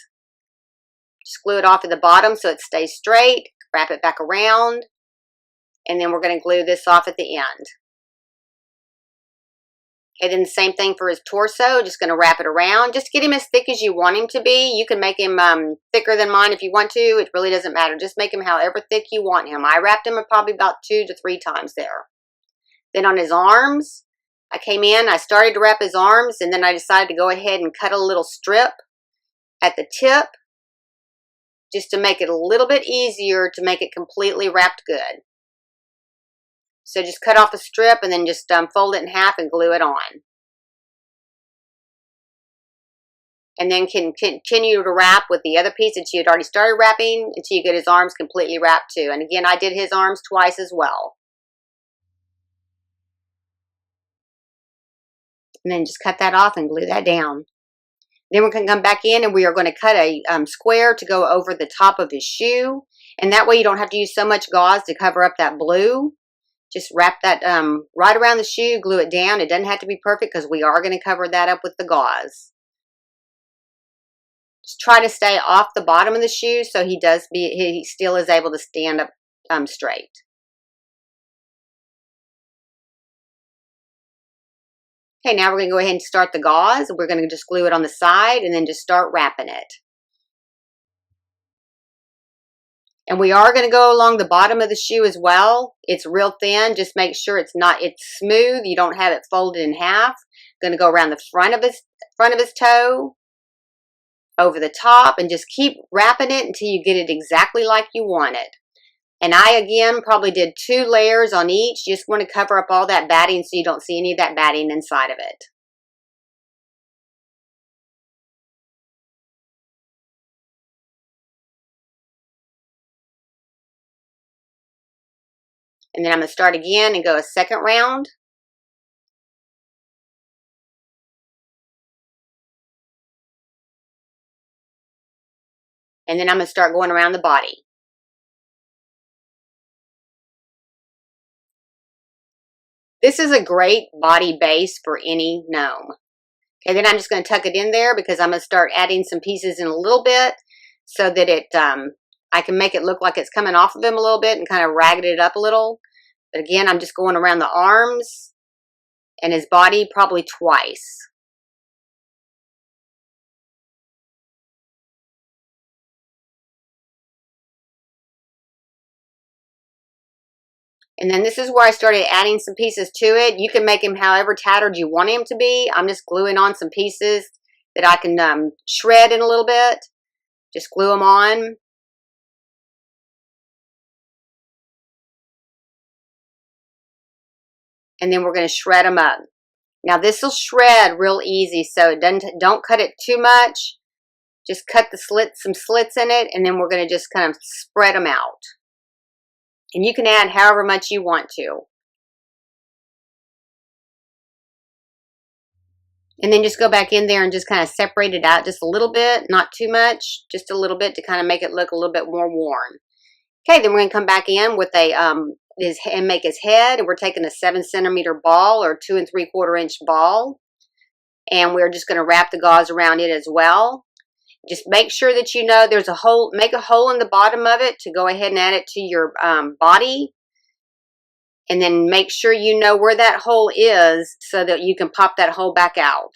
A: Just glue it off at the bottom so it stays straight. Wrap it back around, and then we're going to glue this off at the end. And then the same thing for his torso. Just going to wrap it around. Just get him as thick as you want him to be. You can make him thicker than mine if you want to. It really doesn't matter. Just make him however thick you want him. I wrapped him probably about 2 to 3 times there. Then on his arms, I came in. I started to wrap his arms, and then I decided to go ahead and cut a little strip at the tip just to make it a little bit easier to make it completely wrapped good. So just cut off a strip and then just fold it in half and glue it on. And then can continue to wrap with the other piece that you had already started wrapping until you get his arms completely wrapped too. And again, I did his arms twice as well. And then just cut that off and glue that down. Then we're going to come back in and we are going to cut a square to go over the top of his shoe. And that way you don't have to use so much gauze to cover up that blue. Just wrap that right around the shoe, glue it down. It doesn't have to be perfect because we are going to cover that up with the gauze. Just try to stay off the bottom of the shoe so he still is able to stand up straight. Okay, now we're going to go ahead and start the gauze. We're going to just glue it on the side and then just start wrapping it. And we are going to go along the bottom of the shoe as well. It's real thin. Just make sure it's smooth. You don't have it folded in half. Going to go around the front of his toe, over the top, and just keep wrapping it until you get it exactly like you want it. And I, again, probably did 2 layers on each. You just want to cover up all that batting so you don't see any of that batting inside of it. And then I'm going to start again and go a second round. And then I'm going to start going around the body. This is a great body base for any gnome. Okay, then I'm just going to tuck it in there because I'm going to start adding some pieces in a little bit so that I can make it look like it's coming off of him a little bit and kind of ragged it up a little. But again, I'm just going around the arms and his body probably twice. And then this is where I started adding some pieces to it. You can make him however tattered you want him to be. I'm just gluing on some pieces that I can shred in a little bit. Just glue them on. And then we're going to shred them up. Now this will shred real easy, so it don't cut it too much. Just cut the some slits in it, and then we're going to just kind of spread them out. And you can add however much you want to. And then just go back in there and just kind of separate it out just a little bit, not too much, just a little bit to kind of make it look a little bit more worn. Okay, then we're going to come back in with and make his head. And we're taking a 7-centimeter ball or 2 3/4 inch ball. And we're just going to wrap the gauze around it as well. Just make sure that you know there's a hole, make a hole in the bottom of it to go ahead and add it to your body. And then make sure you know where that hole is so that you can pop that hole back out.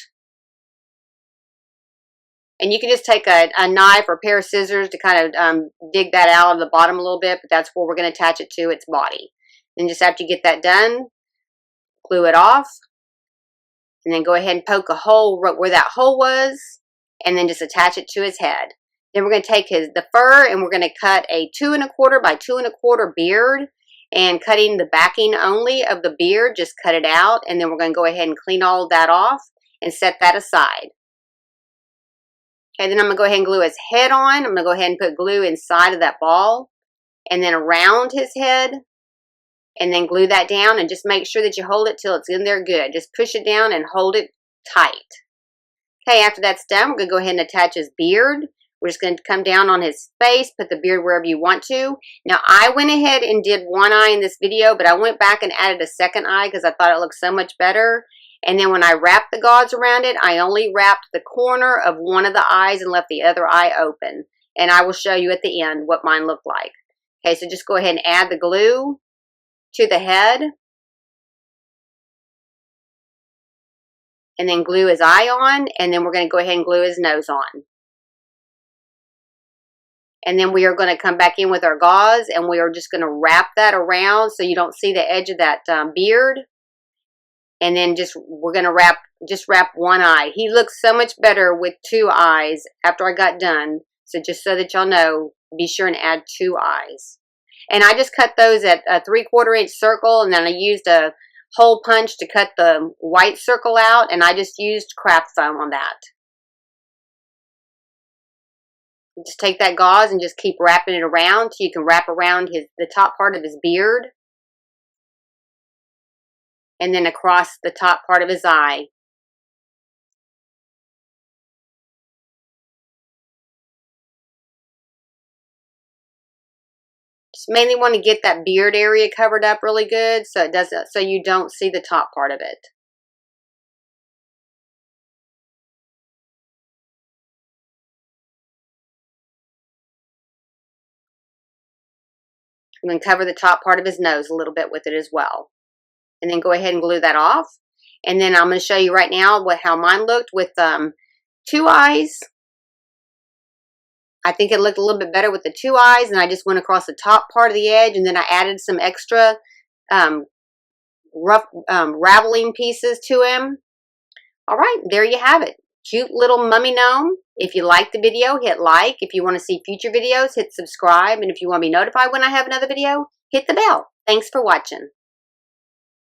A: And you can just take a knife or a pair of scissors to kind of dig that out of the bottom a little bit, but that's where we're going to attach it to its body. And just after you get that done, glue it off. And then go ahead and poke a hole where that hole was, and then just attach it to his head. Then we're going to take the fur, and we're going to cut a 2 1/4 by 2 1/4 beard, and cutting the backing only of the beard, just cut it out, and then we're going to go ahead and clean all of that off and set that aside. Okay, then I'm going to go ahead and glue his head on. I'm going to go ahead and put glue inside of that ball, and then around his head, and then glue that down, and just make sure that you hold it till it's in there good. Just push it down and hold it tight. Okay, after that's done, we're going to go ahead and attach his beard. We're just going to come down on his face, put the beard wherever you want to. Now, I went ahead and did one eye in this video, but I went back and added a second eye because I thought it looked so much better. And then when I wrapped the gauze around it, I only wrapped the corner of one of the eyes and left the other eye open. And I will show you at the end what mine looked like. Okay, so just go ahead and add the glue to the head. And then glue his eye on, and then we're going to go ahead and glue his nose on. And then we are going to come back in with our gauze, and we are just going to wrap that around so you don't see the edge of that beard. And then we're going to wrap one eye. He looks so much better with 2 eyes after I got done. So just so that y'all know, be sure and add 2 eyes. And I just cut those at a 3/4 inch circle, and then I used a hole punch to cut the white circle out, and I just used craft foam on that. Just take that gauze and just keep wrapping it around so you can wrap around the top part of his beard, and then across the top part of his eye. Just mainly want to get that beard area covered up really good so you don't see the top part of it. And then cover the top part of his nose a little bit with it as well. And then go ahead and glue that off. And then I'm going to show you right now how mine looked with 2 eyes. I think it looked a little bit better with the 2 eyes, and I just went across the top part of the edge, and then I added some extra rough raveling pieces to him. All right, there you have it. Cute little mummy gnome. If you liked the video, hit like. If you want to see future videos, hit subscribe. And if you want to be notified when I have another video, hit the bell. Thanks for watching.